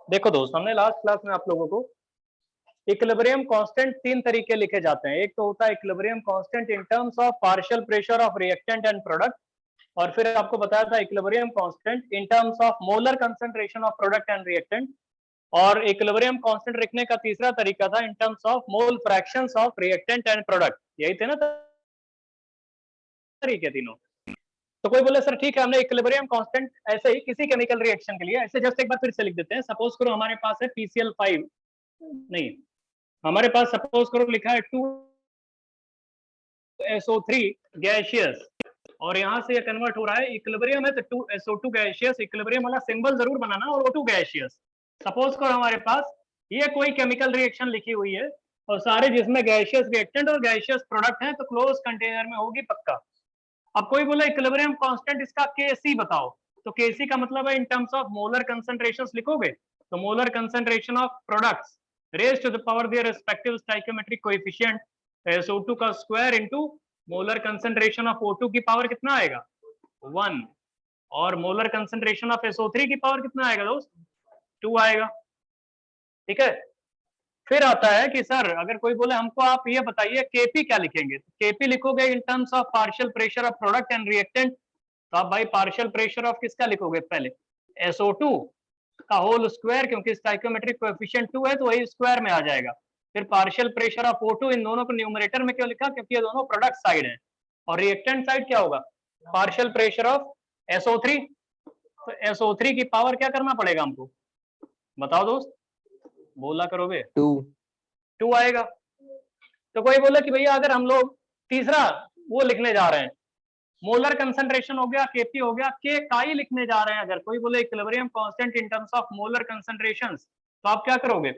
देखो दोस्त, हमने लास्ट क्लास में आप लोगों को इक्विलिब्रियम कांस्टेंट तीन तरीके लिखे जाते हैं। एक तो होता है equilibrium constant in terms of partial pressure of reactant and product, और फिर आपको बताया था equilibrium constant in terms of molar concentration of product and reactant, और इक्विलिब्रियम कांस्टेंट लिखने का तीसरा तरीका था इन terms of mole fractions of reactant and product. यही थे ना तरीके तीनों। तो कोई बोले सर ठीक है, हमने इक्विलिब्रियम कांस्टेंट ऐसे ही किसी केमिकल रिएक्शन के लिए ऐसे जस्ट एक बार फिर से लिख देते हैं। सपोज करो हमारे पास है PCl5, नहीं, हमारे पास सपोज करो लिखा है 2SO3 गैसियस, और यहाँ से ये कन्वर्ट हो रहा है, इक्विलिब्रियम है तो 2SO2 गैसियस, इक्विलिब्रियम वाला सिंबल जरूर बनाना, और O2 गैसियस। सपोज करो हमारे पास ये कोई केमिकल रिएक्शन लिखी हुई है और सारे जिसमें गैसियस रिएक्टेंट और गैसियस प्रोडक्ट हैं, तो क्लोज कंटेनर में होगी पक्का। अब कोई बोला इक्विलिब्रियम कांस्टेंट इसका Kc बताओ, तो Kc का मतलब है in terms of molar concentrations लिखोगे तो molar concentration of products raised to the power their respective stoichiometric coefficient SO2 का square into molar concentration of O2 की पावर कितना आएगा 1, और मोलर कंसंट्रेशन ऑफ SO3 की पावर कितना आएगा दोस्त 2 आएगा। ठीक है, फिर आता है कि सर अगर कोई बोले हमको आप ये बताइए Kp क्या लिखेंगे, तो Kp लिखोगे इन terms of partial pressure of product and reactant, तो आप भाई पार्शियल प्रेशर ऑफ किसका लिखोगे पहले SO2 का होल स्क्वायर, क्योंकि स्टोइकियोमेट्रिक कोएफिशिएंट 2 है तो वही स्क्वायर में आ जाएगा। फिर पार्शियल प्रेशर ऑफ O2, इन दोनों को न्यूमरेटर में क्यों लिखा, क्योंकि ये दोनों प्रोडक्ट साइड है, और रिएक्टेंट साइड क्या होगा पार्शियल प्रेशर ऑफ SO3, तो SO3 की पावर क्या करना पड़ेगा हमको बताओ दोस्त, बोला करोगे 2 आएगा। तो कोई बोला कि भैया अगर हम लोग तीसरा वो लिखने जा रहे हैं, मोलर कंसंट्रेशन हो गया Kp हो गया, K काई लिखने जा रहे हैं, अगर कोई बोले equilibrium constant in terms of molar concentrations, तो आप क्या करोगे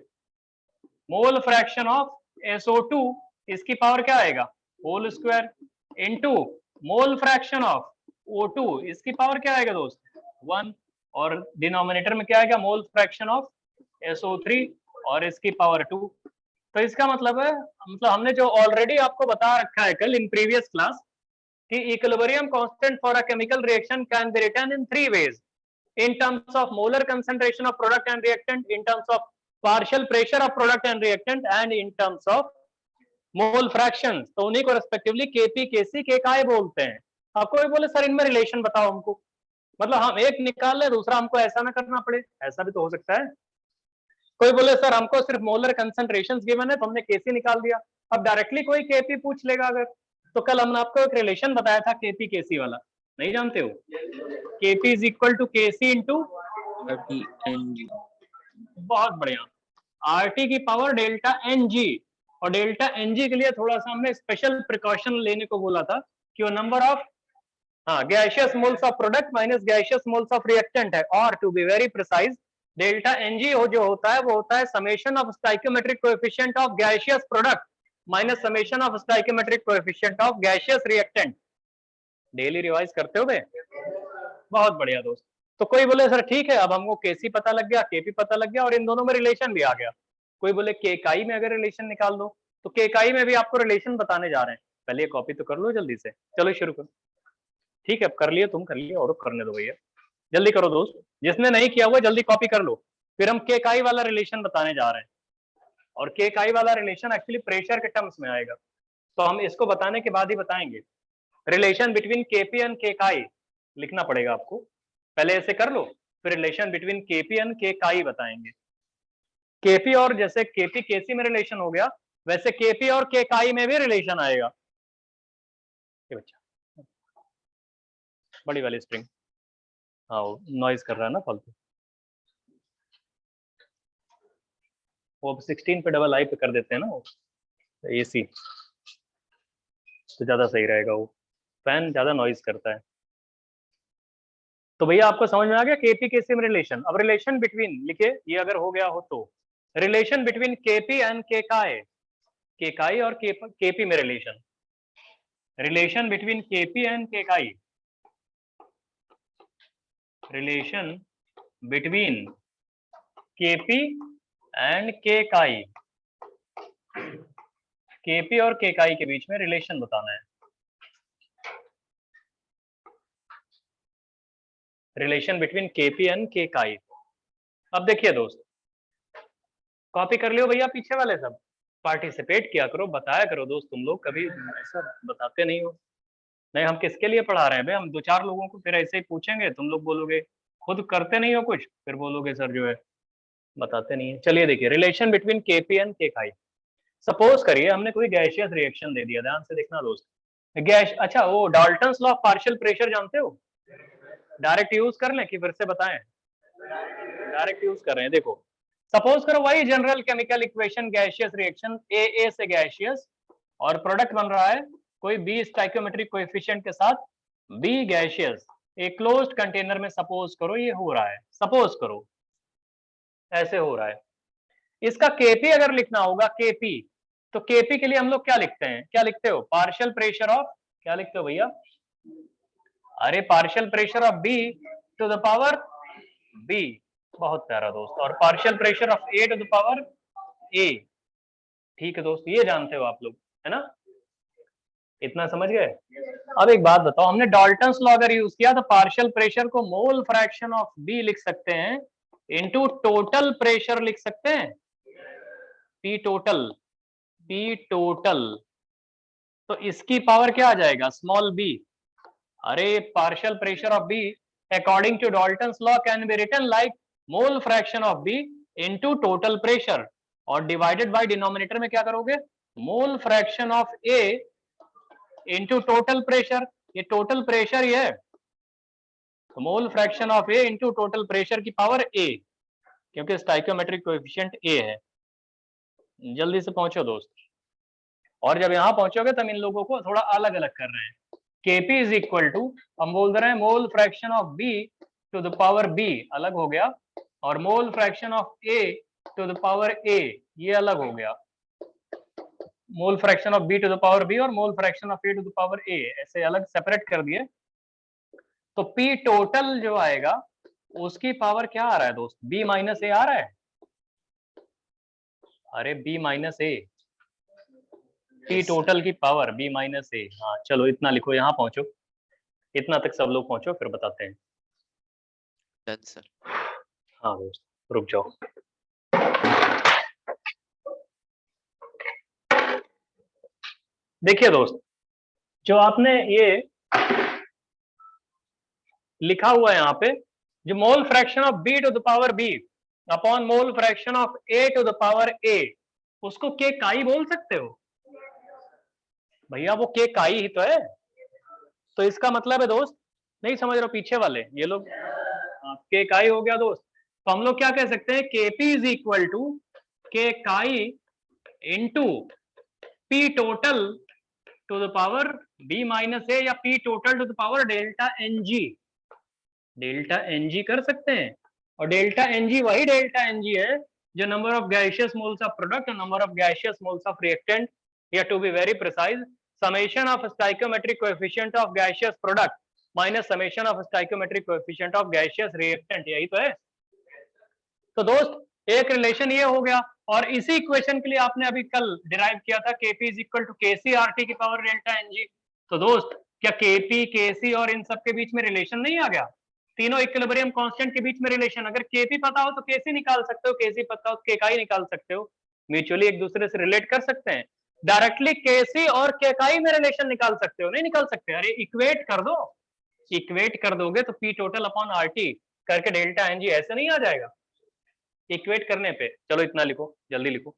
मोल फ्रैक्शन ऑफ SO2 इसकी पावर क्या आएगा whole square into mole fraction of O2 इसकी पावर क्या आएगा दोस्त 1, और डिनोमिनेटर में क्या आएगा मोल फ्रैक्शन ऑफ SO3 और इसकी पावर 2। तो इसका मतलब है, मतलब हमने जो ऑलरेडी आपको बता रखा है कल इन प्रीवियस क्लास कि equilibrium constant for a chemical reaction can be written in 3 ways, in terms of molar concentration of product and reactant, in terms of partial pressure of product and reactant, and in terms of mole fractions। तो उन्हीं को respectively Kp Kc Kki बोलते हैं। अब कोई बोले sir इनमें relation बताओ हमको, मतलब हम एक निकाल ले दूसरा हमको ऐसा ना करना पड़े, ऐसा भी तो हो सकता है। कोई बोले सर हमको सिर्फ मोलर कंसंट्रेशंस गिवन है तो हमने Kc निकाल दिया, अब डायरेक्टली कोई Kp पूछ लेगा अगर, तो कल हमने आपको एक रिलेशन बताया था Kp Kc वाला, नहीं जानते हो Kp is equal to Kc into RT, बहुत बढ़िया, RT की पावर डेल्टा Ng, और डेल्टा Ng के लिए थोड़ा सा हमने स्पेशल प्रिकॉशन लेने को बोला था कि वो number of gaseous moles of product minus gaseous moles of reactant है, और to be very precise delta Ng हो जो होता है वो होता है summation of stoichiometric coefficient of gaseous product minus summation of stoichiometric coefficient of gaseous reactant. Daily revise करते हो बे, बहुत बढ़िया दोस्त। तो कोई बोले सर ठीक है अब हमको Kc पता लग गया Kp पता लग गया और इन दोनों में रिलेशन भी आ गया, कोई बोले Kki में अगर रिलेशन निकाल दो, तो Kki में भी आपको रिलेशन बताने जा रहे हैं, पहले कॉपी तो कर लो जल्दी से, चलो शुरू करो। ठीक है अब कर लिए, तुम कर लिए और करने दो भैया, जल्दी करो दोस्त, जिसने नहीं किया हुआ जल्दी कॉपी कर लो। फिर हम Kki वाला रिलेशन बताने जा रहे हैं, और Kki वाला रिलेशन एक्चुअली प्रेशर के टर्म्स में आएगा, तो हम इसको बताने के बाद ही बताएंगे। Relation between Kp and Kki लिखना पड़ेगा आपको, पहले ऐसे कर लो, फिर relation between Kp and Kki बताएंगे। Kp और जैसे Kp Kc में रिलेशन हो गया, वैसे Kp और Kki में भी रिलेशन आएगा। बच्चा बड़ी वाली स्ट्रिंग, हाँ वो नॉइज कर रहा है ना फालतू, वो 16 पे डबल आई पे कर देते हैं ना वो AC, तो ज्यादा सही रहेगा, वो फैन ज्यादा नॉइज करता है। तो भैया आपको समझ में आ गया Kp Kc में रिलेशन। अब रिलेशन बिटवीन लिखिए, ये अगर हो गया हो तो relation between Kp and Kki, Kki और Kp में relation, relation between Kp and Kki, relation between Kp and Kki, Kp और Kki के बीच में रिलेशन बताना है, relation between Kp and Kki। अब देखिए दोस्त, कॉपी कर लियो भैया पीछे वाले सब, पार्टिसिपेट किया करो, बताया करो दोस्त, तुम लोग कभी ऐसा बताते नहीं हो। नहीं हम किसके लिए पढ़ा रहे हैं भाई, हम 2-4 लोगों को फिर ऐसे ही पूछेंगे, तुम लोग बोलोगे खुद करते नहीं हो कुछ, फिर बोलोगे सर जो है बताते नहीं है। चलिए देखिए, relation between KP and K chi. Suppose करिए हमने कोई गैसियस रिएक्शन दे दिया, ध्यान से देखना दोस्त। गैस, अच्छा वो Dalton's law of partial pressure जानते हो? डायरेक्ट यूज कर लें कि फिर से बताएं? डायरेक्ट यूज कर रहे हैं, देखो सपोज करो वही general chemical equation, gaseous reaction A से गैसियस, और प्रोडक्ट बन रहा है कोई बी स्टाइकोमेट्रिक कोएफिशिएंट के साथ बी गैसियस, एक क्लोज्ड कंटेनर में सपोज करो ये हो रहा है, सपोज करो ऐसे हो रहा है। इसका केपी अगर लिखना होगा, केपी, तो केपी के लिए हम लोग क्या लिखते हैं, क्या लिखते हो? पार्शियल प्रेशर ऑफ, क्या लिखते हो भैया? अरे partial pressure of B to the power B, बहुत प्यारा दोस्त, और partial pressure of A to the power A. ठीक है दोस्त, ये जानते हो आप लोग, है ना? इतना समझ गए? अब एक बात बताओ, हमने डाल्टन्स लॉ अगर यूज किया तो पार्शियल प्रेशर को मोल फ्रैक्शन ऑफ बी लिख सकते हैं इनटू टोटल प्रेशर लिख सकते हैं, पी टोटल, पी टोटल, तो इसकी पावर क्या आ जाएगा? Small B. अरे partial pressure of B according to Dalton's law can be written like mole fraction of B into total pressure, और डिवाइडेड बाय डिनोमिनेटर में क्या करोगे? Mole fraction of A into total pressure, ये total pressure ही है, तो mole fraction of A into total pressure की power A, क्योंकि स्टाइकियोमेट्रिक कोएफिशिएंट ए है। जल्दी से पहुंचो दोस्त, और जब यहां पहुंचोगे तब इन लोगों को थोड़ा अलग अलग कर रहे हैं। Kp इज इक्वल टू, हम बोल रहे हैं mole fraction of B to the power B, अलग हो गया, और mole fraction of A to the power A, ये अलग हो गया। Mole fraction of B to the power B और mole fraction of A to the power A, ऐसे अलग सेपरेट कर दिए। तो P टोटल जो आएगा उसकी पावर क्या आ रहा है दोस्त? B माइनस A आ रहा है। अरे B minus A, P total की पावर B माइनस A। हाँ चलो इतना लिखो, यहाँ पहुंचो, इतना तक सब लोग पहुंचो, फिर बताते हैं। Done sir. हाँ दोस्त रुक जाओ। देखिए दोस्त, जो आपने ये लिखा हुआ है यहाँ पे, जो mole fraction of B to the power B upon mole fraction of A to the power A, उसको के काई बोल सकते हो भैया, वो के काई ही तो है। तो इसका मतलब है दोस्त, नहीं समझ रहे हो पीछे वाले ये लोग, के काई हो गया दोस्त। तो हम लोग क्या कह सकते हैं? KP is equal to K chi into P total to the power B minus A, या P total to the power delta N G, delta N G कर सकते हैं। और डेल्टा एन जी वही डेल्टा एन जी है जो number of gaseous moles of product और number of gaseous moles of reactant, या to be very precise summation of stoichiometric coefficient of gaseous product minus summation of stoichiometric coefficient of gaseous reactant, यही तो है। तो दोस्त एक relation ये हो गया, और इसी इक्वेशन के लिए आपने अभी कल डिराइव किया था Kp is equal to Kc RT की पावर डेल्टा Ng। तो दोस्त क्या Kp, Kc और इन सब के बीच में रिलेशन नहीं आ गया? तीनों इक्विलिब्रियम कांस्टेंट के बीच में रिलेशन, अगर Kp पता हो तो Kc निकाल सकते हो, Kc पता हो तो Kki निकाल सकते हो, म्यूचुअली एक दूसरे से रिलेट कर सकते हैं। डायरेक्टली Kc और Kki में रिलेशन निकाल सकते हो? नहीं निकाल सकते। अरे इक्वेट कर दो, इक्वेट कर दोगे तो P टोटल अपॉन RT करके डेल्टा Ng ऐसे नहीं आ जाएगा इक्वेट करने पे। चलो इतना लिखो, जल्दी लिखो।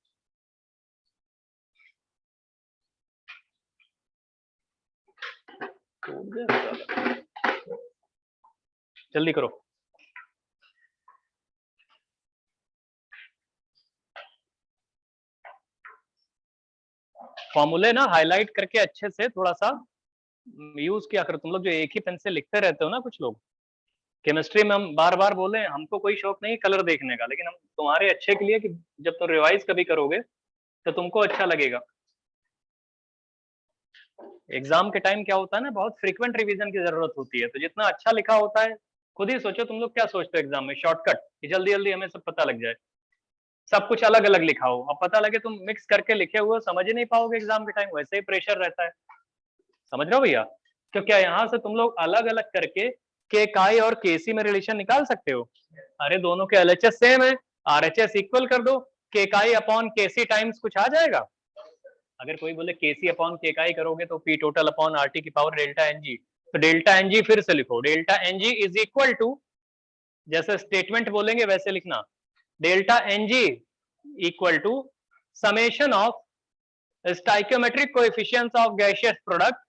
जल्दी करो। फॉर्मूले ना हाईलाइट करके अच्छे से थोड़ा सा यूज किया करो। तुम लोग जो एक ही पेन से लिखते रहते हो ना, कुछ लोग केमिस्ट्री में, हम बार बार बोले हमको कोई शौक नहीं कलर देखने का, लेकिन हम तुम्हारे अच्छे के लिए कि जब तुम रिवाइज कभी करोगे तो तुमको अच्छा लगेगा। एग्जाम के टाइम क्या होता है ना, बहुत फ्रीक्वेंट रिवीजन की जरूरत होती है, तो जितना अच्छा लिखा होता है, खुद ही सोचो तुम लोग क्या सोचते हो एग्जाम में, शॉर्टकट कि जल्दी जल्दी हमें सब पता लग जाए, सब कुछ अलग अलग लिखा हो, अब पता लगे तुम मिक्स करके लिखे हुए समझ ही नहीं पाओगे एग्जाम के टाइम, वैसे ही प्रेशर रहता है। समझ रहे हो भैया? तो क्या यहाँ से तुम लोग अलग अलग करके के काई और केसी में रिलेशन निकाल सकते हो? अरे दोनों के एलएचएस सेम है, आरएचएस इक्वल कर दो, केकाई अपॉन केसी टाइम्स कुछ आ जाएगा? अगर कोई बोले केसी अपॉन केकाई करोगे तो पी टोटल अपॉन आरटी की पावर डेल्टा एनजी, तो डेल्टा एनजी फिर से लिखो, delta n g is equal to, जैसे स्टेटमेंट बोलेंगे वैसे लिखना, delta n g equal to summation of stoichiometric coefficients of gaseous product,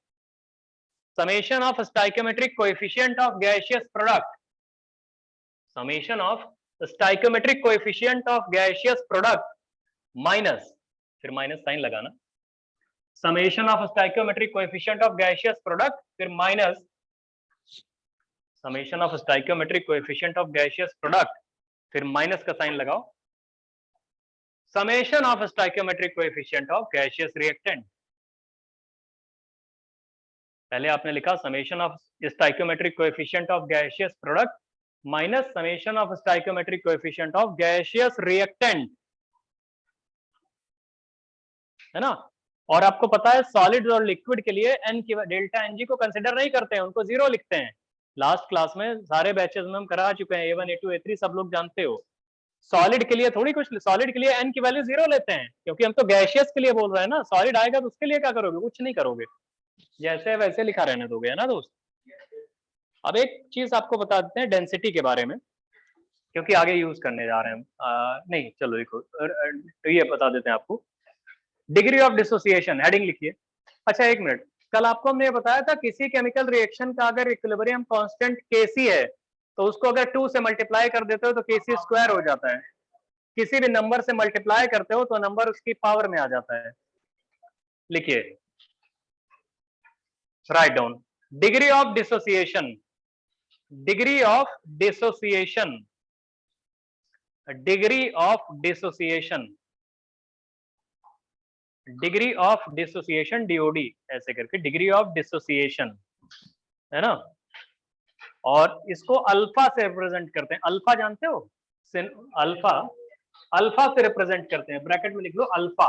summation of stoichiometric coefficient of gaseous product, summation of stoichiometric coefficient of gaseous product minus, फिर minus sign लगाना, summation of stoichiometric coefficient of gaseous product फिर minus summation of stoichiometric coefficient of gaseous product फिर minus का sign लगाओ, summation of stoichiometric coefficient of gaseous reactant, पहले आपने लिखा summation of stoichiometric coefficient of gaseous product minus summation of stoichiometric coefficient of gaseous reactant, है ना। और आपको पता है सॉलिड और लिक्विड के लिए एन की डेल्टा एनजी को कंसीडर नहीं करते हैं, उनको जीरो लिखते हैं। लास्ट क्लास में सारे बैचेस में हम करा चुके हैं, A1 A2 A3 सब लोग जानते हो। सॉलिड के लिए थोड़ी कुछ, सॉलिड के लिए एन की वैल्यू जीरो लेते हैं, क्योंकि हम तो गैसियस के लिए बोल रहे हैं ना। सॉलिड आएगा तो उसके लिए क्या करोगे? कुछ नहीं करोगे, जैसे वैसे लिखा रहने दोगे, है ना दोस्त। अब एक चीज आपको बता देते हैं डेंसिटी के बारे में, क्योंकि आगे यूज करने जा रहे हैं हम। नहीं चलो देखो, तो ये बता देते हैं आपको, डिग्री ऑफ डिसोसिएशन, हेडिंग लिखिए। अच्छा एक मिनट, कल आपको हमने बताया था किसी केमिकल रिएक्शन का अगर इक्विलिब्रियम कांस्टेंट Kc है तो उसको अगर 2 से मल्टीप्लाई कर देते हो तो Kc स्क्वायर हो जाता है, किसी भी नंबर से मल्टीप्लाई करते हो तो नंबर उसकी पावर में आ जाता है। लिखिए, write down degree of dissociation, degree of dissociation, degree of dissociation, degree of dissociation DOD ऐसे करके डिग्री ऑफ डिसोसिएशन, है ना। और इसको अल्फा से रिप्रेजेंट करते हैं, अल्फा जानते हो, अल्फा, अल्फा से रिप्रेजेंट करते हैं, ब्रैकेट में लिख लो अल्फा,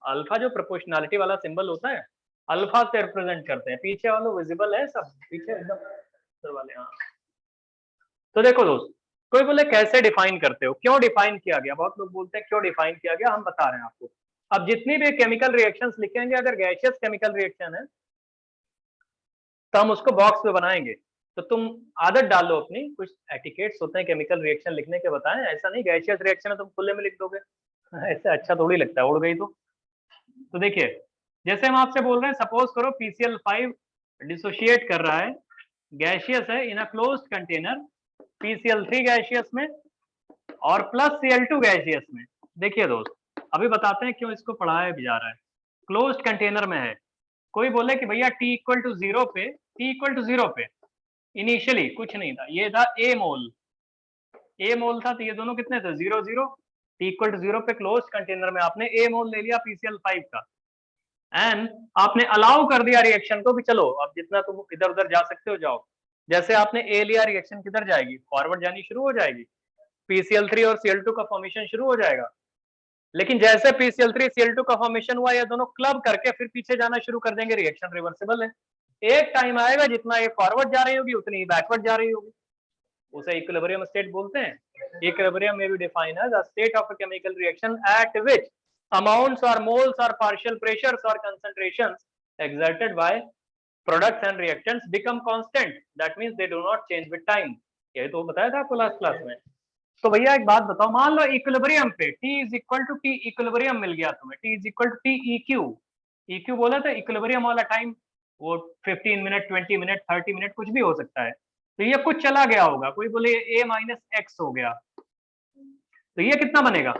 अल्फा जो प्रोपोर्शनैलिटी वाला सिंबल होता है अल्फा से रिप्रेजेंट करते हैं। पीछे वालों विजिबल है सब, पीछे एकदम वाले, हाँ। तो देखो दोस्त, कोई बोले कैसे डिफाइन करते हो, क्यों डिफाइन किया गया, बहुत लोग बोलते हैं क्यों डिफाइन किया गया, हम बता रहे हैं आपको। अब जितनी भी केमिकल रिएक्शंस लिखेंगे, अगर गैसियस केमिकल रिएक्शन है तो हम उसको बॉक्स में बनाएंगे, तो तुम आदत डालो अपनी, कुछ एटिकेट्स होते हैं केमिकल रिएक्शन लिखने के, बताएं, ऐसा नहीं गैसियस रिएक्शन है तुम खुले में लिख दोगे, ऐसे अच्छा थोड़ी लगता है, उड़ गई तो देखिए, जैसे हम आपसे बोल रहे हैं, सपोज करो PCl5 डिसोशिएट कर रहा है, गैसियस है, in a closed container, PCl3 gaseous में और प्लस Cl2 गैसियस में। देखिए दोस्त, अभी बताते हैं क्यों इसको पढ़ाया भी जा रहा है। क्लोज्ड कंटेनर में है, कोई बोले कि भैया T इक्वल टू 0 पे, T इक्वल टू 0 पे इनिशियली कुछ नहीं था, ये था A मोल, A मोल था, तो ये दोनों कितने थे, 0 0। T इक्वल टू 0 पे क्लोज्ड कंटेनर में आपने A मोल ले लिया PCl5 का, एंड आपने अलाउ कर दिया रिएक्शन को भी, चलो अब जितना तुम इधर उधर जा सकते हो जाओ। जैसे आपने ए लिया, रिएक्शन किधर जाएगी, फॉरवर्ड जानी शुरू हो जाएगी, PCl3 और Cl2 का फॉर्मेशन शुरू हो जाएगा। लेकिन जैसे PCl3 Cl2 का फॉर्मेशन हुआ, ये दोनों क्लब करके फिर पीछे जाना शुरू कर देंगे, रिएक्शन रिवर्सिबल है। एक टाइम आएगा जितना ये फॉरवर्ड जा रही होगी उतनी ही बैकवर्ड जा रही होगी, उसे इक्विलिब्रियम स्टेट बोलते हैं। इक्विलिब्रियम में भी define as a state of a chemical reaction at which amounts or moles or partial pressures or concentrations exerted by products and reactants become constant, that means they do not change with time। यही तो बताया था आपको last class में। तो भैया एक बात बताओ, मान लो इक्विलिब्रियम पे T is equal to T equilibrium मिल गया तुम्हें, T is equal to T EQ, EQ बोला था इक्विलिब्रियम वाला टाइम, वो 15 मिनट 20 मिनट 30 मिनट कुछ भी हो सकता है। तो ये कुछ चला गया होगा, कोई बोले A माइनस एक्स हो गया, तो ये कितना बनेगा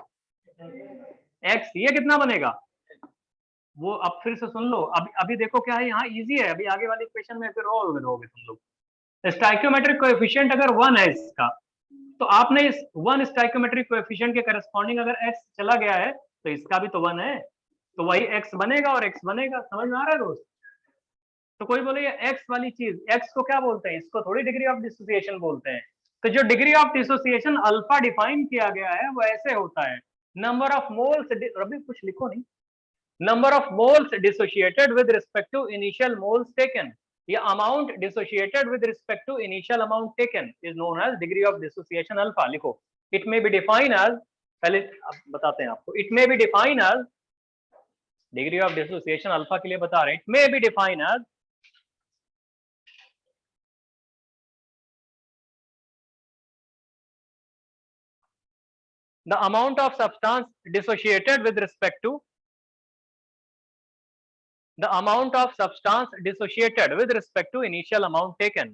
x, ये कितना बनेगा वो, अब फिर से सुन लो, अभी देखो क्या है, यहाँ इजी है, अभी आगे वाले इक्वेशन में फिर रहोगे तुम लोग। स्टाइकियोमेट्रिक कोएफिशिएंट अगर 1 है इसका, तो आपने इस 1 स्टाइकियोमेट्रिक कोएफिशिएंट के करस्पॉन्डिंग अगर x चला गया है तो इसका भी तो 1 है, तो वही x बनेगा और x बनेगा, समझ में आ रहा है दोस्त। तो कोई बोले ये x वाली चीज, x को क्या बोलते हैं, इसको थोड़ी डिग्री ऑफ डिसोसिएशन बोलते हैं। तो जो degree of dissociation alpha define किया गया है वो ऐसे होता है, नंबर ऑफ मोल्स, अभी कुछ लिखो नहीं, number of moles dissociated with respect to initial moles taken, या amount dissociated with respect to initial amount taken is known as degree of dissociation alpha। लिखो, it may be defined as पहले अब बताते हैं आपको। It may be define as, degree of dissociation alpha के लिए बता रहे हैं, it may be define as the amount of substance dissociated with respect to the amount of substance dissociated with respect to initial amount taken.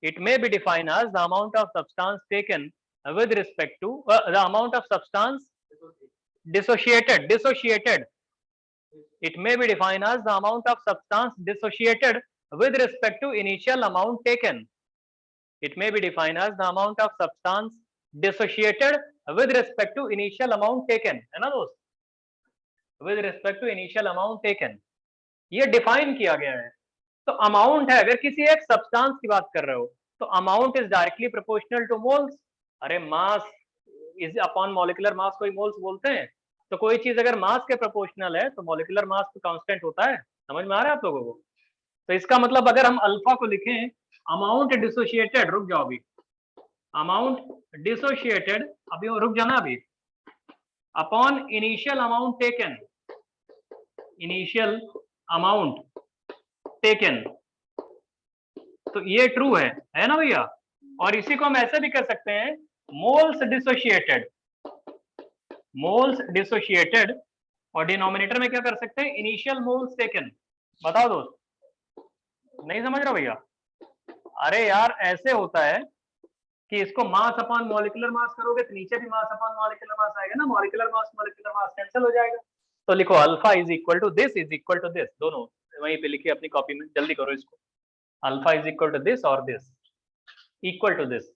It may be defined as the amount of substance taken with respect to the amount of substance dissociated. It may be defined as the amount of substance dissociated with respect to initial amount taken. It may be defined as the amount of substance dissociated with respect to initial amount taken, है ना दोस्त? With respect to initial amount taken, ये define किया गया है। तो amount है, अगर किसी एक सब्सटेंस की बात कर रहे हो तो amount is directly proportional to moles. अरे mass is upon molecular mass को मोल्स बोलते हैं। तो कोई चीज अगर मास के प्रोपोर्शनल है तो मॉलिक्यूलर मास तो कांस्टेंट होता है। समझ में आ रहा है आप लोगों को? तो इसका मतलब अगर हम अल्फा को लिखें अमाउंट डिसोशिएटेड, रुक जाओ अभी, अमाउंट डिसोशिएटेड, अभी रुक जाना अभी, upon initial amount taken, initial amount taken, तो ये ट्रू है ना भैया? और इसी को हम ऐसे भी कर सकते हैं, मोल्स डिसोशिएटेड, मोल्स डिसोशिएटेड, और डिनोमिनेटर में क्या कर सकते हैं, इनिशियल मोल्स टेकन। बताओ दोस्त, नहीं समझ रहा भैया? अरे यार ऐसे होता है कि इसको मास अपॉन मॉलिक्यूलर मास करोगे तो नीचे भी मास अपॉन मॉलिक्यूलर मास आएगा ना, मॉलिक्यूलर मास कैंसिल हो जाएगा। तो लिखो alpha is equal to this, is equal to this, दोनों वहीं पे लिखिए अपनी कॉपी में, जल्दी करो इसको। Alpha is equal to this और this equal to this.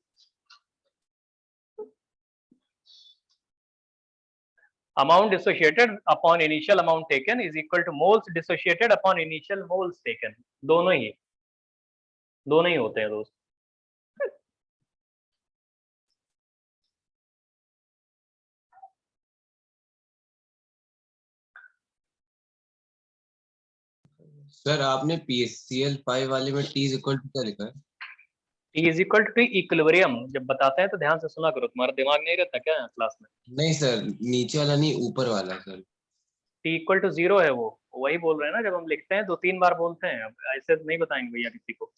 Amount dissociated upon initial amount taken is equal to moles dissociated upon initial moles taken। दोनों ही होते हैं दोस्त। सर आपने PCl 5 वाले में T इज इक्वल टू क्या लिखा है? T is equal to equilibrium. जब बताते हैं तो ध्यान से सुना करो, तुम्हारा दिमाग नहीं रहता क्या क्लास में? नहीं सर, नीचे वाला नहीं, ऊपर वाला सर। T इक्वल टू 0 है, वो वही बोल रहे हैं ना, जब हम लिखते हैं 2-3 बार बोलते हैं। अब ऐसे नहीं बताएंगे भैया किसी को,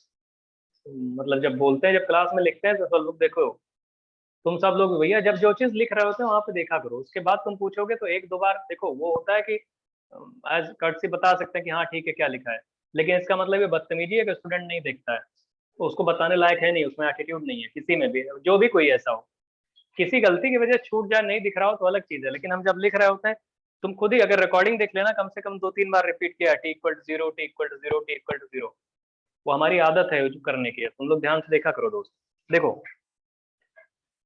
मतलब जब बोलते हैं, जब क्लास में लिखते हैं तो सब लोग देखो, तुम सब लोग भैया जब जो चीज लिख रहे होते हैं वहां पे देखा करो, उसके बाद तुम पूछोगे तो 1-2 बार देखो। वो होता है कि एज कर्टसी बता सकते हैं कि हाँ ठीक है क्या लिखा है, लेकिन इसका मतलब ये बदतमीजी है कि स्टूडेंट नहीं देखता है, तो उसको बताने लायक है नहीं, उसमें एटीट्यूड नहीं है किसी में भी, जो भी कोई ऐसा हो। किसी गलती की वजह छूट जाए, नहीं दिख रहा हो तो अलग चीज है, लेकिन हम जब लिख रहे होते हैं, तुम खुद ही अगर रिकॉर्डिंग देख लेना, कम से कम 2-3 बार रिपीट किया, T equal to 0, T equal to 0, T equal to 0, वो हमारी आदत है जो करने की है। तुम लोग ध्यान से देखा करो दोस्त। देखो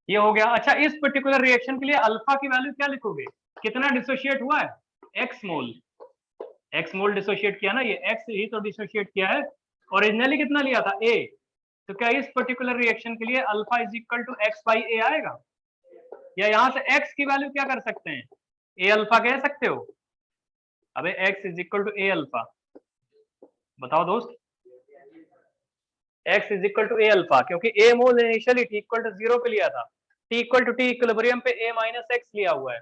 ये हो गया। अच्छा, इस पर्टिकुलर रिएक्शन के लिए अल्फा की वैल्यू क्या लिखोगे? कितना डिसोशिएट हुआ है? एक्स मोल, एक्स मोल डिसोशिएट किया ना, ये एक्स ही तो डिसोशिएट किया है। ओरिजिनली कितना लिया था? ए। तो क्या इस पर्टिकुलर रिएक्शन के लिए alpha is equal to x by A आएगा? या यहां से एक्स की वैल्यू क्या कर सकते हैं, ए अल्फा कह सकते हो? अबे x is equal to A alpha, बताओ दोस्त। X is equal to A alpha, क्योंकि a mole initially T equal to 0 पे लिया था, T equal to T equilibrium पे A माइनस एक्स लिया हुआ है।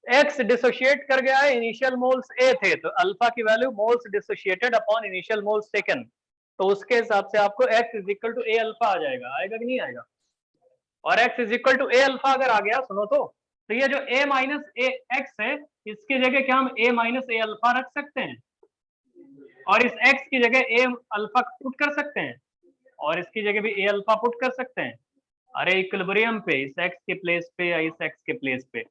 एक्स डिसोशिएट कर गया है, इनिशियल मोल्स ए थे, तो अल्फा की value moles dissociated upon initial moles taken, तो उसके हिसाब से आपको X is equal to A alpha आ जाएगा। आएगा कि नहीं आएगा? और X is equal to A alpha अगर आ गया, सुनो तो ये जो ए माइनस ए एक्स है, इसकी जगह क्या हम ए माइनस ए अल्फा रख सकते हैं, और इस एक्स की जगह ए अल्फा पुट कर सकते हैं, और इसकी जगह भी ए अल्फा पुट कर सकते हैं। अरे इक्विलिब्रियम पे इस एक्स के प्लेस पे या इस एक्स के प्लेस पे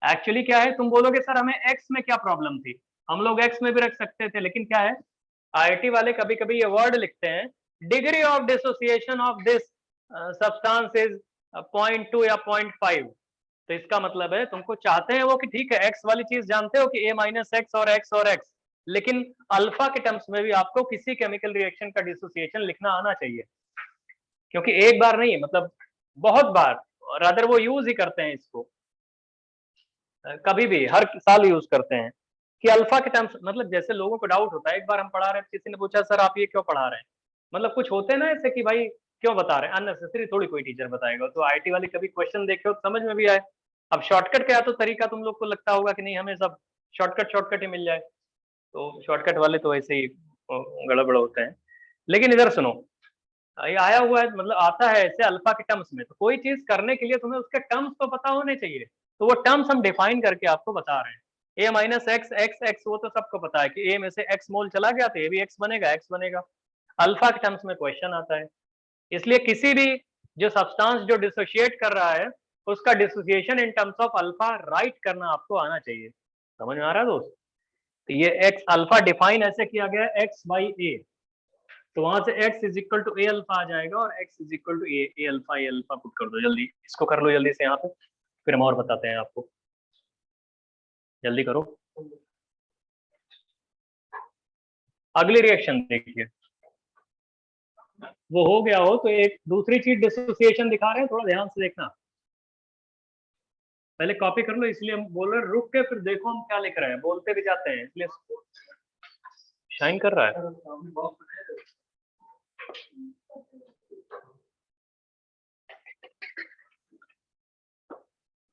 एक्चुअली क्या है, तुम बोलोगे सर हमें एक्स में क्या प्रॉब्लम थी, हम लोग एक्स में भी रख सकते थे, लेकिन क्या है, आईआईटी वाले कभी कभी ये वर्ड लिखते हैं, degree of dissociation of this substance is 0.2 या 0.5। तो इसका मतलब है तुमको चाहते हैं वो कि ठीक है एक्स वाली चीज जानते हो कि ए माइनस एक्स और एक्स और एक्स, लेकिन अल्फा के टर्म्स में भी आपको किसी केमिकल रिएक्शन का डिसोसिएशन लिखना आना चाहिए, क्योंकि एक बार नहीं, मतलब बहुत बार, और अदर वो यूज ही करते हैं इसको, कभी भी हर साल यूज करते हैं कि अल्फा के टर्म्स, मतलब जैसे लोगों को डाउट होता है, एक बार हम पढ़ा रहे थे, किसी ने पूछा सर आप ये क्यों पढ़ा रहे हैं, मतलब कुछ होते हैं ना ऐसे कि भाई क्यों बता रहे हैं? अननेसेसरी थोड़ी कोई टीचर बताएगा, तो आईटी वाले कभी क्वेश्चन देखे हो तो समझ में भी आए। अब शॉर्टकट का तो तरीका तुम लोग को लगता होगा कि नहीं हमें सब शॉर्टकट ही मिल जाए, तो शॉर्टकट वाले तो ऐसे ही गड़बड़ होते हैं। लेकिन इधर सुनो, ये आया हुआ है, मतलब आता है ऐसे अल्फा के टर्म्स में, तो कोई चीज करने के लिए तुम्हें उसके टर्म्स तो पता होने चाहिए, तो वो टर्म्स हम डिफाइन करके आपको बता रहे हैं। ए माइनस एक्स एक्स एक्स, वो तो सबको पता है कि ए में से एक्स मोल चला गया तो ये भी एक्स बनेगा, एक्स बनेगा। अल्फा के टर्म्स में क्वेश्चन आता है, इसलिए किसी भी जो सब्सटेंस जो डिसोशिएट कर रहा है उसका dissociation in terms of alpha right करना आपको आना चाहिए। समझ में आ रहा है दोस्त? तो ये एक्स अल्फा डिफाइन ऐसे किया गया है एक्स बाई ए, तो वहां से x is equal to A alpha आ जाएगा और x is equal to A alpha put कर दो। जल्दी इसको कर लो जल्दी से यहाँ पे, फिर हम और बताते हैं आपको, जल्दी करो। अगली रिएक्शन देखिए, वो हो गया हो तो एक दूसरी चीज डिसोसिएशन दिखा रहे हैं, थोड़ा ध्यान से देखना, पहले कॉपी कर लो, इसलिए हम बोल रहे हैं रुक के फिर देखो हम क्या लिख रहे हैं, बोलते भी जाते हैं इसलिए शाइन कर रहा है।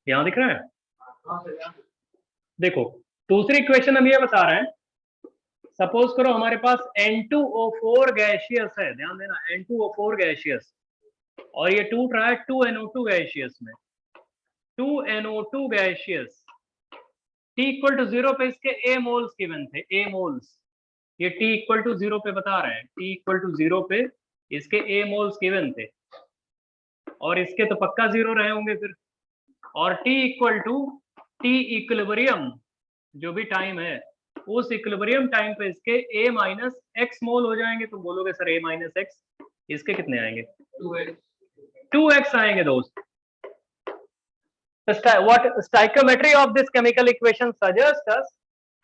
यहाँ दिख रहा है? देखो दूसरी इक्वेशन हम ये बता रहे हैं, सपोज करो हमारे पास N2O4 गैसियस है, ध्यान देना N2O4 गैसियस, और ये टूट रहा है 2NO2 गैसियस में। 2NO2 gaseous T equal to 0 पे इसके A मोल्स गिवन थे, A मोल्स, ये T इक्वल टू 0 पे बता रहे हैं, T इक्वल टू 0 पे इसके A मोल्स गिवन थे, और इसके तो पक्का 0 रहे होंगे फिर, और T equal to T equilibrium जो भी टाइम है, उस इक्विलिब्रियम टाइम पे इसके A माइनस एक्स मोल हो जाएंगे, तो बोलोगे सर A माइनस एक्स, इसके कितने आएंगे? 2x आएंगे दोस्त। What stoichiometry of this chemical equation suggests us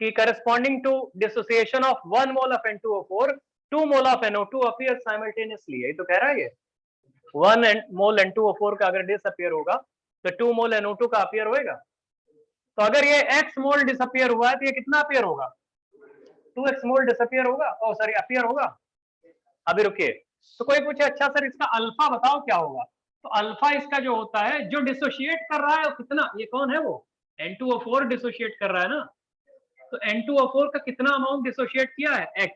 कि corresponding to dissociation of 1 mole of N2O4, 2 mole of NO2 appears simultaneously, यही तो कह रहा है ये। 1 mole N2O4 का अगर डिसअपियर होगा तो 2 mole NO2 का अपीयर होएगा, तो अगर ये x मोल डिसअपियर हुआ है तो ये कितना अपीयर होगा? 2x मोल डिसअपियर होगा, ओ सॉरी अपीयर होगा। अभी रुकिए, तो कोई पूछे अच्छा सर इसका अल्फा बताओ क्या होगा, तो अल्फा इसका जो होता है जो डिसोशिएट कर रहा है वो कितना, ये कौन है वो N2O4 डिसोशिएट कर रहा है ना, तो N2O4 का कितना अमाउंट डिसोशिएट किया है x,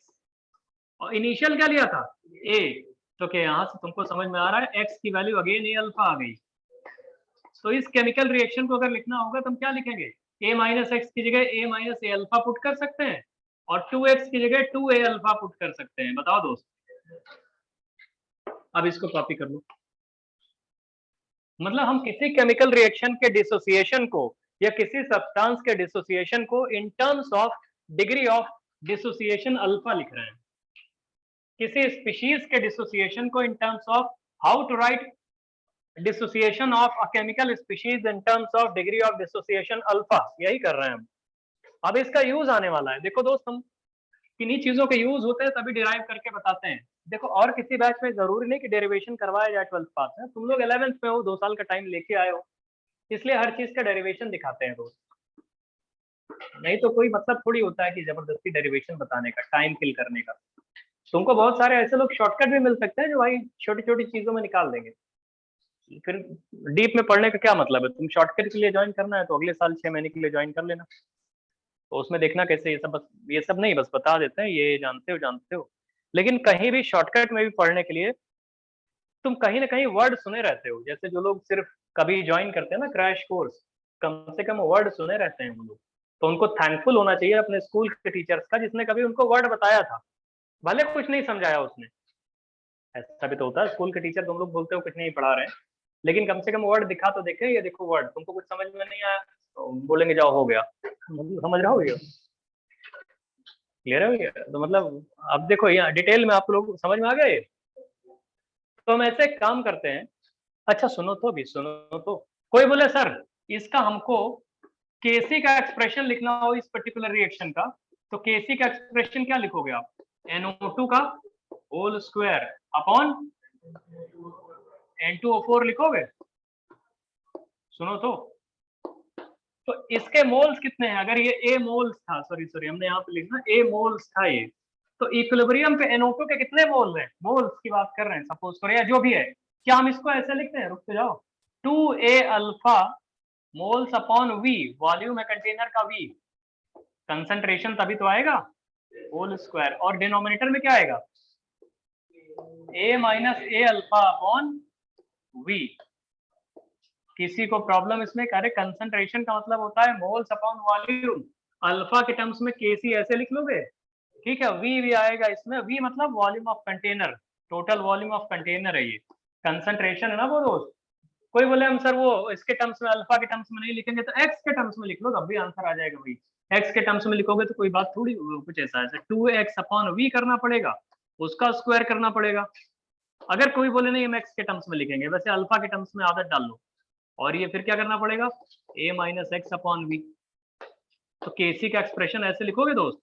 और इनिशियल क्या लिया था a, तो क्या यहाँ से तुमको समझ में आ रहा है x की वैल्यू अगेन a अल्फा आ गई। तो इस केमिकल रिएक्शन को अगर लिखना होगा तो हम क्या लिखेंगे, a माइनस एक्स की जगह a minus A alpha put कर सकते हैं, और 2x की जगह 2a अल्फा पुट कर सकते हैं। बताओ दोस्त, अब इसको कॉपी कर लो। मतलब हम किसी केमिकल रिएक्शन के डिसोसिएशन को या किसी सब्सटेंस के डिसोसिएशन को in terms of degree of dissociation alpha लिख रहे हैं, किसी स्पीशीज के डिसोसिएशन को in terms of how to write dissociation of a chemical species in terms of degree of dissociation alpha, यही कर रहे हैं हम। अब इसका यूज आने वाला है, देखो दोस्त हम किन्हीं चीजों के यूज होते हैं तभी डिराइव करके बताते हैं। देखो और किसी बैच में जरूरी नहीं कि डेरिवेशन करवाया जाए 12th पास में, तुम लोग 11th में हो, 2 साल का टाइम लेके आए हो, इसलिए हर चीज का डेरिवेशन दिखाते हैं दोस्त, नहीं तो कोई मतलब थोड़ी होता है कि जबरदस्ती डेरिवेशन बताने का, टाइम किल करने का। तुमको बहुत सारे ऐसे लोग शॉर्टकट भी मिल सकते हैं जो भाई छोटी छोटी चीजों में निकाल देंगे, फिर डीप में पढ़ने का क्या मतलब है। तुम शॉर्टकट के लिए ज्वाइन करना है तो अगले साल 6 महीने के लिए ज्वाइन कर लेना, तो उसमें देखना कैसे ये सब नहीं बस बता देते हैं, ये जानते हो, लेकिन कहीं भी शॉर्टकट में भी पढ़ने के लिए तुम कहीं ना कहीं वर्ड सुने रहते हो, जैसे जो लोग सिर्फ कभी ज्वाइन करते हैं ना क्रैश कोर्स, कम से कम वर्ड सुने रहते हैं वो लोग, तो उनको थैंकफुल होना चाहिए अपने स्कूल के टीचर्स का जिसने कभी उनको वर्ड बताया था, भले कुछ नहीं समझाया उसने। ऐसा भी तो होता है, स्कूल के टीचर तुम लोग बोलते हो कुछ नहीं पढ़ा रहे हैं, लेकिन कम से कम वर्ड दिखा तो देखे, ये देखो वर्ड, तुमको कुछ समझ में नहीं आया तो बोलेंगे जाओ हो गया, समझ रहा हो गया, क्लियर है भैया। तो मतलब अब देखो यहाँ डिटेल में आप लोग समझ में आ गए, तो हम ऐसे काम करते हैं। अच्छा सुनो तो, भी सुनो तो, कोई बोले सर इसका हमको केसी का एक्सप्रेशन लिखना हो इस पर्टिकुलर रिएक्शन का, तो केसी का एक्सप्रेशन क्या लिखोगे आप, NO2 का होल स्क्वायर अपॉन N2O4 लिखोगे। सुनो तो इसके मोल्स कितने हैं, अगर ये A मोल्स था, सॉरी हमने यहाँ पे लिखना A मोल्स था ये, तो इक्विलिब्रियम पे NO2 के कितने मोल हैं, मोल्स की बात कर रहे हैं सपोज करो, या जो भी है, क्या हम इसको ऐसे लिखते हैं, रुक तो जाओ, 2A alpha moles upon V, volume है कंटेनर का V, कंसंट्रेशन तभी तो आएगा होल स्क्वायर, और डिनोमिनेटर में क्या आएगा, A minus A alpha upon V। किसी को प्रॉब्लम इसमें, अरे कंसंट्रेशन का मतलब होता है मोल्स अपॉन वॉल्यूम, अल्फा के टर्म्स में Kc ऐसे लिख लोगे, ठीक है, V भी आएगा इसमें, V मतलब volume of container, total volume of container है ये, कंसंट्रेशन है ना वो दोस्त। कोई बोले हम सर वो इसके टर्म्स में, अल्फा के टर्म्स में नहीं लिखेंगे, तो एक्स के टर्म्स में लिख लो, तब भी आंसर आ जाएगा भाई, एक्स के टर्म्स में लिखोगे तो कोई बात थोड़ी, कुछ ऐसा है 2x अपॉन V करना पड़ेगा, उसका स्क्वायर करना पड़ेगा। अगर कोई बोले नहीं हम एक्स के टर्म्स में लिखेंगे, वैसे अल्फा के टर्म्स में आदत डाल लो, और ये फिर क्या करना पड़ेगा, a minus x upon V. तो Kc का एक्सप्रेशन ऐसे लिखोगे दोस्त,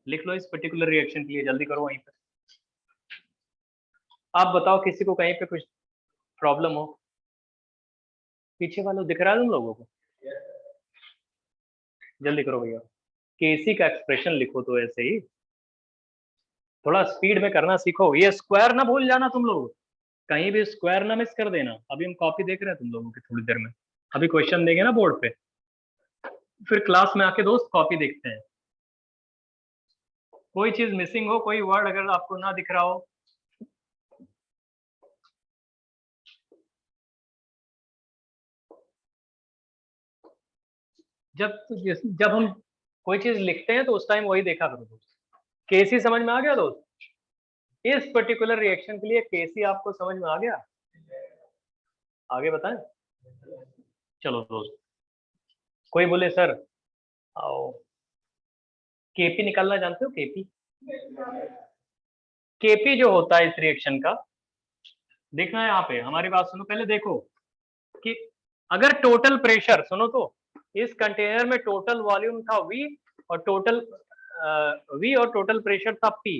लिख लो इस पर्टिकुलर रिएक्शन के लिए, जल्दी करो वहीं पे। आप बताओ किसी को कहीं पे कुछ प्रॉब्लम हो, पीछे वालों दिख रहा है तुम लोगों को, जल्दी करो भैया। Kc का एक्सप्रेशन लिखो तो ऐसे ही, थोड़ा स्पीड में करना सीखो, ये स्क्वायर ना भूल जाना तुम लोग, कहीं भी स्क्वायर ना मिस कर देना। अभी हम कॉपी देख रहे हैं तुम लोगों की, थोड़ी देर में अभी क्वेश्चन देंगे ना बोर्ड पे, फिर क्लास में आके दोस्त कॉपी देखते हैं, कोई चीज मिसिंग हो, कोई वर्ड अगर आपको ना दिख रहा हो, जब हम कोई चीज लिखते हैं तो उस टाइम वही देखा करो दोस्त। Kc समझ में आ गया दोस्त, इस पर्टिकुलर रिएक्शन के लिए Kc आपको समझ में आ गया, आगे बताएं। चलो दोस्त, कोई बोले सर आओ Kp निकालना जानते हो, Kp जो होता है इस रिएक्शन का, देखना है यहाँ पे, हमारी बात सुनो पहले, देखो कि अगर टोटल प्रेशर, सुनो तो, इस कंटेनर में टोटल वॉल्यूम था V और टोटल V और टोटल प्रेशर था P,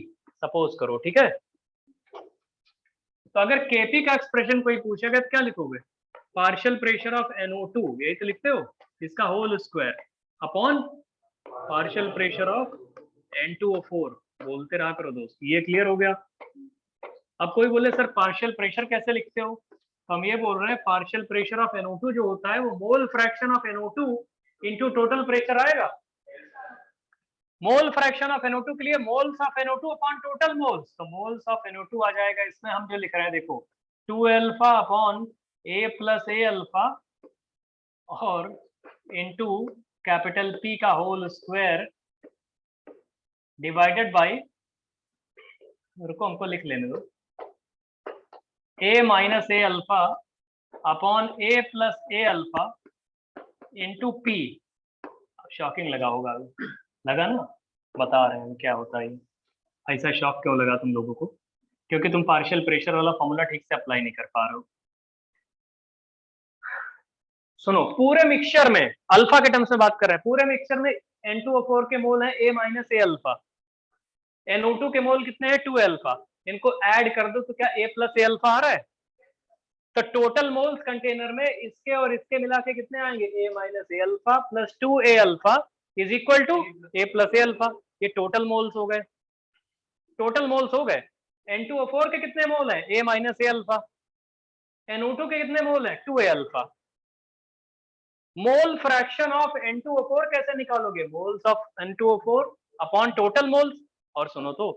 सपोज करो, ठीक है। तो अगर Kp का एक्सप्रेशन कोई पूछेगा तो क्या लिखोगे, पार्शियल प्रेशर ऑफ NO2, यही तो लिखते हो, इसका whole square upon partial pressure of N2O4, बोलते रहा करो दोस्त, ये क्लियर हो गया। अब कोई बोले सर पार्शियल प्रेशर कैसे लिखते हो, तो हम ये बोल रहे हैं पार्शियल प्रेशर ऑफ NO2 जो होता है वो मोल fraction of NO2 into total pressure आएगा। मोल फ्रैक्शन ऑफ NO2 के लिए moles of NO2 upon total moles, तो मोल्स ऑफ NO2 आ जाएगा इसमें, हम जो लिख रहे हैं देखो 2 alpha upon A plus A alpha और इनटू कैपिटल P का होल स्क्वायर डिवाइडेड बाय, रुको हमको लिख लेने दो, A minus A alpha upon A plus A alpha into P। Shocking लगा होगा, लगा ना, बता रहे हैं क्या होता है, ऐसा शॉक क्यों लगा तुम लोगों को, क्योंकि तुम पार्शियल प्रेशर वाला फॉर्मूला ठीक से अप्लाई नहीं कर पा रहे हो। सुनो, पूरे मिक्सचर में, अल्फा के टर्म्स में बात कर रहे हैं, पूरे मिक्सचर में N2O4 के मोल है A minus A alpha, NO2 के मोल कितने हैं 2 अल्फा, इनको ऐड कर दो तो क्या A प्लस ए अल्फा आ रहा है, तो टोटल मोल्स कंटेनर में इसके और इसके मिला के कितने आएंगे, A minus A alpha plus 2A alpha is equal to A plus A alpha, ये टोटल मोल्स हो गए, टोटल मोल्स हो गए। N2O4 के कितने मोल है, A minus A alpha, NO2 के कितने मोल है 2A alpha. Mole fraction of N2O4 कैसे निकालोगे, moles of N2O4 upon total moles, और सुनो तो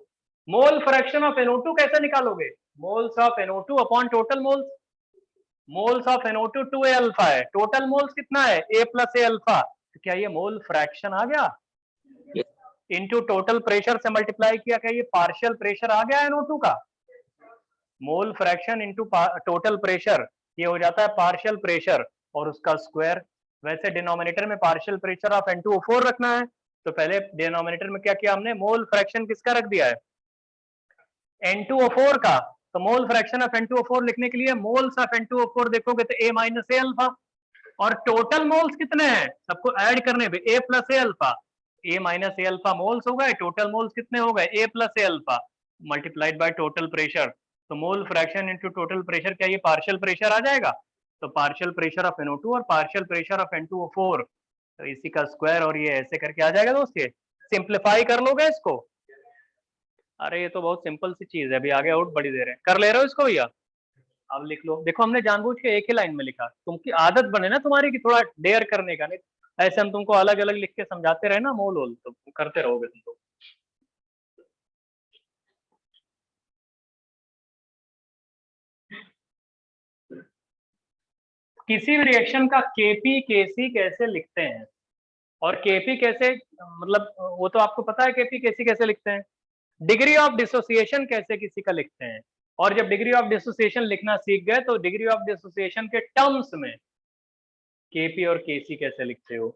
मोल फ्रैक्शन ऑफ NO2 कैसे निकालोगे, moles of NO2 upon total moles, moles of NO2 2A alpha है, टोटल मोल्स कितना है A प्लस ए अल्फा, तो क्या ये मोल फ्रैक्शन आ गया, इनटू टोटल प्रेशर से मल्टीप्लाई किया, क्या ये पार्शियल प्रेशर आ गया NO2 का, मोल फ्रैक्शन इनटू टोटल प्रेशर, ये हो जाता है पार्शियल प्रेशर और उसका स्क्वायर। वैसे डिनोमिनेटर में पार्शियल प्रेशर ऑफ N2O4 रखना है, तो पहले डिनोमिनेटर में क्या किया हमने, मोल फ्रैक्शन किसका रख दिया है, N2O4 का, तो मोल फ्रैक्शन ऑफ N2O4 लिखने के लिए मोल्स ऑफ N2O4 देखोगे तो A माइनस ए अल्फा, और टोटल मोल्स कितने हैं, सबको ऐड करने पे A plus A alpha, A minus A alpha moles हो गए, टोटल मोल्स कितने हो गए A plus A alpha multiplied by total pressure, तो mole fraction into total pressure, क्या ये पार्शियल प्रेशर आ जाएगा, तो पार्शियल प्रेशर ऑफ NO2 और पार्शियल प्रेशर ऑफ N2O4, तो इसी का स्क्वायर, और ये ऐसे करके आ जाएगा दोस्त, ये सिंप्लीफाई कर लोगे इसको, अरे ये तो बहुत सिंपल सी चीज है, अभी आगे आउट बड़ी दे रहे हैं। कर ले रहे हो इसको भैया? अब लिख लो। देखो हमने जानबूझ के एक ही लाइन में लिखा, तुमकी आदत बने ना तुम्हारी कि थोड़ा डेयर करने का, नहीं ऐसे हम तुमको अलग अलग लिख के समझाते रहे ना मोल होल, तो करते रहोगे तुम तो। किसी भी रिएक्शन का केपी केसी कैसे लिखते हैं, और केपी कैसे, मतलब वो तो आपको पता है केपी केसी कैसे लिखते हैं। डिग्री ऑफ डिसोसिएशन कैसे किसी का लिखते हैं, और जब डिग्री ऑफ डिसोसिएशन लिखना सीख गए तो डिग्री ऑफ डिसोसिएशन के टर्म्स में केपी और केसी कैसे लिखते हो।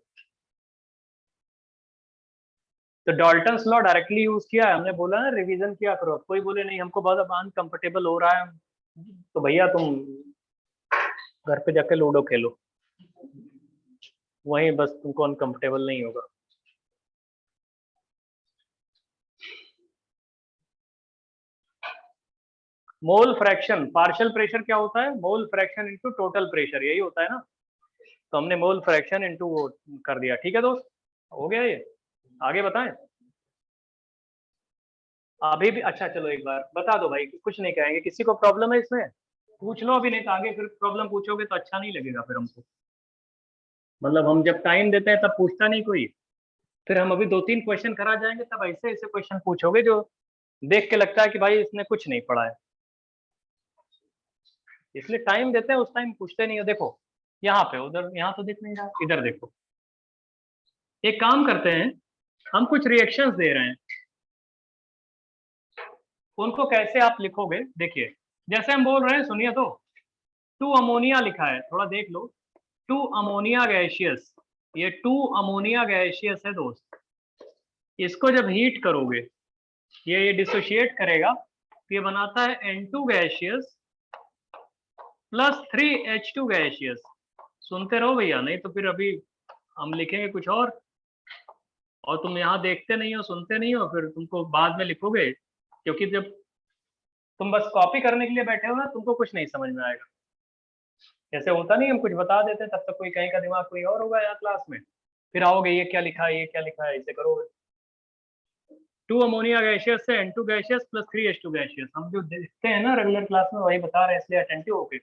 तो डाल्टन्स लॉ डायरेक्टली यूज किया है हमने, बोला ना रिवीजन किया करो। कोई बोले नहीं हमको बहुत अनकंफर्टेबल हो रहा है, तो भैया तुम घर पे जाके लूडो खेलो, वहीं बस तुमको अनकंफर्टेबल नहीं होगा। मोल फ्रैक्शन, पार्शियल प्रेशर क्या होता है, मोल फ्रैक्शन इनटू टोटल प्रेशर, यही होता है ना। तो हमने मोल फ्रैक्शन इनटू वो कर दिया। ठीक है दोस्त, हो गया ये। आगे बताएं। अभी भी अच्छा, चलो एक बार बता दो भाई, कुछ नहीं कहेंगे। किसी को प्रॉब्लम है इसमें पूछ लो अभी, नहीं तो आगे फिर प्रॉब्लम पूछोगे तो अच्छा नहीं लगेगा फिर हमको। मतलब हम जब टाइम देते हैं तब पूछता नहीं कोई, फिर हम अभी 2-3 क्वेश्चन करा जाएंगे तब ऐसे ऐसे क्वेश्चन पूछोगे जो देख के लगता है कि भाई इसने कुछ नहीं पढ़ा है। इसलिए टाइम देते हैं, उस टाइम पूछते नहीं हो। देखो यहाँ पे, उधर यहाँ तो दिख नहीं रहा, इधर देखो। एक काम करते हैं, हम कुछ रिएक्शंस दे रहे हैं, उनको कैसे आप लिखोगे देखिए। जैसे हम बोल रहे हैं, सुनिए तो, 2 अमोनिया लिखा है, थोड़ा देख लो। 2 अमोनिया गैसियस, ये 2 अमोनिया गैसियस है दोस्त। इसको जब हीट करोगे, ये डिसोशिएट करेगा, तो ये बनाता है N2 gaseous plus 3H2 gaseous. सुनते रहो भैया, नहीं तो फिर अभी हम लिखेंगे कुछ और तुम यहाँ देखते नहीं हो, सुनते नहीं हो, फिर तुमको बाद में लिखोगे, क्योंकि जब तुम बस कॉपी करने के लिए बैठे हो ना, तुमको कुछ नहीं समझ में आएगा। जैसे होता नहीं, हम कुछ बता देते तब तक कोई कहीं का दिमाग कोई और होगा यहाँ क्लास में, फिर आओगे ये क्या लिखा है, ये क्या लिखा है, ऐसे करोगे। 2 अमोनिया गैसियस से N2 gaseous plus 3H2 gaseous, हम जो देखते हैं ना रेगुलर क्लास में वही बता रहे हैं, इसलिए अटेंटिव होके।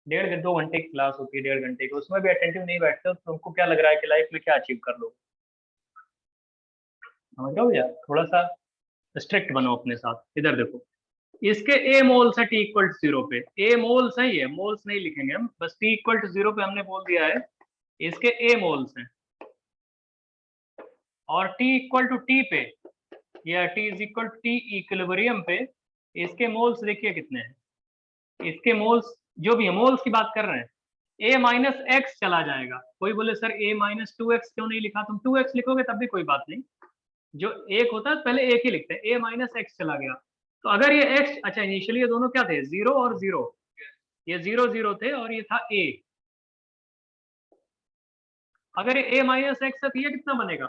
1.5-2 घंटे की क्लास होती है, 1.5 घंटे की, उसमें भी अटेंटिव नहीं बैठते हो तो तुमको क्या लग रहा है कि लाइफ में क्या अचीव कर लो। समझ रहे हो भैया, थोड़ा सा स्ट्रिक्ट बनो अपने साथ। इधर देखो, इसके ए मोल्स है टी इक्वल टू 0 पे, ए मोल्स है, ये मोल्स नहीं लिखेंगे हम, बस टी इक्वल टू 0 पे हमने बोल दिया है इसके ए मोल्स हैं। और टी इक्वल टू टी पे, या T is equal to T equilibrium पे, इसके मोल्स देखिए कितने हैं। इसके मोल्स जो भी है, मोल्स की बात कर रहे हैं, ए माइनस एक्स चला जाएगा। कोई बोले सर ए माइनस 2x क्यों नहीं लिखा, तुम 2x लिखोगे तब भी कोई बात नहीं, जो एक होता है पहले एक ही लिखते हैं, ए माइनस एक्स चला गया। तो अगर ये x, अच्छा इनिशियली ये दोनों क्या थे, 0 और 0, ये 0 0 थे और ये था a। अगर ये a माइनस एक्स है तो ये कितना बनेगा।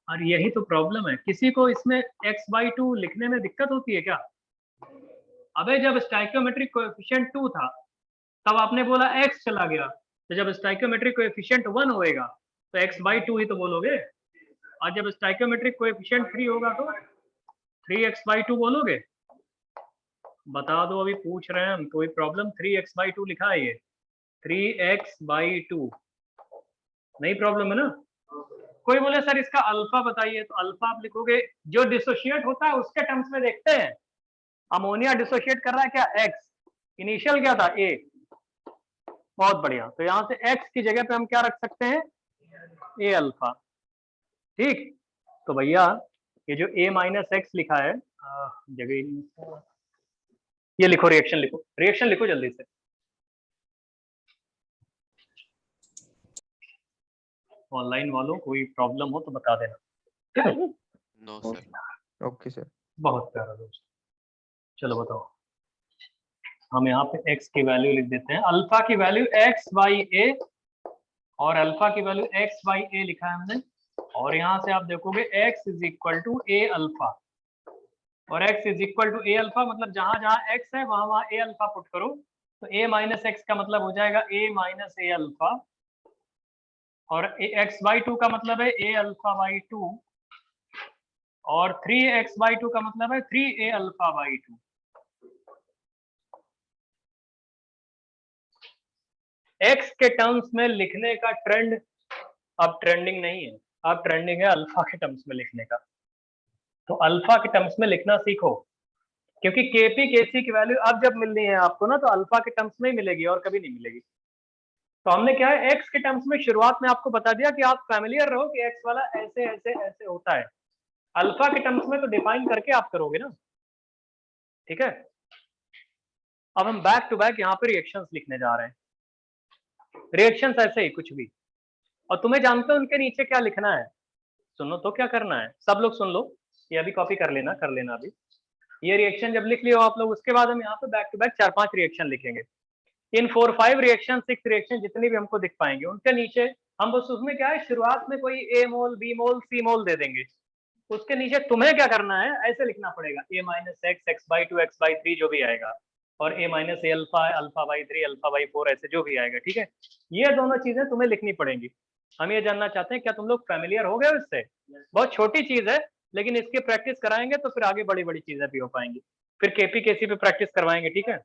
और यही तो प्रॉब्लम है, किसी को इसमें x/2 लिखने में दिक्कत होती है क्या। अबे जब स्टाइकियोमेट्रिक कोएफिशिएंट 2 था तब आपने बोला x चला गया, तो जब स्टाइकियोमेट्रिक कोएफिशिएंट 1 होएगा तो x/2 ही तो बोलोगे, और जब स्टाइकियोमेट्रिक कोएफिशिएंट 3 होगा तो 3x/2 बोलोगे। बता दो, अभी पूछ रहे हैं हम, कोई प्रॉब्लम। 3x/2 लिखा है ये, 3x/2 नहीं प्रॉब्लम है ना। कोई बोले सर इसका अल्फा बताइए, तो अल्फा आप लिखोगे, जो डिसोशिएट होता है उसके टर्म्स में देखते हैं। अमोनिया डिसोशिएट कर रहा है क्या, x, इनिशियल क्या था a, बहुत बढ़िया। तो यहाँ से x की जगह पे हम क्या रख सकते हैं, a अल्फा। ठीक, तो भैया ये जो a माइनस एक्स लिखा है, जगह ये लिखो, रिएक्शन लिखो, रिएक्शन लिखो जल्दी से। ऑनलाइन वालों कोई प्रॉब्लम हो तो बता देना। No sir. Okay sir. बहुत प्यारा दोस्त, चलो बताओ। हम यहाँ पे x की वैल्यू लिख देते हैं, अल्फा की वैल्यू x/a, और अल्फा की वैल्यू x/a लिखा है हमने। और यहाँ से आप देखोगे x is equal to a alpha, और x is equal to a alpha, मतलब जहां जहां x है वहां वहां a अल्फा पुट करो, तो a माइनस एक्स का मतलब हो जाएगा a माइनस a अल्फा, और x/2 का मतलब है a अल्फा/2 और 3x/2 का मतलब है 3a अल्फा/2। x के टर्म्स में लिखने का ट्रेंड अब ट्रेंडिंग नहीं है, अब ट्रेंडिंग है अल्फा के टर्म्स में लिखने का। तो अल्फा के टर्म्स में लिखना सीखो, क्योंकि केपी केसी की वैल्यू अब जब मिलनी है आपको ना, तो अल्फा के टर्म्स में ही मिलेगी और कभी नहीं मिलेगी। तो हमने क्या है, एक्स के टर्म्स में शुरुआत में आपको बता दिया कि आप फैमिलियर रहो कि एक्स वाला ऐसे ऐसे ऐसे होता है। अल्फा के टर्म्स में तो डिफाइन करके आप करोगे ना, ठीक है। अब हम बैक टू बैक यहाँ पे रिएक्शंस लिखने जा रहे हैं। रिएक्शंस ऐसे ही कुछ भी, और तुम्हें जानते हो उनके नीचे क्या लिखना है। सुनो तो क्या करना है, सब लोग सुन लो, ये अभी कॉपी कर लेना अभी। ये रिएक्शन जब लिख लियो आप लोग, उसके बाद हम यहाँ पे बैक टू बैक 4-5 रिएक्शन लिखेंगे। इन 4-5 रिएक्शन 6 रिएक्शन जितनी भी हमको दिख पाएंगे, उनके नीचे हम बस उसमें क्या है, शुरुआत में कोई ए मोल बी मोल सी मोल दे देंगे। उसके नीचे तुम्हें क्या करना है, ऐसे लिखना पड़ेगा a minus x x/2 x/3 जो भी आएगा, और a माइनस ए अल्फा अल्फा/3 अल्फा/4 ऐसे जो भी आएगा, ठीक है। ये दोनों चीजें तुम्हें लिखनी पड़ेंगी। हम ये जानना चाहते हैं क्या तुम लोग फैमिलियर हो गए इससे। बहुत छोटी चीज है, लेकिन इसकी प्रैक्टिस कराएंगे तो फिर आगे बड़ी बड़ी चीजें भी हो पाएंगी। फिर केपी केसी पे प्रैक्टिस करवाएंगे, ठीक है।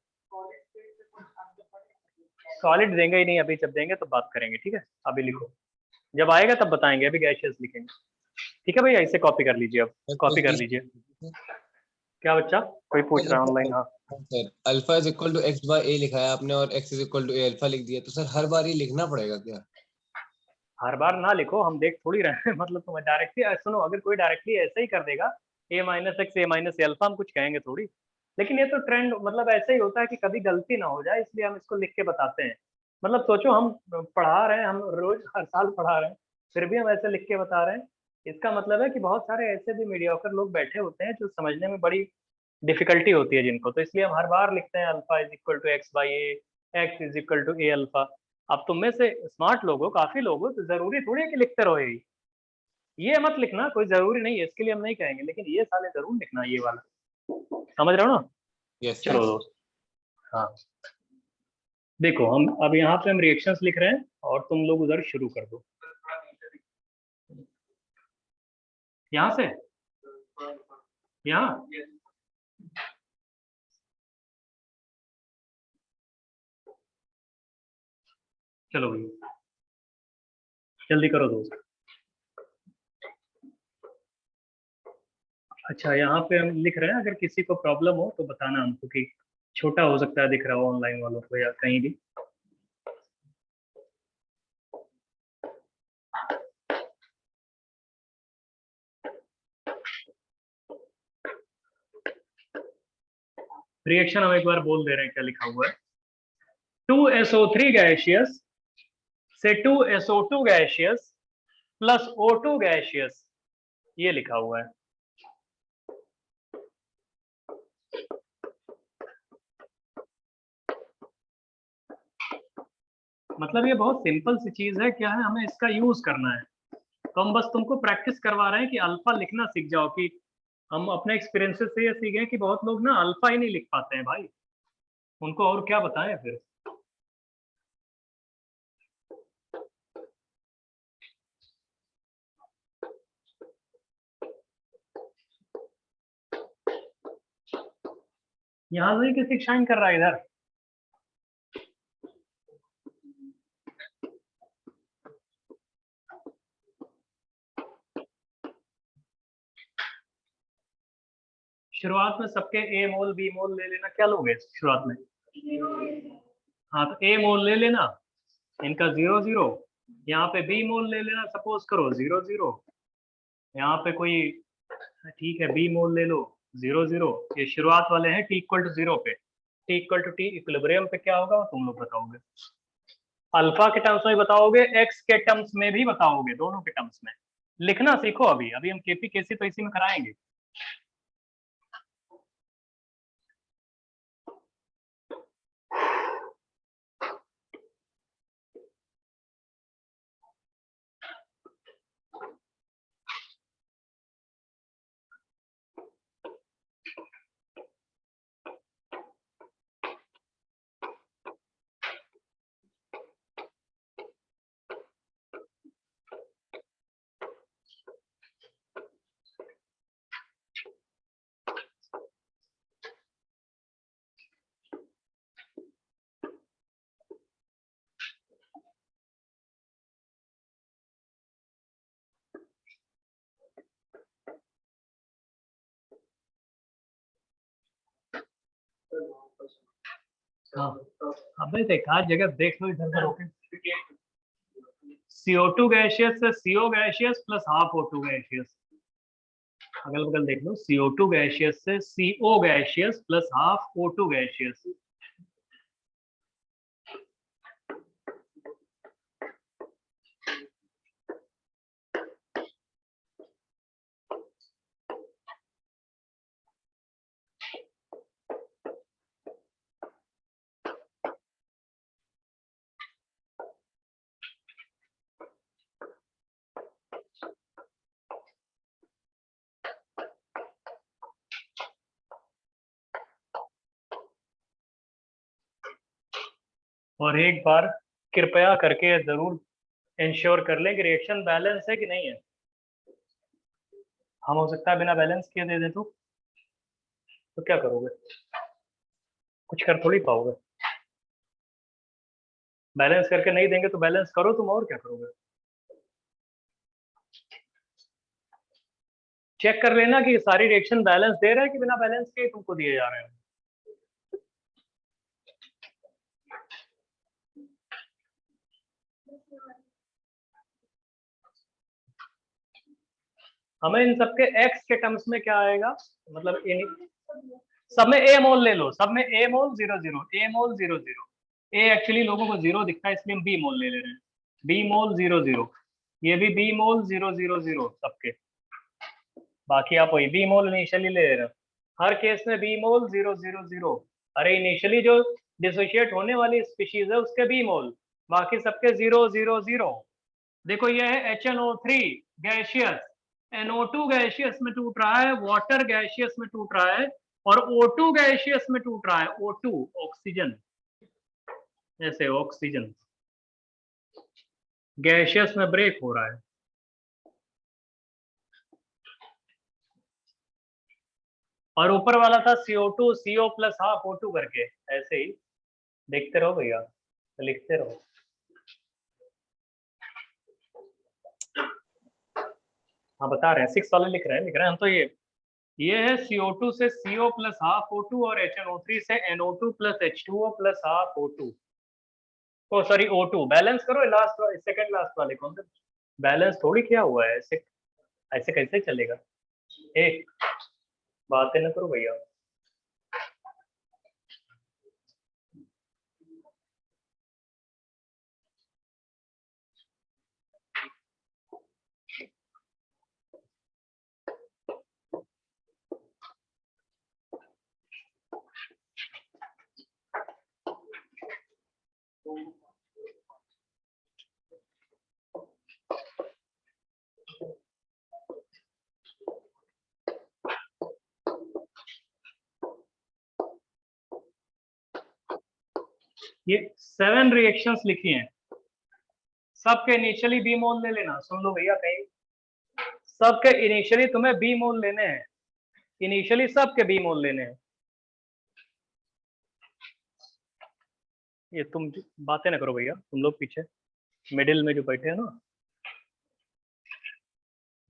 सॉलिड देंगे ही नहीं, अभी जब देंगे तो बात करेंगे, ठीक है। अभी लिखो, जब आएगा तब बताएंगे, अभी गैशियस लिखेंगे, ठीक है भैया। इसे कॉपी कर लीजिए, अब कॉपी कर लीजिए। क्या बच्चा, कोई पूछ रहा है ऑनलाइन? हाँ sir, alpha is equal to X by A लिखा है आपने और X is equal to A alpha लिख दिया, तो सर हर बार ये लिखना पड़ेगा क्या? हर बार ना लिखो, हम देख थोड़ी रहे हैं मतलब तुम्हें डायरेक्टली सुनो, अगर कोई डायरेक्टली ऐसे ही कर देगा a minus x A minus alpha, हम कुछ कहेंगे थोड़ी। लेकिन ये तो ट्रेंड मतलब ऐसे ही होता है कि कभी गलती ना हो जाए, इसलिए हम इसको लिख के बताते हैं। मतलब सोचो, हम पढ़ा रहे हैं, हम रोज हर साल पढ़ा रहे हैं, फिर भी हम ऐसे लिख के बता रहे हैं। इसका मतलब है कि बहुत सारे ऐसे भी मीडियोकर लोग बैठे होते हैं जो समझने में बड़ी डिफिकल्टी होती है जिनको, तो इसलिए हम हर बार लिखते हैं alpha is equal to x by a, x is equal to A alpha. अब तुम में से स्मार्ट लोग हो, काफी लोग हो, तो जरूरी थोड़ी है कि लिखते रहो यही। ये मत लिखना, कोई जरूरी नहीं है, इसके लिए हम नहीं कहेंगे, लेकिन ये साले जरूर लिखना, ये वाला, समझ रहे हो ना। यस चलो सर। दोस्त, हाँ देखो, हम अब यहाँ पे हम रिएक्शंस लिख रहे हैं और तुम लोग उधर शुरू कर दो, यहाँ से, यहाँ। चलो भैया जल्दी करो दोस्त। अच्छा, यहाँ पे हम लिख रहे हैं, अगर किसी को प्रॉब्लम हो तो बताना हमको, कि छोटा हो सकता है दिख रहा हो ऑनलाइन वालों को या कहीं भी। रिएक्शन हम एक बार बोल दे रहे हैं क्या लिखा हुआ है। 2SO3 गैशियस से 2SO2 gaseous plus O2 gaseous, ये लिखा हुआ है। मतलब ये बहुत सिंपल सी चीज है, क्या है, हमें इसका यूज करना है। तो हम बस तुमको प्रैक्टिस करवा रहे हैं कि अल्फा लिखना सीख जाओ, कि हम अपने एक्सपीरियंसेस से ये सीखे कि बहुत लोग ना अल्फा ही नहीं लिख पाते हैं भाई, उनको और क्या बताएं फिर। यहाँ से किसी शाइन कर रहा है इधर। शुरुआत में सबके ए मोल बी मोल ले लेना, क्या लोगे शुरुआत में? हाँ तो ए मोल ले लेना, इनका 0 0। यहाँ पे बी मोल ले लेना, सपोज करो 0 0। यहाँ पे कोई, ठीक है, बी मोल ले लो 0 0। ये शुरुआत वाले हैं टी इक्वल टू 0 पे, T equal to T equilibrium पे क्या होगा वो तुम लोग बताओगे। अल्फा के टर्म्स में बताओगे, एक्स के टर्म्स में भी बताओगे, दोनों के टर्म्स में। लिखना सीखो, अभी अभी हम केपी केसी तो इसी में कराएंगे। हाँ अबे देख आज जगह देख लो इधर होके CO2 गैशियस से CO gaseous plus half O2 gaseous, अगल बगल देख लो CO2 गैशियस से CO gaseous plus half O2 gaseous. और एक बार कृपया करके जरूर इंश्योर कर लें कि रिएक्शन बैलेंस है कि नहीं है। हम हो सकता है बिना बैलेंस किए दे दे तो क्या करोगे? कुछ कर थोड़ी पाओगे। बैलेंस करके नहीं देंगे तो बैलेंस करो तुम, और क्या करोगे? चेक कर लेना कि सारी रिएक्शन बैलेंस दे रहे हैं कि बिना बैलेंस के तुमको दिए जा रहे हैं। हमें इन सबके एक्स के टर्म्स में क्या आएगा, मतलब इन सब में ए मोल ले लो, सब में ए मोल 0 0, ए मोल 0 0। ए एक्चुअली लोगों को 0 दिखता है इसलिए हम बी मोल ले रहे हैं, बी मोल 0 0। ये भी बी मोल 0 0 0 सबके, बाकी आप वही बी मोल इनिशियली ले रहे हो। हर केस में बी मोल 0 0 0। अरे इनिशियली जो डिसोशिएट होने वाली स्पीशीज है उसके बी मोल, बाकी सबके 0 0 0। देखो ये है HNO3 गैशियस, NO2 गैशियस में टूट रहा है, वाटर गैशियस में टूट रहा है, और O2 गैशियस में टूट रहा है, O2 ऑक्सीजन, ऐसे ऑक्सीजन गैशियस में ब्रेक हो रहा है। और ऊपर वाला था CO2 CO plus half O2 करके, ऐसे ही देखते रहो भैया, लिखते रहो। हाँ बता रहे हैं 6 वाले लिख रहे हैं हम तो। ये है CO2 से CO प्लस हाफ O2 और HNO3 से NO2 plus H2O plus half O2। ओ सॉरी O2 बैलेंस करो, लास्ट सेकंड लास्ट वाले कौन से बैलेंस थोड़ी किया हुआ है, ऐसे ऐसे कैसे चलेगा? एक बातें ना करो भैया। ये 7 रिएक्शंस लिखी हैं, सबके इनिशियली बी मोल ले लेना। सुन लो भैया, कहीं सबके इनिशियली तुम्हें बी मोल लेने हैं, इनिशियली सबके बी मोल लेने हैं। ये तुम बातें ना करो भैया, तुम लोग पीछे मिडिल में जो बैठे हैं ना,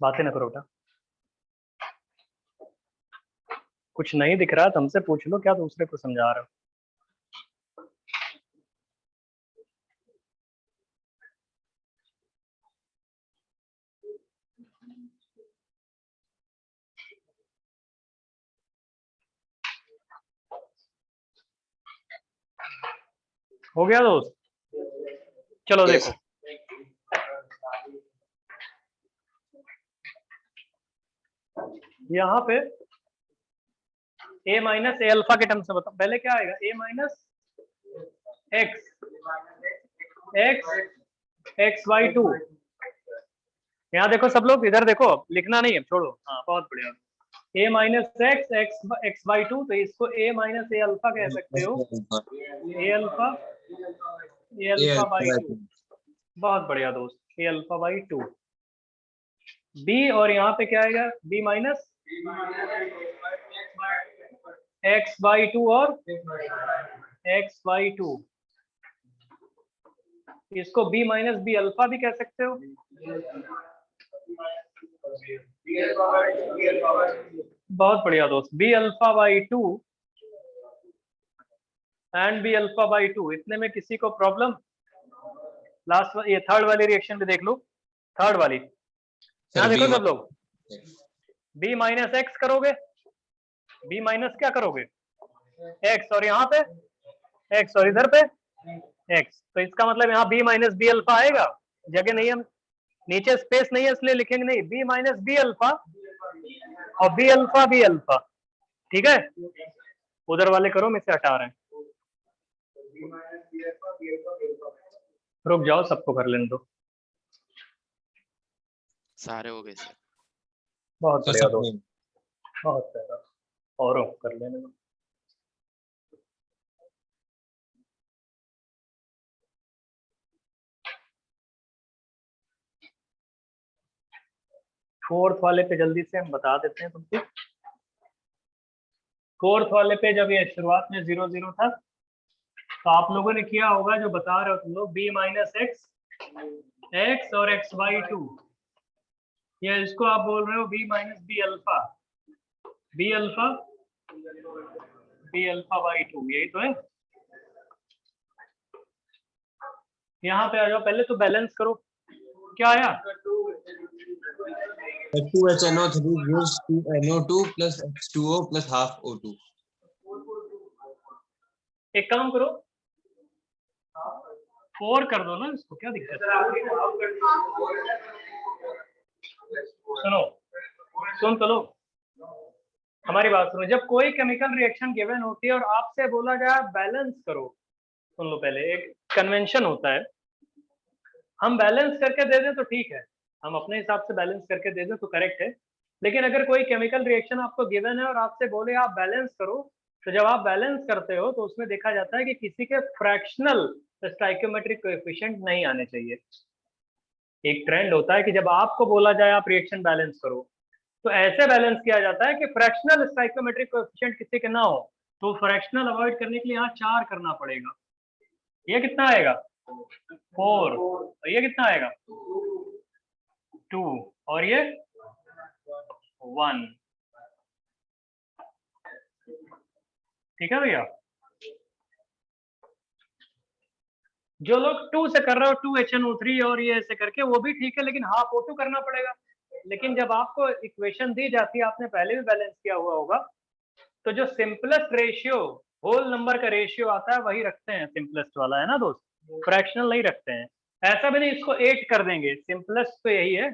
बातें ना करो बेटा। कुछ नहीं दिख रहा तो हमसे पूछ लो, क्या दूसरे को समझा रहे हो? हो गया दोस्त? चलो Yes. देखो, यहाँ पे a माइनस ए अल्फा के टर्म से बताओ, पहले क्या आएगा? a minus x by 2। यहाँ देखो सब लोग, इधर देखो, लिखना नहीं है, छोड़ो। हाँ बहुत बढ़िया। a माइनस एक्स बाई 2, तो इसको a माइनस ए अल्फा कह सकते हो, ए अल्फा बाई 2। बहुत बढ़िया दोस्त, ए अल्फा बाई 2। b और यहाँ पे क्या आएगा? b माइनस एक्स बाई 2 और एक्स बाई 2। इसको b माइनस बी अल्फा भी कह सकते हो। बहुत बढ़िया दोस्त, b alpha by 2 and B alpha by 2, इतने में किसी को प्रॉब्लम? लास्ट ये थर्ड वाली रिएक्शन भी देख लो, थर्ड वाली यहाँ देखो सब लोग, बी माइनस एक्स करोगे, बी माइनस क्या करोगे एक्स, और यहाँ पे एक्स और इधर पे एक्स, तो इसका मतलब यहाँ बी माइनस बी अल्फा आएगा, जगह नहीं, हम नीचे स्पेस नहीं है इसलिए लिखेंगे नहीं, बी माइनस बी अल्फा और बी अल्फा, ठीक है, उधर वाले करो, मैं से हटा रहे हैं, रुक जाओ सबको कर लेने दो, सारे हो गए सर। बहुत बढ़िया दोस्त, बहुत प्यारा, और कर लेने दो। फोर्थ वाले पे जल्दी से हम बता देते हैं तुमको। फोर्थ वाले पे जब ये शुरुआत में 0 0 था, तो आप लोगों ने किया होगा जो बता रहे हो तुम लोग, बी माइनस एक्स और एक्स बाई 2, ये इसको आप बोल रहे हो B minus B alpha by 2, यही तो है। यहाँ पे आ जाओ, पहले तो बैलेंस करो, क्या आया? 2HNO3 gives 2NO2 plus H2O plus half O2. एक काम करो, 4 कर दो ना इसको, क्या दिक्कत है? सुन तो लो, हमारी बात सुनो, जब कोई केमिकल रिएक्शन गिवन होती है और आपसे बोला जाए बैलेंस करो, सुन लो पहले, एक कन्वेंशन होता है, हम बैलेंस करके दे दें तो ठीक है, हम अपने हिसाब से बैलेंस करके दे दें तो करेक्ट है, लेकिन अगर कोई केमिकल रिएक्शन आपको गिवन है और आपसे बोले आप बैलेंस करो, तो जब आप बैलेंस करते हो तो उसमें देखा जाता है कि किसी के फ्रैक्शनल स्टोइकियोमेट्रिक कोएफिशिएंट नहीं आने चाहिए। एक ट्रेंड होता है कि जब आपको बोला जाए आप रिएक्शन बैलेंस करो, तो ऐसे बैलेंस किया जाता है कि फ्रैक्शनल स्टोइकियोमेट्रिक कोएफिशिएंट किसी के ना हो, तो फ्रैक्शनल अवॉइड करने के लिए यहाँ 4 करना पड़ेगा। ये कितना आएगा 4, और ये कितना आएगा 2, और ये 1, ठीक है भैया। जो लोग 2 से कर रहे हो 2HNO3 और ये ऐसे करके, वो भी ठीक है, लेकिन हाफ O2 करना पड़ेगा। लेकिन जब आपको इक्वेशन दी जाती है, आपने पहले भी बैलेंस किया हुआ होगा, तो जो सिंपलेस्ट रेशियो, होल नंबर का रेशियो आता है वही रखते हैं, सिंपलेस्ट वाला, है ना दोस्त, फ्रैक्शनल नहीं रखते हैं। ऐसा भी नहीं इसको 8 कर देंगे, सिंपलेस्ट तो यही है,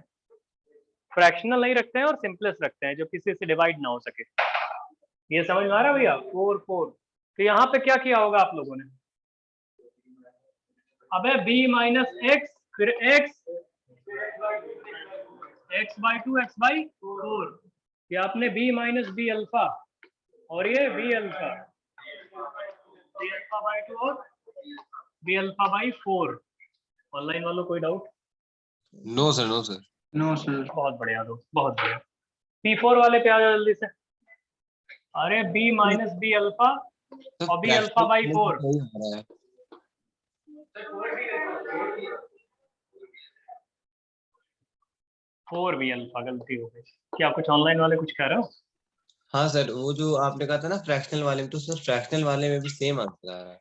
फ्रैक्शनल नहीं रखते हैं और सिंपलेस्ट रखते हैं, जो किसी से डिवाइड ना हो सके। ये समझ में आ रहा है भैया? 4 4, तो यहाँ पे क्या किया होगा आप लोगों ने, अबे b माइनस एक्स, फिर x बाई 2 x बाई 4, ये आपने b माइनस बी अल्फा और ये b अल्फा बाई 2 और b अल्फा बाई 4। ऑनलाइन वालों कोई डाउट? No sir. बहुत बढ़िया दोस्त, बहुत बढ़िया। P4 वाले पे आ जाओ जल्दी से। अरे b माइनस बी अल्फा और b alpha by 4, 4b alpha, गलती हो गई। क्या कुछ ऑनलाइन वाले कुछ कह रहे हो? हाँ सर, वो जो आपने कहा था ना फ्रैक्शनल वाले में, तो सर फ्रैक्शनल वाले में भी सेम आंसर आ रहा है।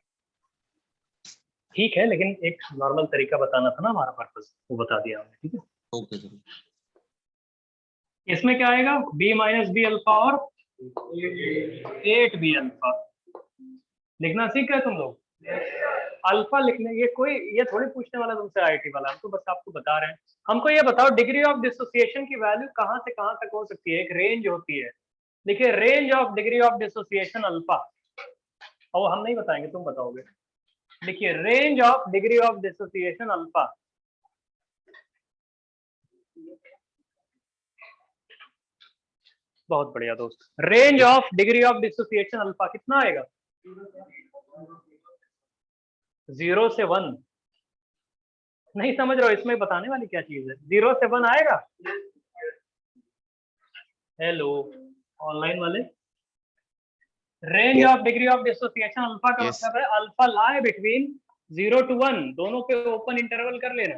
ठीक है, लेकिन एक नॉर्मल तरीका बताना था ना हमारा पर्पस, वो बता दिया हमने, ठीक है। Okay sir. इसमें क्या आएगा, b माइनस बी अल्फा और 8b अल्फा। लिखना सीख गए तुम लोग? अल्फा लिखने, ये थोड़ी पूछने वाला तुमसे आईआईटी वाला, हम तो बस आपको बता रहे हैं। हमको ये बताओ डिग्री ऑफ डिसोसिएशन की वैल्यू कहाँ से कहाँ तक हो सकती है? एक रेंज होती है, देखिए range of degree of dissociation alpha, और हम नहीं बताएंगे, तुम बताओगे। देखिए range of degree of dissociation alpha, बहुत बढ़िया दोस्त, range of degree of dissociation alpha कितना आएगा? 0 से 1। नहीं समझ रहे हो, इसमें बताने वाली क्या चीज है? 0 से 1 आएगा? हेलो ऑनलाइन वाले, range of degree of dissociation alpha का Yes. मतलब है अल्फा लाई बिटवीन 0 to 1, दोनों पे ओपन इंटरवल कर लेना।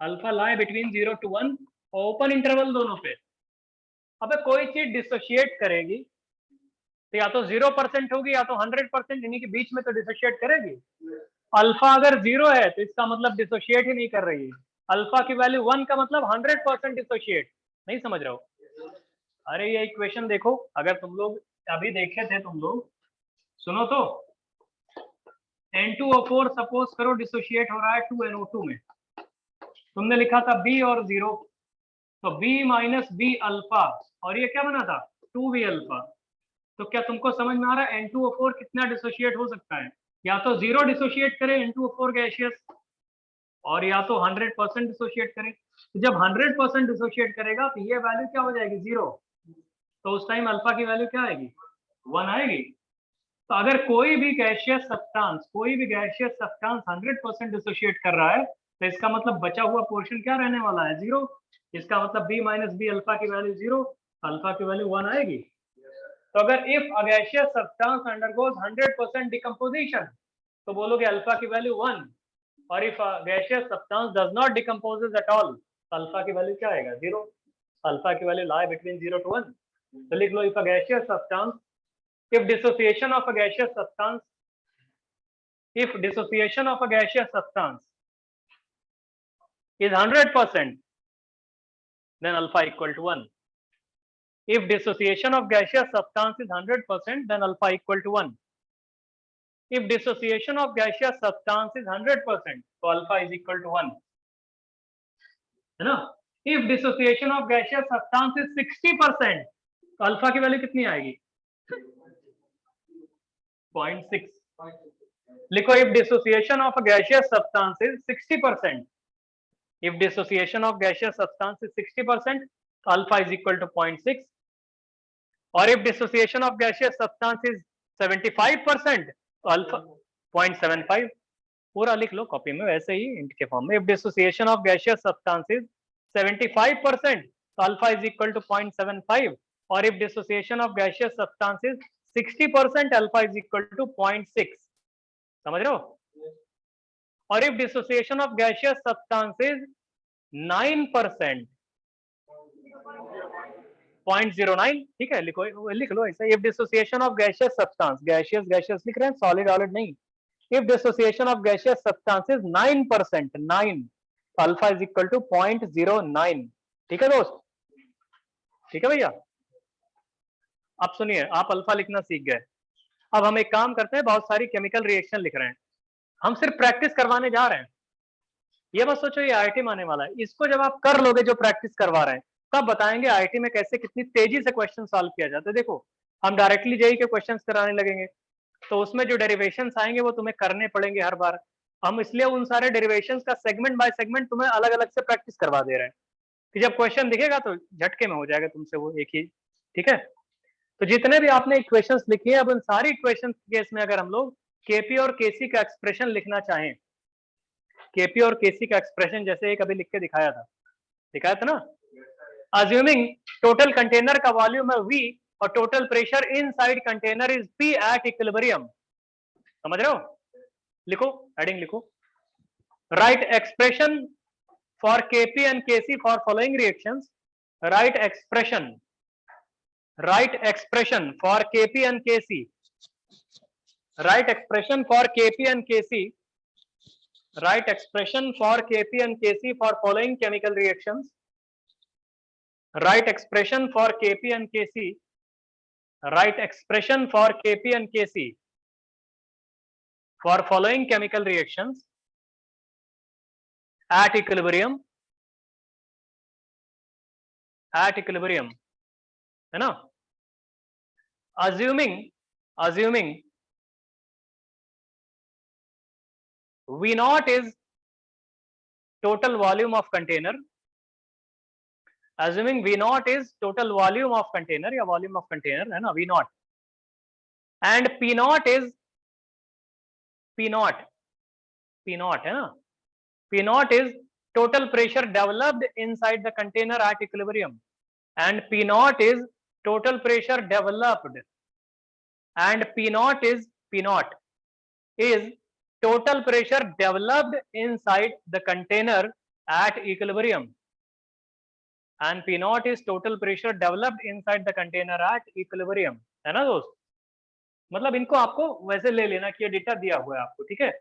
अल्फा लाई बिटवीन 0 to 1 और ओपन इंटरवल दोनों पे। अबे कोई चीज डिसोशिएट करेगी तो या तो 0% होगी या तो 100%, इन्हीं के बीच में तो डिसोशिएट करेगी। अल्फा अगर 0 है तो इसका मतलब डिसोशिएट ही नहीं कर रही है। अल्फा की वैल्यू 1 का मतलब 100% डिसोशिएट। नहीं समझ रहे हो? अरे ये इक्वेशन देखो, अगर तुम लोग अभी देखे थे तुम लोग, सुनो तो, N2O4 सपोज करो डिसोशिएट हो रहा है 2NO2 में, तुमने लिखा था B और 0, तो B माइनस बी अल्फा, और ये क्या बना था 2B अल्फा। तो क्या तुमको समझ में आ रहा है N2O4 कितना डिसोशिएट हो सकता है? या तो 0 डिसोशिएट करे N2O4 गैसियस, और या तो 100% डिसोशिएट करे। तो जब 100% डिसोशिएट करेगा तो ये वैल्यू क्या हो जाएगी 0, तो उस टाइम अल्फा की वैल्यू क्या आएगी 1 आएगी। तो अगर कोई भी गैसियस सब्सटेंस 100% डिसोशिएट कर रहा है तो इसका मतलब बचा हुआ पोर्शन क्या रहने वाला है 0। इसका मतलब B माइनस बी अल्फा की वैल्यू 0, अल्फा की वैल्यू 1 आएगी। तो अगर if a gaseous substance undergoes 100% decomposition तो बोलोगे अल्फा की वैल्यू 1, और if a gaseous substance does not decomposes at all तो अल्फा की वैल्यू क्या आएगा 0। अल्फा की वैल्यू लाई बिटवीन 0 to 1। तो लिख लो if a gaseous substance, if dissociation of a gaseous substance, if dissociation of a gaseous substance is 100%, then alpha equal to 1. If dissociation of gaseous substance is 100%, then alpha equal to 1. If dissociation of gaseous substance is 100%, so alpha is equal to 1. है ना? If dissociation of gaseous substance is 60%, तो alpha की value कितनी आएगी 0.6. लिखो if dissociation of a gaseous substance is 60%, if dissociation of gaseous substance is 60%, alpha is equal to 0.6. or if dissociation of gaseous substance is 75%, तो alpha 0.75. पूरा लिख लो copy में वैसे ही इंट के फॉर्म में। if dissociation of gaseous substance is 75%, तो alpha is equal to 0.75. और if dissociation of gaseous substance is 60%, alpha is equal to 0.6. समझ रहे हो? और if dissociation of gaseous substance is 9%, 0.09, ठीक है, लिख लो ऐसा। if dissociation of gaseous substance, gaseous लिख रहे हैं, solid नहीं, if dissociation of gaseous substance is 9%, 9, alpha is equal to 0.09। ठीक है दोस्त, ठीक है भैया। अब सुनिए, आप अल्फा लिखना सीख गए, अब हम एक काम करते हैं, बहुत सारी केमिकल रिएक्शन लिख रहे हैं, हम सिर्फ प्रैक्टिस करवाने जा रहे हैं। ये मत सोचो ये आईआईटी में आने वाला है, इसको जब आप कर लोगे जो प्रैक्टिस करवा रहे हैं तब बताएंगे आईआईटी में कैसे कितनी तेजी से क्वेश्चन सॉल्व किया जाता है। देखो हम डायरेक्टली जेईई के क्वेश्चंस कराने लगेंगे तो उसमें जो डेरिवेशंस आएंगे वो तुम्हें करने पड़ेंगे हर बार। हम इसलिए उन सारे डेरिवेशंस का सेगमेंट बाय सेगमेंट तुम्हें अलग अलग से प्रैक्टिस करवा दे रहे हैं कि जब क्वेश्चन दिखेगा तो झटके में हो जाएगा तुमसे वो एक ही। ठीक है, तो जितने भी आपने इक्वेशंस लिखी है, अब उन सारी इक्वेशंस के केस में अगर हम लोग केपी और केसी का एक्सप्रेशन लिखना चाहें, केपी और केसी का एक्सप्रेशन जैसे एक अभी लिख के दिखाया था ना, अज्यूमिंग टोटल कंटेनर का वॉल्यूम है V और total pressure inside container is P at equilibrium. समझ रहे हो? लिखो, हेडिंग लिखो, write expression for Kp and Kc for following reactions. Write expression for Kp and Kc, write expression for Kp and Kc, write expression for Kp and Kc for following chemical reactions. Write expression for Kp and Kc. Write expression for Kp and Kc for following chemical reactions at equilibrium. At equilibrium, है ना? Assuming V naught is total volume of container. Assuming V naught is total volume of container या volume of container है ना V naught, and P naught is P naught है ना, P naught is total pressure developed inside the container at equilibrium, and P naught is total pressure developed, and P naught is total pressure developed inside the container at equilibrium, and P naught is total pressure developed inside the container at equilibrium, है ना दोस्त? मतलब इनको आपको वैसे ले लेना कि ये डेटा दिया हुआ है आपको, ठीक है।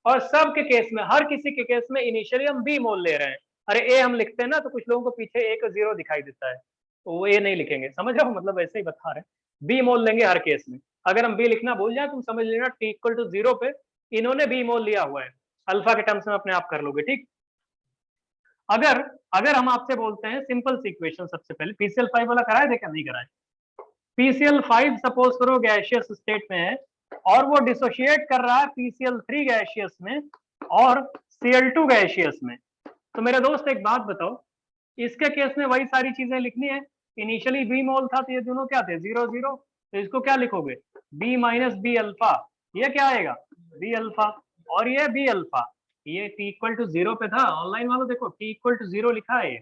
और सब के केस में, हर किसी के केस में इनिशियली हम बी मोल ले रहे हैं। अरे ए हम लिखते हैं ना तो कुछ लोगों को पीछे ए का 0 दिखाई देता है, तो वो ए नहीं लिखेंगे, समझ रहे हो, मतलब ऐसे ही बता रहे हैं। बी मोल लेंगे हर केस में। अगर हम बी लिखना भूल जाए तुम समझ लेना टी इक्वल टू 0 पे इन्होंने बी मोल लिया हुआ है, अल्फा के टर्म्स में अपने आप कर लोगे, ठीक। अगर अगर हम आपसे बोलते हैं सिंपल सी इक्वेशन, सबसे पहले PCl5 वाला कराए थे क्या, नहीं कराए। PCl5 सपोज करो गैसियस स्टेट में है और वो डिसोशिएट कर रहा है PCl3 गैसियस में और Cl2 गैसियस में। तो मेरे दोस्त एक बात बताओ, इसके केस में वही सारी चीजें लिखनी है। इनिशियली बी मोल था तो ये दोनों क्या थे, 0 0, तो इसको क्या लिखोगे, बी माइनस बी अल्फा, ये क्या आएगा, बी अल्फा, और ये बी अल्फा। ये टी इक्वल टू 0 पे था, ऑनलाइन वालों देखो टी इक्वल टू 0 लिखा है, ये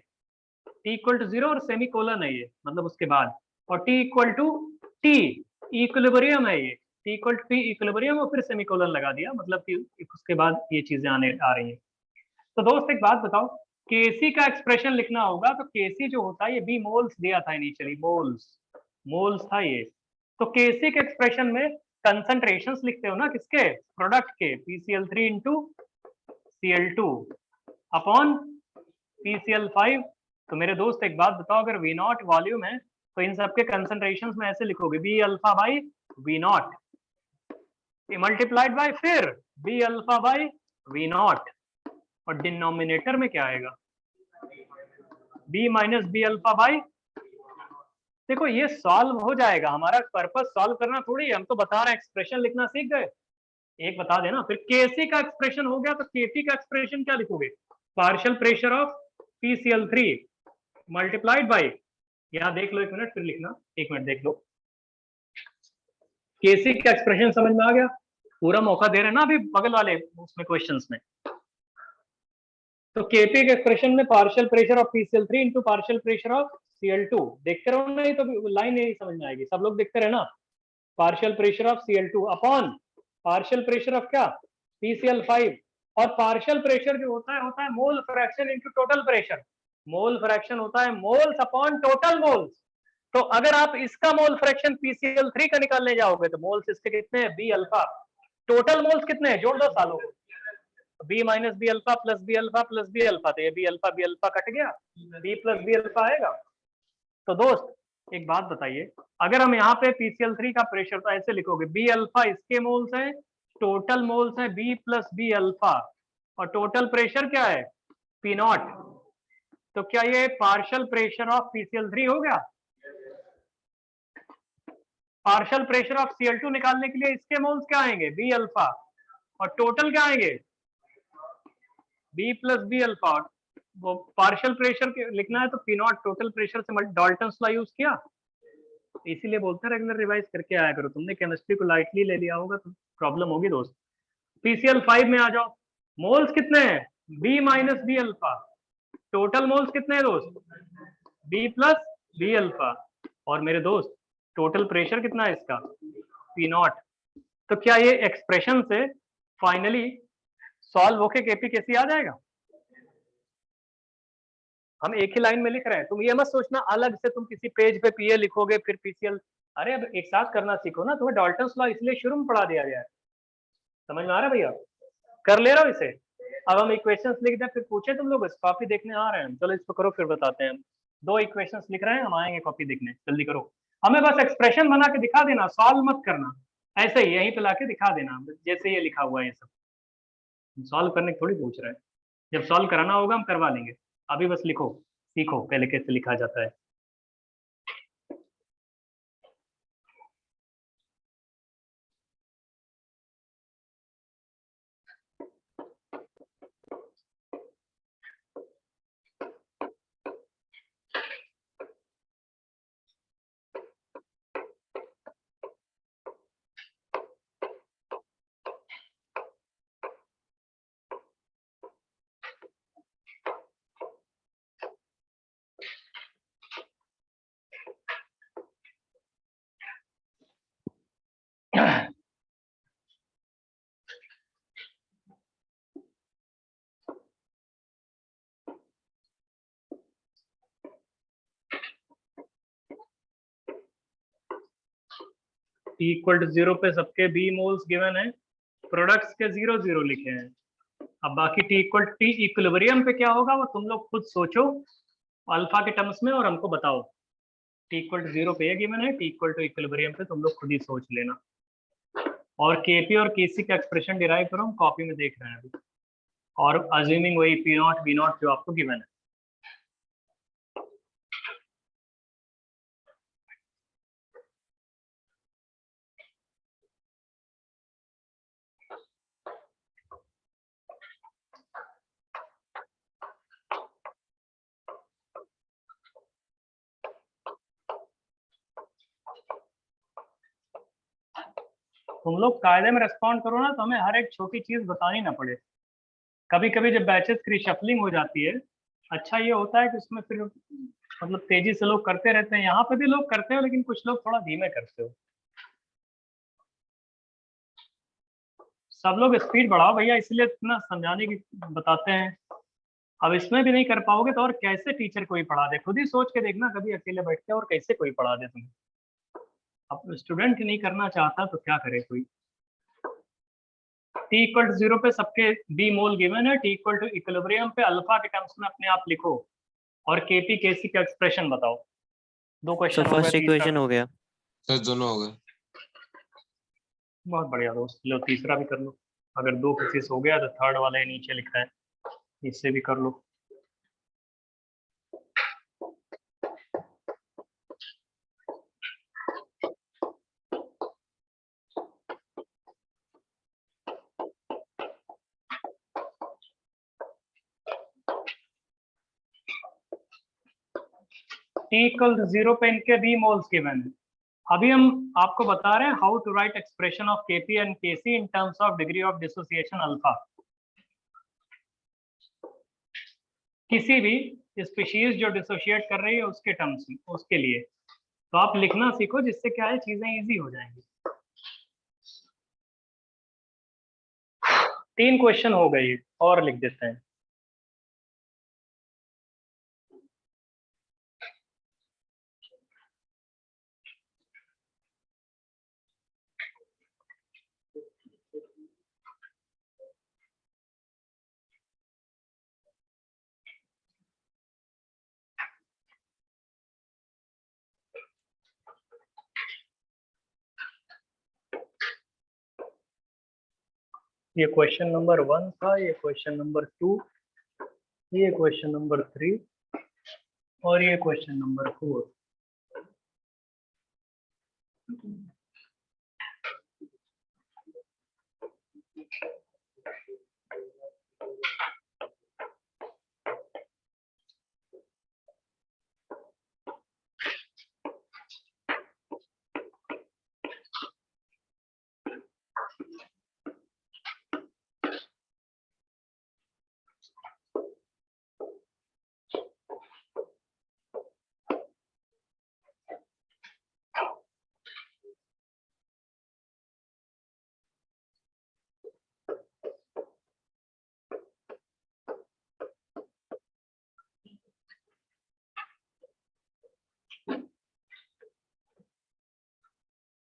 टी इक्वल टू 0 और सेमी कोलन है ये, मतलब उसके बाद, और T equal to T equilibrium है ये, T equal to T equilibrium और फिर सेमी कोलन लगा दिया, मतलब कि उसके बाद ये चीजें आने आ रही हैं। तो दोस्त एक बात बताओ, केसी का एक्सप्रेशन लिखना होगा तो केसी जो होता है, ये बी मोल्स दिया था इनिशियली, मोल्स था ये। तो केसी के एक्सप्रेशन में कंसंट्रेशंस लिखते हो ना, किसके, प्रोडक्ट के, PCl3 into Cl2 upon PCl5। तो मेरे दोस्त एक बात बताओ, अगर V नॉट वॉल्यूम है तो इन सबके कंसंट्रेशंस में ऐसे लिखोगे, B alpha by V nought multiplied by फिर B alpha by V nought, और डिनोमिनेटर में क्या आएगा, B minus B alpha by. देखो ये सॉल्व हो जाएगा, हमारा पर्पस सॉल्व करना थोड़ी है, हम तो बता रहे हैं एक्सप्रेशन लिखना सीख गए। एक बता देना, फिर केसी का एक्सप्रेशन हो गया तो केपी का एक्सप्रेशन क्या लिखोगे, partial pressure of PCl3 multiplied by, यहाँ देख लो एक मिनट, फिर लिखना, एक मिनट देख लो। केसी का एक्सप्रेशन समझ में आ गया, पूरा मौका दे रहे हैं ना अभी बगल वाले उसमें क्वेश्चंस में। तो केपी के एक्सप्रेशन में partial pressure of PCl3 into partial pressure of Cl2, देखते रहो, नहीं तो लाइन नहीं समझ में आएगी, सब लोग देखते रहे ना। Partial pressure of Cl2 upon partial pressure of क्या, PCl5, और पार्शियल प्रेशर जो होता है मोल fraction into total pressure, mole fraction होता है मोल्स अपॉन टोटल मोल्स। तो अगर आप इसका मोल फ्रैक्शन PCl3 का निकालने जाओगे तो मोल्स इसके कितने हैं, बी अल्फा, टोटल मोल्स कितने हैं, जोड़ दो सालों को, B minus B alpha plus B alpha plus B alpha, तो ये बी अल्फा कट गया, बी प्लस बी अल्फा आएगा। तो दोस्त एक बात बताइए, अगर हम यहाँ पे PCl3 का प्रेशर तो ऐसे लिखोगे, बी अल्फा इसके मोल्स हैं, टोटल मोल्स हैं बी प्लस बी अल्फा, और टोटल प्रेशर क्या है, पी नॉट। तो क्या ये पार्शियल प्रेशर ऑफ PCl3 हो गया। पार्शियल प्रेशर ऑफ Cl2 निकालने के लिए इसके मोल्स क्या आएंगे, बी अल्फा, और टोटल क्या आएंगे, बी प्लस बी अल्फा। वो पार्शियल प्रेशर लिखना है तो पी नॉट टोटल प्रेशर से डाल्टन्स लॉ यूज किया, इसीलिए बोलते हैं रेगुलर रिवाइज करके आया करो, तुमने केमिस्ट्री को लाइटली ले लिया होगा तो प्रॉब्लम होगी दोस्त। PCl5 में आ जाओ, मोल्स कितने हैं, B minus B alpha, total moles कितने हैं दोस्त, बी प्लस बी अल्फा, और मेरे दोस्त टोटल प्रेशर कितना है इसका, पी नॉट। तो क्या ये एक्सप्रेशन से फाइनली सॉल्व होके केपी कैसी आ जाएगा। हम एक ही लाइन में लिख रहे हैं, तुम ये मत सोचना अलग से तुम किसी पेज पे पीए लिखोगे फिर PCl। अरे अब एक साथ करना सीखो ना, तुम्हें डाल्टन्स लॉ इसलिए शुरू में पढ़ा दिया गया है, समझ में आ रहा है भैया, कर ले रहा हूँ इसे। अब हम इक्वेशंस लिख दें फिर पूछे तुम लोग, कॉपी देखने आ रहे हैं, चलो इसको करो फिर बताते हैं। दो इक्वेशंस लिख रहे हैं, हम आएंगे कॉपी देखने, जल्दी करो। हमें बस एक्सप्रेशन बना के दिखा देना, सॉल्व मत करना, ऐसे ही यहीं पे लाके दिखा देना जैसे ये लिखा हुआ है, ये सब सॉल्व करने की थोड़ी पूछ रहे हैं, जब सॉल्व कराना होगा हम करवा लेंगे, अभी बस लिखो, सीखो पहले कैसे लिखा जाता है। T इक्वल टू 0 पे सबके B मोल्स गिवन है, प्रोडक्ट्स के 0 0 लिखे हैं। अब बाकी T इक्विलिब्रियम पे क्या होगा वो तुम लोग खुद सोचो अल्फा के टर्म्स में और हमको बताओ। T इक्वल टू 0 पे ये गिवन है, T इक्वल टू इक्विलिब्रियम पे तुम लोग खुद ही सोच लेना। और Kp और Kc का एक्सप्रेशन डिराइव करो, हम कॉपी में देख रहे हैं अभी, और अज्यूमिंग वही P0 V0 जो आपको गिवन है। तुम लोग कायदे में रेस्पॉन्ड करो ना तो हमें हर एक छोटी चीज बतानी ना पड़े। कभी कभी जब बैचेस की रिशफलिंग हो जाती है, अच्छा ये होता है कि उसमें फिर मतलब तेजी से लोग करते रहते हैं। यहाँ पे भी लोग करते हो लेकिन कुछ लोग थोड़ा धीमे करते हो। सब लोग स्पीड बढ़ाओ भैया, इसलिए इतना समझाने की बताते हैं। अब इसमें भी नहीं कर पाओगे तो और कैसे टीचर कोई पढ़ा दे? खुद ही सोच के देखना कभी अकेले बैठ के, और कैसे कोई पढ़ा दे तुम्हें। अब स्टूडेंट नहीं करना चाहता तो क्या करे कोई। T इक्वल टू 0 पे सबके B मोल गिवन है, T इक्वल टू इक्विलिब्रियम पे अल्फा के टर्म्स में अपने आप लिखो और Kp Kc का एक्सप्रेशन बताओ। दो सर क्वेश्चन हो गए, फर्स्ट तीसरा इक्वेशन हो गया। सर दोनों हो गए। बहुत बढ़िया दोस्त, लो तीसरा भी कर लो। अगर दो किसी से हो गया तो थर्ड वाला ही नीचे लिखा है, इससे भी कर लो। T इक्वल टू 0 पे इनके B मोल्स गिवन है। अभी हम आपको बता रहे हैं how to write expression of Kp and Kc in terms of degree of dissociation alpha. किसी भी स्पीशीज जो डिसोशिएट कर रही है उसके टर्म्स में, उसके लिए तो आप लिखना सीखो, जिससे क्या है चीजें इजी हो जाएंगी। 3 क्वेश्चन हो गए और लिख देते हैं। ये क्वेश्चन नंबर 1 था, ये क्वेश्चन नंबर 2, ये क्वेश्चन नंबर 3 और ये क्वेश्चन नंबर 4।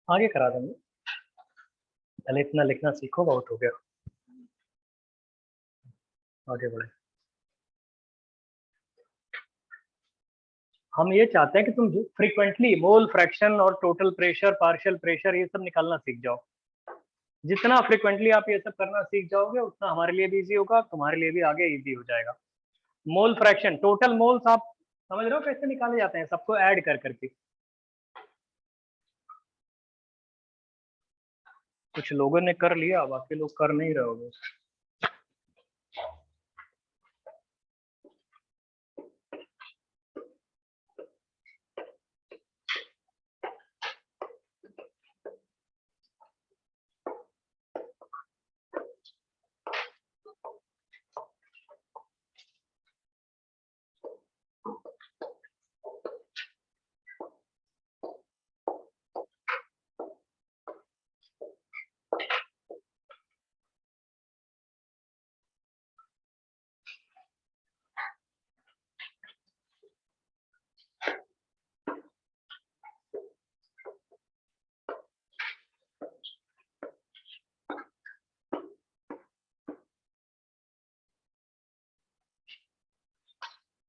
आगे करा देंगे, पहले इतना लिखना सीखो, बहुत हो गया, आगे बढ़े। हम ये चाहते हैं कि तुम फ्रीक्वेंटली मोल फ्रैक्शन और टोटल प्रेशर, पार्शियल प्रेशर, ये सब निकालना सीख जाओ। जितना फ्रीक्वेंटली आप ये सब करना सीख जाओगे उतना हमारे लिए भी इजी होगा, तुम्हारे लिए भी आगे इजी हो जाएगा। मोल फ्रैक्शन, टोटल मोल्स आप समझ रहे हो कैसे निकाले जाते हैं, सबको ऐड कर करके। कुछ लोगों ने कर लिया, बाकी लोग कर नहीं रहे होगे।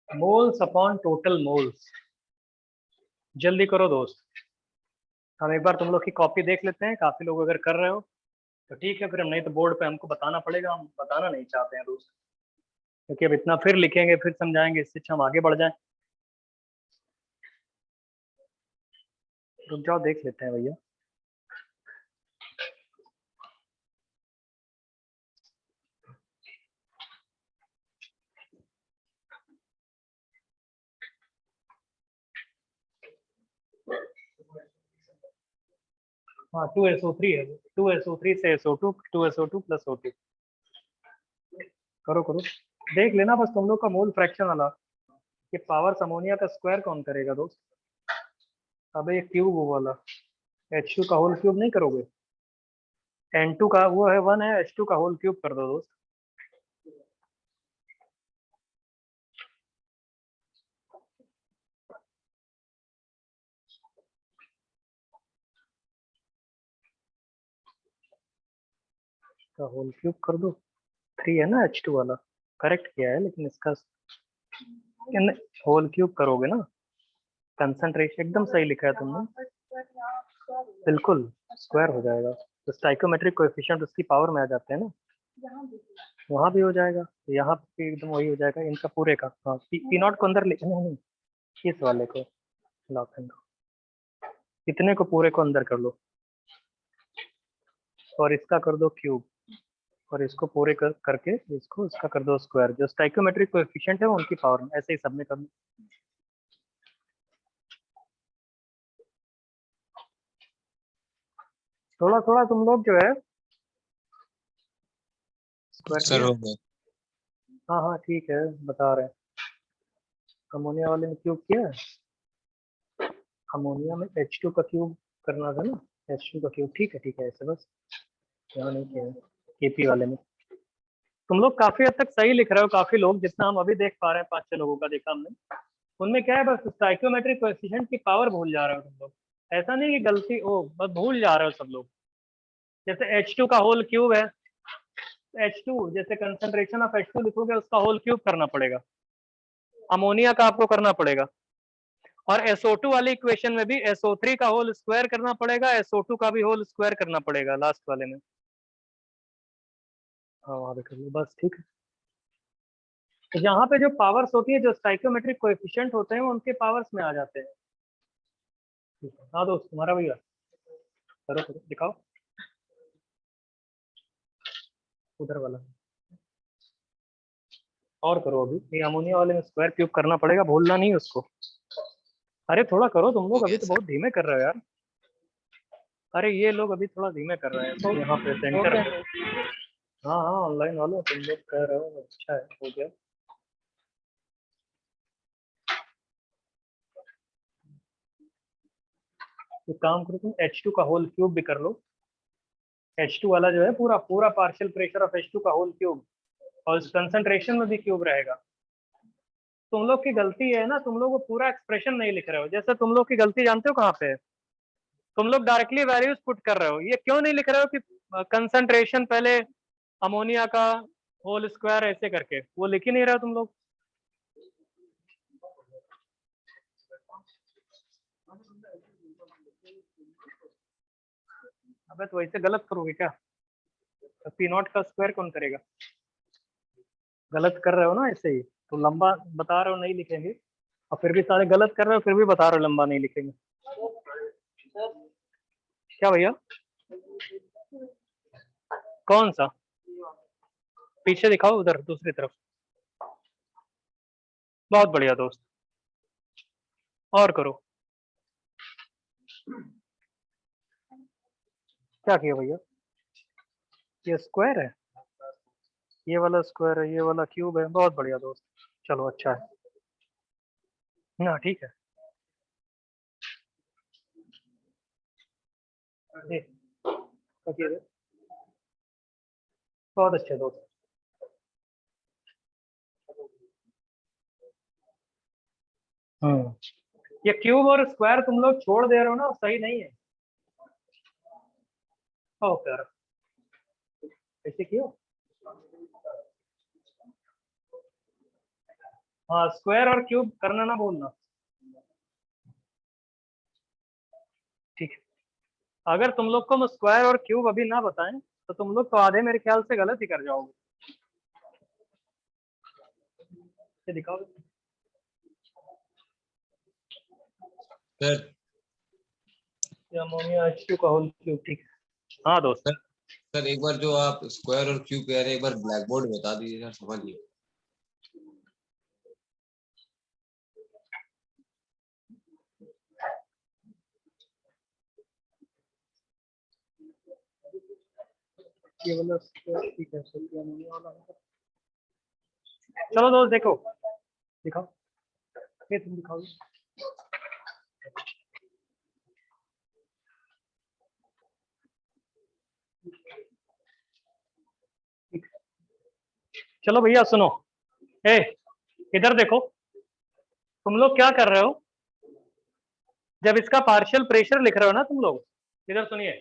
Moles upon total moles. जल्दी करो दोस्त, हम एक बार तुम लोग की कॉपी देख लेते हैं, काफी लोग अगर कर रहे हो तो ठीक है, फिर हम नहीं तो बोर्ड पे हमको बताना पड़ेगा, हम बताना नहीं चाहते हैं दोस्त, क्योंकि अब इतना फिर लिखेंगे फिर समझाएंगे, इससे अच्छा हम आगे बढ़ जाएं। रुक जाओ देख लेते हैं भैया। हाँ 2SO3 है, 2SO3 से SO2, 2SO2 प्लस O2। करो करो, देख लेना बस तुम लोग का मोल फ्रैक्शन वाला, ये पावर अमोनिया का स्क्वायर कौन करेगा दोस्त। अबे ये क्यूब वो वाला H2 का होल क्यूब नहीं करोगे, N2 का वो है 1 है, H2 का होल क्यूब कर दो दोस्त। का होल क्यूब कर दो, 3 है ना H2 वाला, करेक्ट किया है, लेकिन इसका होल क्यूब करोगे ना, कंसंट्रेशन एकदम सही लिखा है तुमने, बिल्कुल स्क्वायर हो जाएगा, तो स्टाइकोमेट्रिक कोएफिशिएंट उसकी पावर में आ जाते हैं ना, वहाँ भी हो जाएगा, यहाँ पे एकदम वही हो जाएगा इनका पूरे का। हाँ पी नॉट को अंदर ले, नहीं इस वाले को लॉक कर दो, इतने को पूरे को अंदर कर लो, और इसका कर दो क्यूब, और इसको पूरे करके इसको इसका कर दो स्क्वायर, जो स्टाइकोमेट्रिक कोएफिशिएंट है वो उनकी पावर में, ऐसे ही सब में कर लो। थोड़ा थोड़ा तुम लोग जो है स्क्वायर सर किया। हो गया। हाँ हाँ ठीक है, बता रहे हैं, अमोनिया वाले में क्यूब किया है, अमोनिया में H2 का क्यूब करना था ना, H2 का क्यूब, ठीक है ऐसे बस, यहाँ नहीं किया है KP वाले में। तुम लोग काफी हद तक सही लिख रहे हो, काफी लोग जितना हम अभी देख पा रहे हैं, 5-6 लोगों का देखा हमने, उनमें क्या है बस स्टाइकोमेट्रिक कोएफिशिएंट की पावर भूल जा रहे हो तुम लोग, ऐसा नहीं कि गलती ओ बस भूल जा रहे हो सब लोग। जैसे H2 का होल क्यूब है, H2 जैसे कंसंट्रेशन ऑफ H2 लिखोगे उसका होल क्यूब करना पड़ेगा, अमोनिया का आपको करना पड़ेगा, और SO2 वाली इक्वेशन में भी SO3 का होल स्क्वायर करना पड़ेगा, SO2 का भी होल स्क्वायर करना पड़ेगा लास्ट वाले में। हाँ वहां पे कर लो बस, ठीक है। तो यहाँ पे जो पावर्स होती है, जो स्टाइकोमेट्रिक कोएफिशिएंट होते हैं वो उनके पावर्स में आ जाते हैं। ठीक है, हाँ दोस्त तुम्हारा भैया, करो करो दिखाओ, उधर वाला और करो, अभी ये अमोनिया वाले में स्क्वायर क्यूब करना पड़ेगा, भूलना नहीं उसको। अरे थोड़ा करो तुम हो लोग, अभी गया तो सर। बहुत धीमे कर रहे हो यार, अरे ये लोग अभी थोड़ा धीमे कर रहे हैं यहाँ पे सेंटर पे। हाँ हाँ ऑनलाइन वालों तुम लोग कह रहे हो, अच्छा है, हो गया। एक काम करो तुम H2 का होल क्यूब भी कर लो, H2 वाला जो है पूरा पूरा पार्शियल प्रेशर ऑफ H2 का होल क्यूब, और इस कंसंट्रेशन में भी क्यूब रहेगा। तुम लोग की गलती है ना, तुम लोग वो पूरा एक्सप्रेशन नहीं लिख रहे हो, जैसे तुम लोग की गलती जानते हो कहाँ पे है, तुम लोग डायरेक्टली वैल्यूज पुट कर रहे हो, ये क्यों नहीं लिख रहे हो कि कंसंट्रेशन पहले अमोनिया का होल स्क्वायर ऐसे करके, वो लिख ही नहीं रहे हो तुम लोग। अबे तो ऐसे गलत करोगे क्या, तो P0 का स्क्वायर कौन करेगा, गलत कर रहे हो ना ऐसे ही, तो लंबा बता रहे हो नहीं लिखेंगे, और फिर भी सारे गलत कर रहे हो, फिर भी बता रहे हो लंबा नहीं लिखेंगे। क्या भैया, कौन सा, पीछे दिखाओ उधर दूसरी तरफ, बहुत बढ़िया दोस्त, और करो। क्या किया भैया, ये स्क्वायर है, ये वाला स्क्वायर है, ये वाला क्यूब है, बहुत बढ़िया दोस्त, चलो अच्छा है ना, ठीक है। ये, क्या किया रे? बहुत अच्छे दोस्त। हम्म, ये क्यूब और स्क्वायर तुम लोग छोड़ दे रहे हो ना, सही नहीं है। ओ कर ऐसे क्यों, हाँ स्क्वायर और क्यूब करना ना बोलना, ठीक है। अगर तुम लोग को स्क्वायर और क्यूब अभी ना बताएं तो तुम लोग तो आधे मेरे ख्याल से गलत ही कर जाओगे। ये दिखाओ सर। अमोनिया H2 का होल क्यूब, ठीक है। हाँ दोस्त, सर एक बार जो आप स्क्वायर और क्यूब कह रहे हैं एक बार ब्लैक बोर्ड बता दीजिए सर, समझ नहीं। ये वाला स्क्वायर, ठीक है, सही अमोनिया वाला है। चलो दोस्त देखो, दिखाओ, ये तुम दिखाओ। चलो भैया सुनो, ए इधर देखो, तुम लोग क्या कर रहे हो, जब इसका पार्शियल प्रेशर लिख रहे हो ना तुम लोग, इधर सुनिए,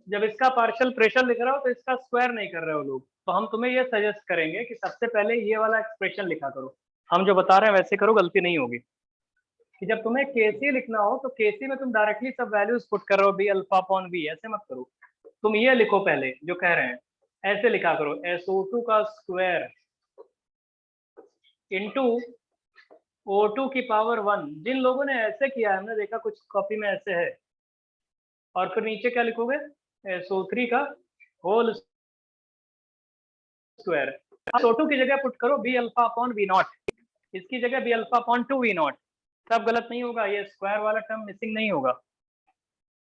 जब इसका पार्शियल प्रेशर लिख रहे हो तो इसका स्क्वायर नहीं कर रहे हो लोग, तो हम तुम्हें ये सजेस्ट करेंगे कि सबसे पहले ये वाला एक्सप्रेशन लिखा करो, हम जो बता रहे हैं वैसे करो, गलती नहीं होगी। कि जब तुम्हें केसी लिखना हो तो केसी में तुम डायरेक्टली सब वैल्यूज पुट कर रहे हो, बी अल्फा अपॉन वी, ऐसे मत करो, तुम ये लिखो पहले जो कह रहे हैं, ऐसे लिखा करो SO2 का स्क्वायर इंटू O2 की पावर 1। जिन लोगों ने ऐसे किया है, हमने देखा कुछ कॉपी में ऐसे है, और फिर नीचे क्या लिखोगे, SO3 का होल स्क्वायर। SO2 की जगह पुट करो B alpha upon V naught, इसकी जगह B alpha upon 2 V naught, सब गलत नहीं होगा, ये स्क्वायर वाला टर्म मिसिंग नहीं होगा,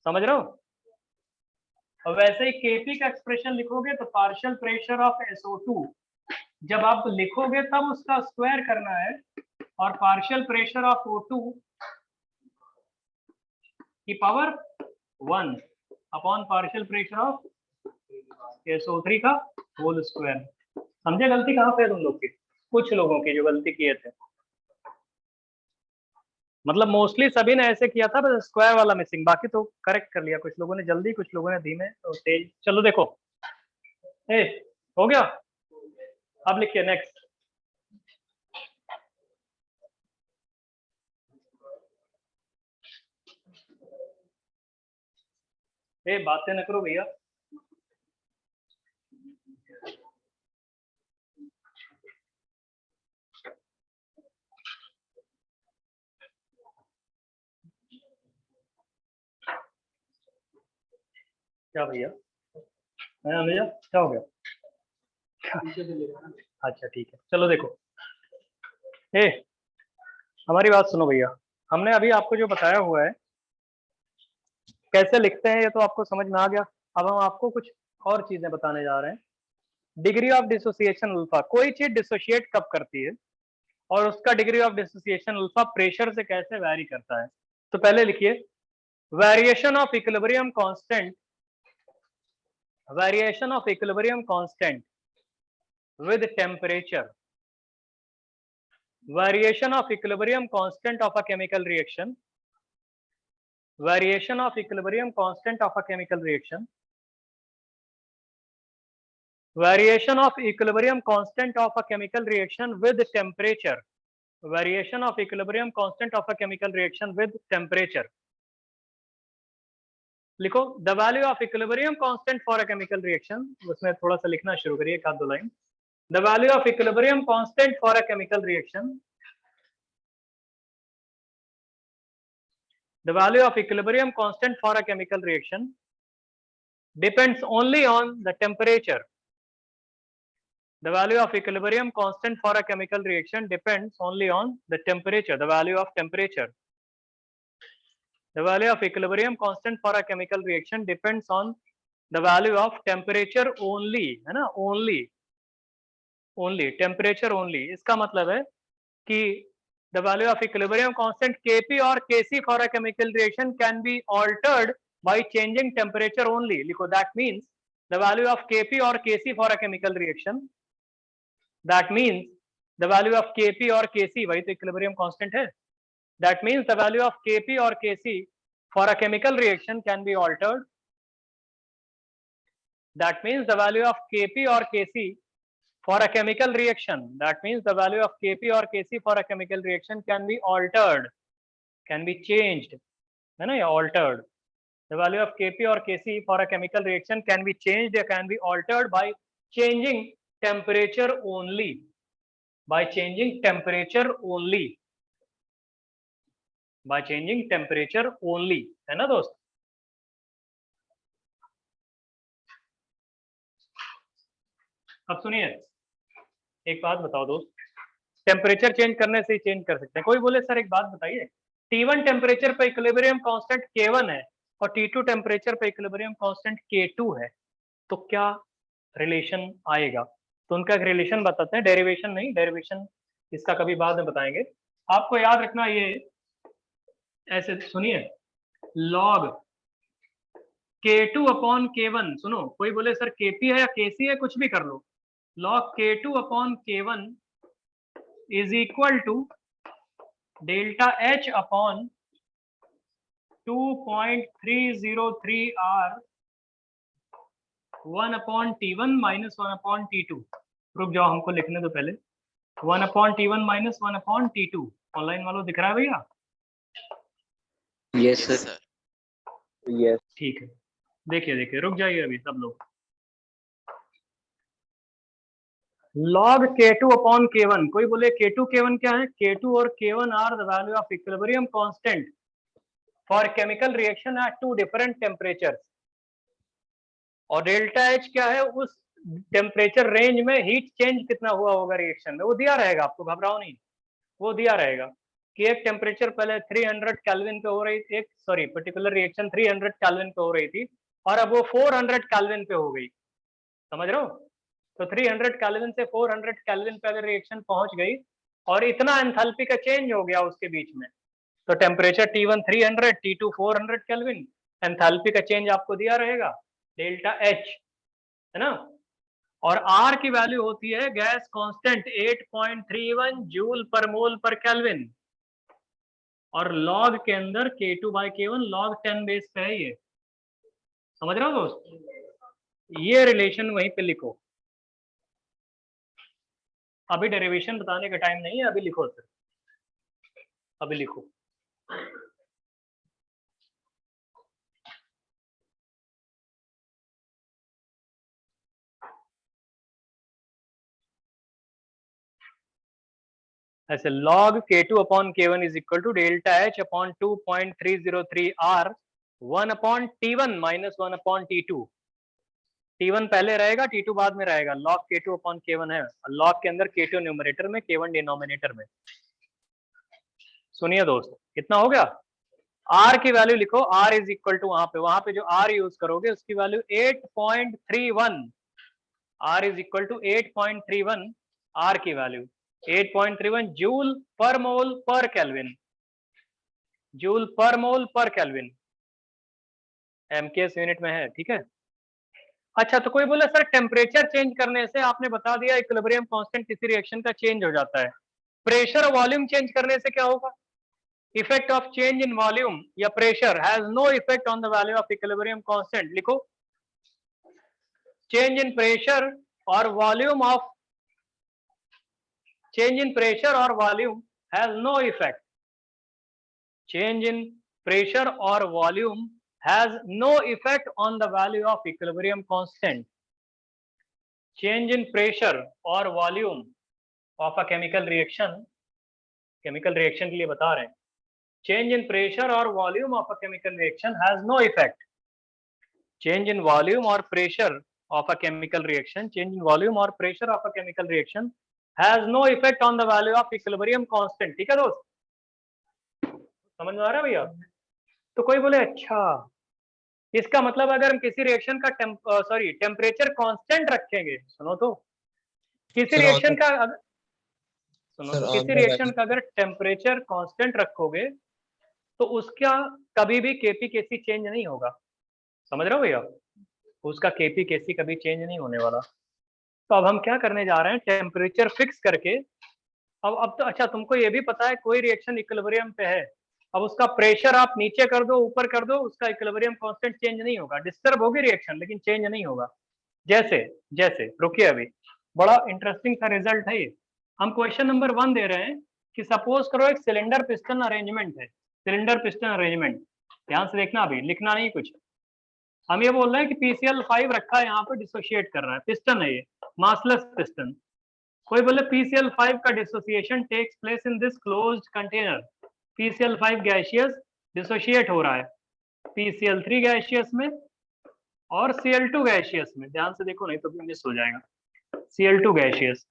समझ रहे हो। और वैसे ही केपी का एक्सप्रेशन लिखोगे तो पार्शियल प्रेशर ऑफ SO2 जब आप लिखोगे तब उसका स्क्वायर करना है, और पार्शियल प्रेशर ऑफ O2 की power 1 upon partial pressure of SO3 का होल स्क्वायर। समझे गलती कहाँ पे है तुम लोग की, कुछ लोगों की जो गलती किए थे, मतलब मोस्टली सभी ने ऐसे किया था, बस स्क्वायर वाला मिसिंग, बाकी तो करेक्ट कर लिया, कुछ लोगों ने जल्दी, कुछ लोगों ने धीमे और तेज। चलो देखो, ए हो गया, अब लिखिए नेक्स्ट। ए बातें न करो भैया, क्या भैया, भैया क्या हो गया, अच्छा ठीक है। चलो देखो, ए हमारी बात सुनो भैया, हमने अभी आपको जो बताया हुआ है कैसे लिखते हैं ये तो आपको समझ में आ गया। अब हम आपको कुछ और चीजें बताने जा रहे हैं। डिग्री ऑफ डिसोसिएशन अल्फा, कोई चीज डिसोशिएट कब करती है और उसका degree of dissociation alpha pressure से कैसे वैरी करता है। तो पहले लिखिए variation of equilibrium constant, variation of equilibrium constant with temperature, variation of equilibrium constant of a chemical reaction, variation of equilibrium constant of a chemical reaction, variation of equilibrium constant of a chemical reaction with temperature, variation of equilibrium constant of a chemical reaction with temperature। लिखो the value of equilibrium constant for a chemical reaction, उसमें थोड़ा सा लिखना शुरू करिए, एक आध दो line. The value of equilibrium constant for a chemical reaction, the value of equilibrium constant for a chemical reaction depends only on the temperature. The value of equilibrium constant for a chemical reaction depends only on the temperature, the value of temperature. The value of equilibrium constant for a chemical reaction depends on the value of temperature only, है ना, only temperature only। इसका मतलब है कि the value of equilibrium constant Kp or Kc for a chemical reaction can be altered by changing temperature only। लिखो that means the value of Kp or Kc for a chemical reaction, that means the value of Kp or Kc, वही तो equilibrium constant है, that means the value of Kp or Kc for a chemical reaction can be altered, that means the value of Kp or Kc for a chemical reaction, that means the value of Kp or Kc for a chemical reaction can be altered, can be changed, है ना, या altered. The value of Kp or Kc for a chemical reaction can be changed or can be altered by changing temperature only, by changing temperature only, by changing temperature only, है ना दोस्त. अब सुनिए, एक बात बताओ दोस्त, टेम्परेचर चेंज करने से ही चेंज कर सकते हैं. कोई बोले सर एक बात बताइए, T1 टेम्परेचर पे इक्विलिब्रियम कांस्टेंट K1 है और T2 टेम्परेचर पे इक्विलिब्रियम कांस्टेंट K2 है, तो क्या रिलेशन आएगा? तो उनका एक रिलेशन बताते हैं, डेरिवेशन नहीं, डेरिवेशन इसका कभी बाद में बताएंगे. आपको याद रखना, ये ऐसे सुनिए, log K2 अपॉन K1, सुनो, कोई बोले सर Kp है या Kc है, कुछ भी कर लो, log K2 upon K1 is equal to delta H upon 2.303 R 1 upon T1 minus 1 upon T2. रुक जाओ, हमको लिखने दो पहले. 1 upon T1 minus 1 upon T2. Online वालों दिख रहा है भैया? Yes sir. Yes. ठीक है, देखिए देखिए, रुक जाइए अभी सब लोग. log K2 upon K1, कोई बोले K2 K1 क्या है? K2 और K1 are the value of equilibrium constant for chemical reaction at two different temperatures. और डेल्टा H क्या है? उस टेम्परेचर रेंज में हीट चेंज कितना हुआ होगा रिएक्शन में, वो दिया रहेगा, आपको घबराओ नहीं, वो दिया रहेगा कि एक टेम्परेचर पहले 300 केल्विन पे हो रही थी, एक सॉरी पर्टिकुलर रिएक्शन 300 केल्विन पे हो रही थी और अब वो 400 केल्विन पे हो गई. समझ रहे हो? तो 300 केल्विन से 400 केल्विन पे अगर रिएक्शन पहुंच गई और इतना एंथैल्पी का चेंज हो गया उसके बीच में, तो temperature T1 300, T2 400 kelvin, enthalpy का चेंज आपको दिया रहेगा डेल्टा H, है ना. और R की वैल्यू होती है गैस कांस्टेंट 8.31 जूल पर मोल पर केल्विन, और लॉग के अंदर K2/K1 log 10 बेस पे है ये. समझ रहे हो दोस्त? ये रिलेशन वहीं पे लिखो. अभी डेरिवेशन बताने का टाइम नहीं है, अभी लिखो सर, अभी लिखो. ऐसे log K2 upon K1 is equal to delta H upon 2.303 R 1 upon T1 minus 1 upon T2. T1 पहले रहेगा, T2 बाद में रहेगा. log K2 upon K1 है, log के अंदर K2 न्यूमरेटर में, K1 डिनोमिनेटर में. सुनिए दोस्त, कितना हो गया? R की वैल्यू लिखो, R इज इक्वल टू, वहां पे जो R यूज करोगे उसकी value 8.31. R is equal to 8.31, R की वैल्यू 8.31 जूल पर मोल पर केल्विन, जूल पर मोल पर केल्विन, एमकेएस यूनिट में है, ठीक है. अच्छा, तो कोई बोले सर टेम्परेचर चेंज करने से, आपने बता दिया इक्विलिब्रियम कांस्टेंट किसी रिएक्शन का चेंज हो जाता है, प्रेशर और वॉल्यूम चेंज करने से क्या होगा? Effect of change in volume या pressure has no effect on the value of equilibrium constant. लिखो, चेंज इन प्रेशर और volume of, change in pressure or volume has no effect. Change in pressure or volume has no effect on the value of equilibrium constant. Change in pressure or volume of a chemical reaction के लिए बता रहे हैं. Change in pressure or volume of a chemical reaction has no effect. Change in volume or pressure of a chemical reaction, change in volume or pressure of a chemical reaction has no effect on the value of equilibrium constant. ठीक है दोस्त, समझ में आ रहा है भैया? तो कोई बोले अच्छा, इसका मतलब अगर हम किसी रिएक्शन का टेम्परेचर कांस्टेंट रखेंगे, सुनो तो, किसी रिएक्शन का किसी रिएक्शन का अगर टेम्परेचर कांस्टेंट रखोगे तो उसका कभी भी केपी केसी चेंज नहीं होगा. समझ रहे हो भैया? उसका केपी केसी कभी चेंज नहीं होने वाला. तो अब हम क्या करने जा रहे हैं, टेम्परेचर फिक्स करके. अब तो अच्छा, तुमको ये भी पता है कोई रिएक्शन इक्विलिब्रियम पे है, अब उसका प्रेशर आप नीचे कर दो ऊपर कर दो, उसका इक्विलिब्रियम कांस्टेंट चेंज नहीं होगा. डिस्टर्ब होगी रिएक्शन लेकिन चेंज नहीं होगा. जैसे रुकिए, अभी बड़ा इंटरेस्टिंग सा रिजल्ट है ये। हम क्वेश्चन नंबर 1 दे रहे हैं कि सपोज करो एक सिलेंडर पिस्टन अरेंजमेंट है, सिलेंडर पिस्टन अरेंजमेंट, ध्यान से देखना, अभी लिखना नहीं कुछ। हम ये बोल रहे हैं कि PCl5 रखा है यहाँ पे, डिसोशिएट कर रहा है, पिस्टन है ये, मासलेस पिस्टन। कोई बोले PCl5 का dissociation takes place in this closed container, PCl5 gaseous dissociate हो रहा है PCl3 गैसियस में और Cl2 गैसियस में। ध्यान से देखो नहीं तो मिस हो जाएगा। Cl2 gaseous.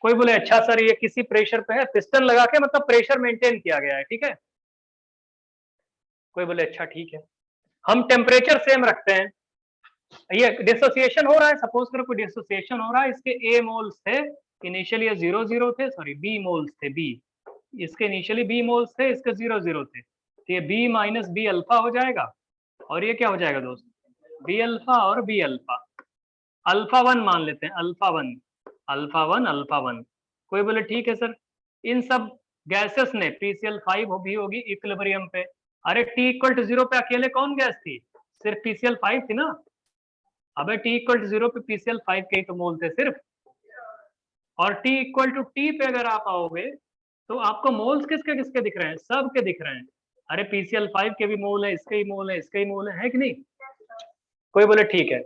कोई बोले अच्छा सर ये किसी प्रेशर पे है, पिस्टन लगा के मतलब प्रेशर मेंटेन किया गया है, ठीक है। कोई बोले अच्छा ठीक है, हम टेम्परेचर सेम रखते हैं। ये डिसोसिएशन हो रहा है, सपोज करो कोई डिसोसिएशन हो रहा है, इसके A मोल्स थे इनिशियली, ये 0 थे, सॉरी B मोल्स थे, B इसके इनिशियली B मोल्स थे, इसके 0 थे, तो ये B माइनस B अल्फा हो जाएगा, और ये क्या हो जाएगा दोस्त, B अल्फा और B अल्फा, अल्फा 1 मान लेते हैं, अल्फा 1 अल्फा 1 अल्फा 1। कोई बोले ठीक है सर, इन सब गैसेस ने PCl5 भी होगी इक्विलिब्रियम पे। अरे T इक्वल टू 0 पे अकेले कौन गैस थी, सिर्फ PCl5 थी ना। अबे T इक्वल टू 0 पे PCl5 के ही तो मोल थे सिर्फ, और T इक्वल टू T पे अगर आप आओगे तो आपको मोल्स किसके किसके दिख रहे हैं, सब के दिख रहे हैं। अरे PCl5 के भी मोल है, इसके ही मोल है, इसके ही मोल है कि नहीं। कोई बोले ठीक है,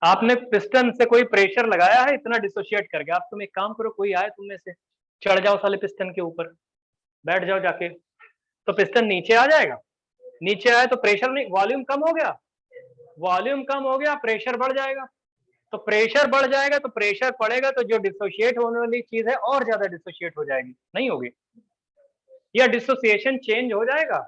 आपने पिस्टन से कोई प्रेशर लगाया है, इतना डिसोशिएट करके, आप तुम एक काम करो, कोई आए तुम में से, चढ़ जाओ साले पिस्टन के ऊपर, बैठ जाओ जाके, तो पिस्टन नीचे आ जाएगा। नीचे आए तो प्रेशर नहीं, वॉल्यूम कम हो गया, वॉल्यूम कम हो गया, प्रेशर बढ़ जाएगा। तो प्रेशर बढ़ जाएगा तो प्रेशर पड़ेगा तो जो डिसोशिएट होने वाली चीज है और ज्यादा डिसोशिएट हो जाएगी, नहीं होगी, या डिसोसिएशन चेंज हो जाएगा।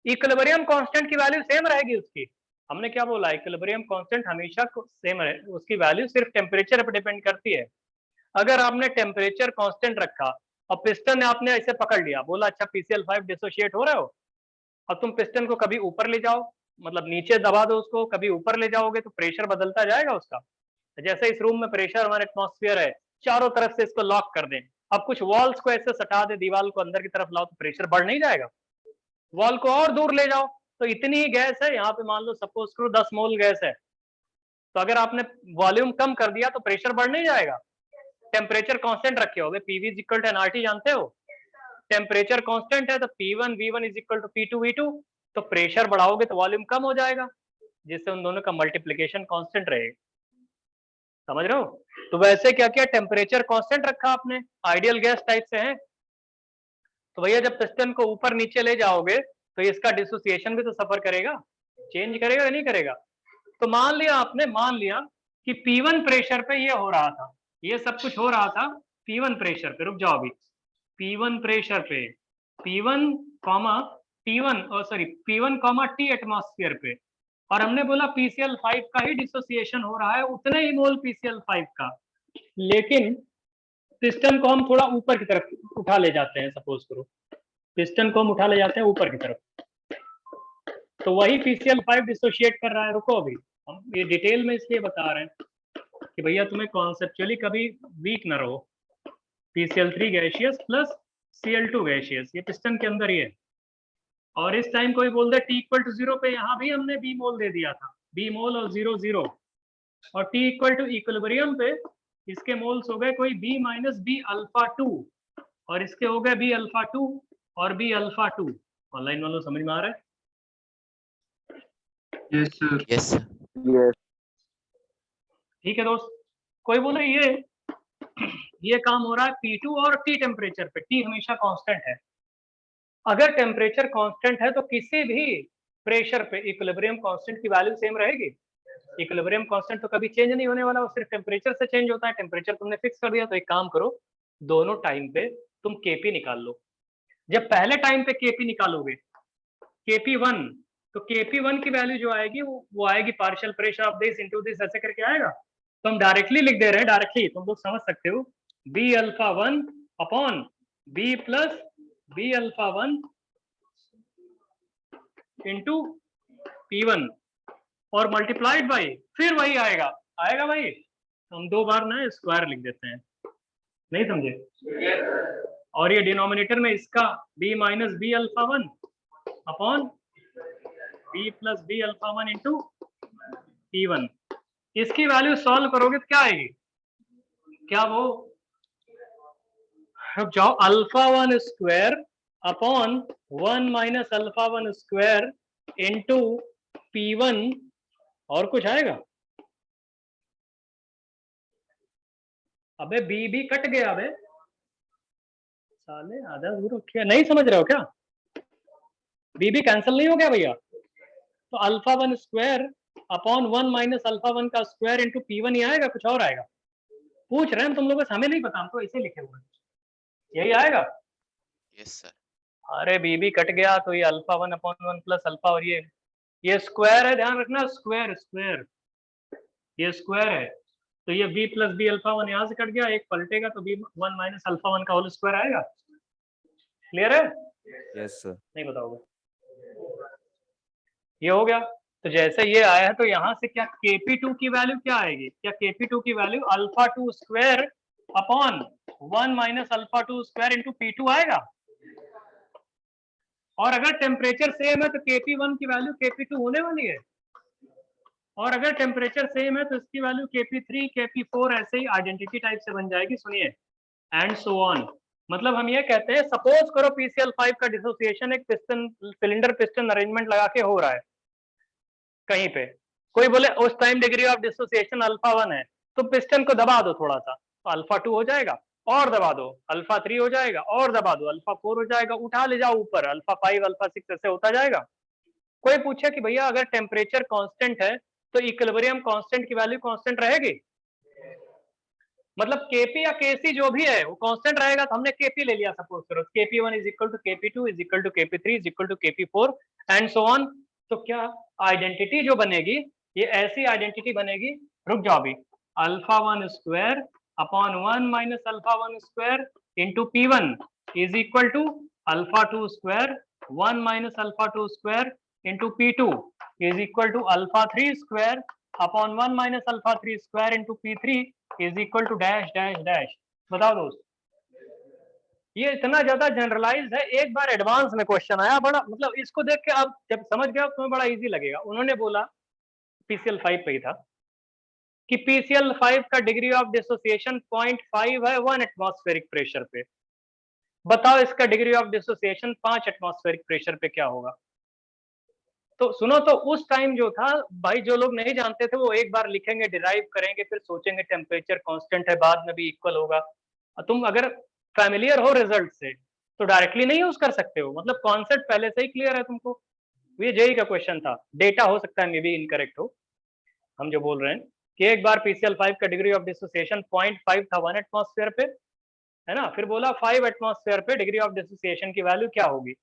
इक्विलिब्रियम कांस्टेंट की वैल्यू सेम रहेगी उसकी। हमने क्या बोला, इक्विलिब्रियम कांस्टेंट हमेशा सेम रहे, उसकी वैल्यू सिर्फ टेम्परेचर पर डिपेंड करती है। अगर आपने टेम्परेचर कांस्टेंट रखा और पिस्टन ने आपने ऐसे पकड़ लिया, बोला अच्छा PCl5 डिसोशिएट हो रहे हो, अब तुम पिस्टन को कभी ऊपर ले जाओ, मतलब नीचे दबा दो उसको, कभी ऊपर ले जाओगे तो प्रेशर बदलता जाएगा उसका। जैसे इस रूम में प्रेशर हमारे एटमॉस्फेयर है, चारों तरफ से इसको लॉक कर दें, अब कुछ वॉल्स को ऐसे सटा दे, दीवार को अंदर की तरफ लाओ तो प्रेशर बढ़ नहीं जाएगा। वॉल को और दूर ले जाओ तो इतनी ही गैस है, यहाँ पे मान लो सपोज करो 10 मोल गैस है, तो अगर आपने वॉल्यूम कम कर दिया तो प्रेशर बढ़ नहीं जाएगा। टेम्परेचर कांस्टेंट रखे होगे, PV is equal to nRT जानते हो, टेम्परेचर कांस्टेंट है तो P1 V1 is equal to P2 V2, तो प्रेशर बढ़ाओगे तो वॉल्यूम कम हो जाएगा, जिससे उन दोनों का मल्टीप्लिकेशन कांस्टेंट रहेगा। समझ रहे हो। तो वैसे क्या किया, टेम्परेचर कांस्टेंट रखा आपने, आइडियल गैस टाइप से है, तो भैया जब पिस्टन को ऊपर नीचे ले जाओगे तो इसका डिसोसिएशन भी तो सफर करेगा, चेंज करेगा या नहीं करेगा। तो मान लिया आपने, मान लिया कि P1 प्रेशर पे ये हो रहा था, ये सब कुछ हो रहा था P1 प्रेशर पे, रुक जाओ अभी, P1 प्रेशर पे, P1 कॉमा T1 और sorry P1 comma T atmosphere पे, और हमने बोला PCl5 का ही डिसोसिएशन हो रहा है, उतने ही मोल PCl5 का, लेकिन पिस्टन को हम थोड़ा ऊपर की तरफ उठा ले जाते हैं, सपोज करो पिस्टन को हम उठा ले जाते हैं ऊपर की तरफ, तो वही PCl5 डिसोशिएट कर रहा है। रुको अभी, हम ये डिटेल में इसलिए बता रहे हैं कि भैया तुम्हें कॉन्सेप्चुअली कभी वीक ना रहो। PCl3 gaseous plus Cl2 gaseous, ये पिस्टन के अंदर ही है, और इस टाइम कोई बोल दे T इक्वल टू 0 पे, यहाँ भी हमने B मोल दे दिया था, B मोल और 0 0, और T इक्वल टू इक्विलिब्रियम पे इसके मोल्स हो गए कोई B माइनस B अल्फा 2, और इसके हो गए B अल्फा 2 और B अल्फा 2। ऑनलाइन वालों समझ में आ रहा है? Yes sir. Yes sir. ठीक है दोस्त। कोई बोले ये काम हो रहा है P2 और T टेम्परेचर पे, T हमेशा कांस्टेंट है। अगर टेम्परेचर कांस्टेंट है तो किसी भी प्रेशर पे इक्विलिब्रियम कांस्टेंट की वैल्यू सेम रहेगी। इक्विलिब्रियम कांस्टेंट तो कभी चेंज नहीं होने वाला, वो सिर्फ टेम्परेचर से चेंज होता है। टेम्परेचर तुमने फिक्स कर दिया, तो एक काम करो, दोनों टाइम पे तुम Kp निकाल लो। जब पहले टाइम पे Kp निकालोगे, Kp1, तो Kp1 की वैल्यू जो आएगी वो आएगी partial pressure of this into this, ऐसे करके आएगा। तो हम डायरेक्टली लिख दे रहे हैं, डायरेक्टली तुम लोग समझ सकते हो, B alpha 1 upon B plus B alpha 1 into P1 और मल्टीप्लाइड बाई, फिर वही आएगा भाई, हम दो बार ना स्क्वायर लिख देते हैं, नहीं समझे। और ये डिनोमिनेटर में इसका B minus B alpha 1 upon B plus B alpha 1 into P1, इसकी वैल्यू सॉल्व करोगे तो क्या आएगी, क्या वो, अब जाओ alpha 1 square upon 1 minus alpha 1 square into P1 और कुछ आएगा? अबे बी कट गया, अबे साले आधा दूर क्या नहीं समझ रहे हो क्या? बी कैंसिल नहीं हो गया भैया? तो alpha 1 square upon 1 minus alpha 1 का स्क्वायर इंटू P1 ही आएगा, कुछ और आएगा? पूछ रहे हैं तुम लोगों से, हमें नहीं पता, हम तो ऐसे लिखे हुए हैं, यही आएगा। Yes sir. अरे बी कट गया तो ये अल्फा 1 अपॉन 1 प्लस अल्फा, और ये स्क्वायर है, ध्यान रखना, स्क्वायर स्क्वायर, ये स्क्वायर है, तो ये b प्लस बी अल्फा 1 यहाँ से कट गया, एक पलटेगा तो b1 माइनस अल्फा 1 का होल स्क्वायर आएगा। क्लियर है? Yes sir. नहीं बताओगे? ये हो गया। तो जैसे ये आया है तो यहाँ से क्या kp2 की वैल्यू क्या आएगी? क्या kp2 की value alpha 2 square upon 1 minus alpha 2 square into P2 आएगा। और अगर टेम्परेचर सेम है तो kp1 की वैल्यू kp2 होने वाली है, और अगर टेम्परेचर सेम है तो इसकी वैल्यू kp3 kp4 ऐसे ही आइडेंटिटी टाइप से बन जाएगी। सुनिए, एंड सो ऑन। मतलब हम ये कहते हैं, सपोज करो PCl5 का डिसोसिएशन एक पिस्टन सिलेंडर पिस्टन अरेंजमेंट लगा के हो रहा है कहीं पे, कोई बोले उस time degree of dissociation alpha 1 है, तो पिस्टन को दबा दो थोड़ा सा तो अल्फा 2 हो जाएगा, और दबा दो अल्फा 3 हो जाएगा, और दबा दो अल्फा 4 हो जाएगा, उठा ले जाओ ऊपर अल्फा 5 अल्फा 6 ऐसे होता जाएगा। कोई पूछे कि भैया अगर टेम्परेचर कांस्टेंट है तो इक्विलिब्रियम कांस्टेंट की वैल्यू कांस्टेंट रहेगी? मतलब Kp या Kc जो भी है वो कांस्टेंट रहेगा, तो हमने Kp ले लिया, सपोज करो Kp1 is equal to Kp2 is equal to Kp3 is equal to Kp4 and so on. तो क्या आइडेंटिटी जो बनेगी, ये ऐसी आइडेंटिटी बनेगी, रुक जाओ अभी, alpha 1 square upon 1 minus alpha 1 square into P1 is equal to alpha 2 square 1 minus alpha 2 square into P2 is equal to alpha 3 square upon 1 minus alpha 3 square into P3 is equal to dash dash dash. बताओ दोस्त, ये इतना ज्यादा generalised है, एक बार advance में question आया बड़ा, मतलब इसको देख के आप जब समझ गए तुम्हें बड़ा इजी लगेगा। उन्होंने बोला PCl5 पे ही था कि PCl5 का डिग्री ऑफ डिसोसिएशन 0.5 है 1 एटमॉस्फेरिक प्रेशर पे। बताओ इसका degree of dissociation 5 atmospheric pressure पे क्या होगा? तो सुनो, तो उस टाइम जो था भाई, जो लोग नहीं जानते थे वो एक बार लिखेंगे, डिराइव करेंगे, फिर सोचेंगे टेम्परेचर कांस्टेंट है, बाद में भी इक्वल होगा। तुम अगर फैमिलियर हो रिजल्ट से तो डायरेक्टली नहीं यूज कर सकते हो, मतलब कॉन्सेप्ट पहले से ही क्लियर है तुमको। ये जेई का क्वेश्चन था, डेटा हो सकता है मे बी इनकरेक्ट हो। हम जो बोल रहे हैं कि एक बार PCl5 का डिग्री ऑफ डिसोसिएशन 0.5 था 1 एटमॉस्फेयर पे, है ना, फिर बोला 5 एटमॉस्फेयर पे डिग्री ऑफ डिसोसिएशन की वैल्यू क्या होगी?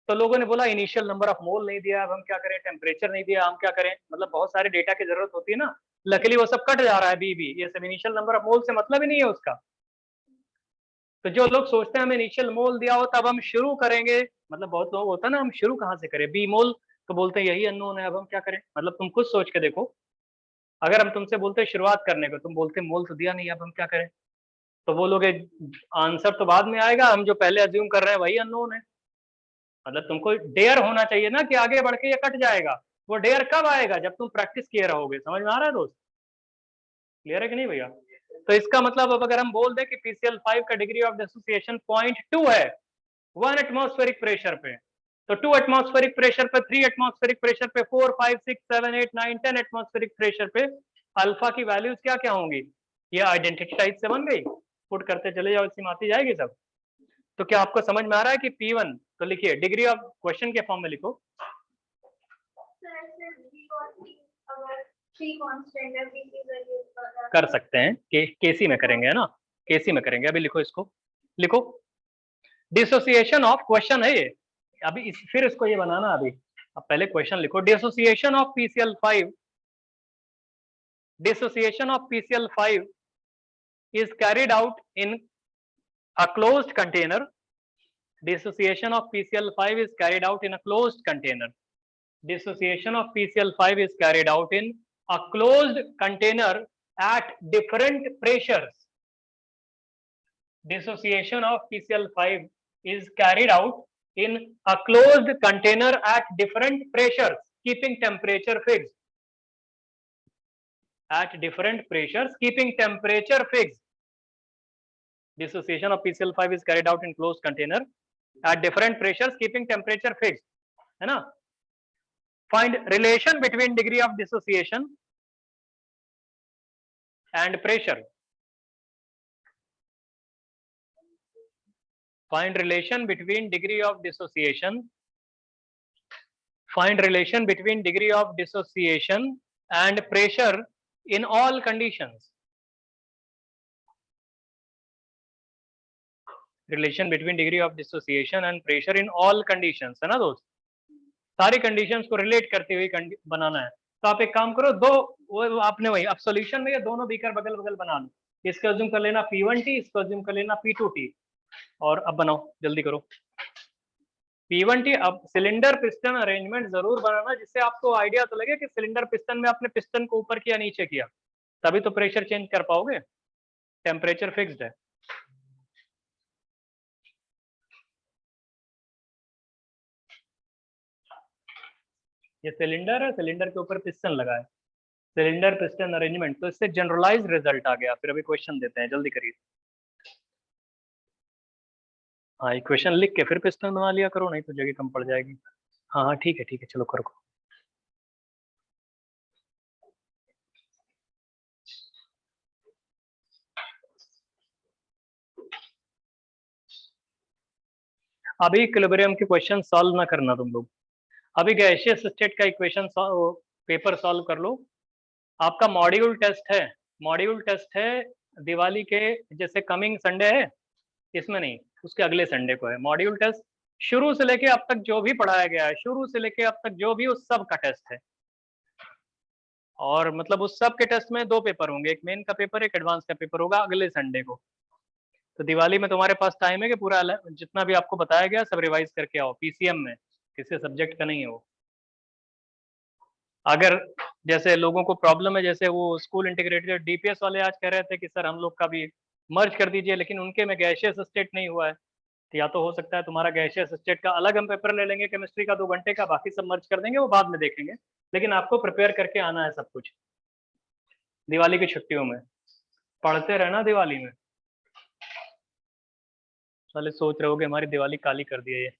तो लोगों ने बोला इनिशियल नंबर ऑफ मोल नहीं दिया, अब हम क्या करें, टेम्परेचर नहीं दिया, हम क्या करें, मतलब बहुत सारे डेटा की जरूरत होती है ना। लकीली वो सब कट जा रहा है बी, ये सब इनिशियल नंबर ऑफ मोल से मतलब ही नहीं है उसका। तो जो लोग सोचते हैं हमें इनिशियल मोल दिया हो तब हम शुरू करेंगे, मतलब बहुत लोग होता है ना, हम शुरू कहाँ से करें, बी मोल, तो बोलते हैं यही अननोन है, अब हम क्या करें। मतलब तुम खुद सोच के देखो, अगर हम तुमसे बोलते शुरुआत करने को, तुम बोलते मोल तो दिया नहीं, अब हम क्या करें, तो बोलोगे आंसर तो बाद में आएगा, हम जो पहले अज्यूम कर रहे हैं वही अननोन है। मतलब तुमको डेयर होना चाहिए ना कि आगे बढ़ के ये कट जाएगा। वो डेयर कब आएगा? जब तुम प्रैक्टिस किए रहोगे। समझ में आ रहा है दोस्त? क्लियर है कि नहीं भैया? तो इसका मतलब अब अगर हम बोल दें कि PCl5 का डिग्री ऑफ डिसोसिएशन 0.2 है 1 एटमॉस्फेरिक प्रेशर पे, तो 2 एटमॉस्फेरिक प्रेशर पे, 3 एटमॉस्फेरिक प्रेशर पे, 4 5 6 7 8 9 10 एटमॉस्फेरिक प्रेशर पे अल्फा की वैल्यूज क्या क्या होंगी? ये आइडेंटिटी टाइप से बन गई, पुट करते चले जाओ, इसी में आती जाएगी सब। तो क्या आपको समझ में आ रहा है कि P1, तो लिखिए डिग्री ऑफ, क्वेश्चन के फॉर्म में लिखो, कर सकते हैं केसी में करेंगे, है ना, केसी में करेंगे। अभी लिखो, इसको लिखो, डिसोसिएशन ऑफ, क्वेश्चन है ये, अभी फिर इसको ये बनाना, अभी अब पहले क्वेश्चन लिखो। Dissociation of PCl5, dissociation of PCl5 is carried out in a closed container. Dissociation of PCl5 is carried out in a closed container. Dissociation of PCl5 is carried out in a closed container at different pressures. Dissociation of PCl5 is carried out in a closed container at different pressures, keeping temperature fixed. At different pressures, keeping temperature fixed. dissociation of PCl5 is carried out in closed container at different pressures keeping temperature fixed, है ना? Find relation between degree of dissociation and pressure. Find relation between degree of dissociation. Find relation between degree of dissociation and pressure in all conditions. Relation between degree of dissociation and pressure in all conditions, है ना दोस्त? सारी conditions को relate करते हुए बनाना है। तो आप एक काम करो, दो वो आपने वही अब सॉल्यूशन में ये दोनों बीकर बगल बगल बना लो। इसको अज्यूम कर लेना P1T, इसको अज्यूम कर लेना P2T, और अब बनाओ, जल्दी करो। P1T, अब सिलेंडर पिस्टन अरेंजमेंट जरूर बनाना जिससे आपको आइडिया तो लगे कि सिलेंडर पिस्टन में आपने पिस्टन को ऊपर किया नीचे किया, तभी तो प्रेशर चेंज कर पाओगे, टेम्परेचर फिक्स्ड है। ये सिलेंडर है, सिलेंडर के ऊपर पिस्टन लगा है, सिलेंडर पिस्टन अरेंजमेंट, तो इससे जनरलाइज रिजल्ट आ गया। फिर अभी क्वेश्चन देते हैं, जल्दी करिए। हाँ, इक्वेशन लिख के फिर पिस्टन बना लिया करो, नहीं तो जगह कम पड़ जाएगी। हाँ हाँ ठीक है, चलो करो। अभी इक्विलिब्रियम के क्वेश्चन सॉल्व ना करना तुम लोग, अभी गैसियस स्टेट का इक्वेशन पेपर सॉल्व कर लो। आपका मॉड्यूल टेस्ट है, मॉड्यूल टेस्ट है दिवाली के, जैसे कमिंग संडे है, इसमें नहीं, उसके अगले संडे को है मॉड्यूल टेस्ट। शुरू से लेके अब तक जो भी पढ़ाया गया है, शुरू से लेके अब तक जो भी, उस सब का टेस्ट है। और मतलब उस सब के टेस्ट में 2 पेपर होंगे, एक मेन का पेपर, एक एडवांस का पेपर होगा अगले संडे को। तो दिवाली में तुम्हारे पास टाइम है कि पूरा जितना भी आपको बताया गया सब रिवाइज करके आओ, पीसीएम में, किसी सब्जेक्ट का नहीं है वो। अगर जैसे लोगों को प्रॉब्लम है, जैसे वो स्कूल इंटीग्रेटेड डीपीएस वाले आज कह रहे थे कि सर हम लोग का भी मर्ज कर दीजिए, लेकिन उनके में गैसियस स्टेट नहीं हुआ है, तो या तो हो सकता है तुम्हारा गैसियस स्टेट का अलग हम पेपर ले लेंगे केमिस्ट्री का 2 घंटे का, बाकी सब मर्ज कर देंगे, वो बाद में देखेंगे, लेकिन आपको प्रिपेयर करके आना है सब कुछ। दिवाली की छुट्टियों में पढ़ते रहना, दिवाली में साले सोच रहे हो कि हमारी दिवाली काली कर दी है ये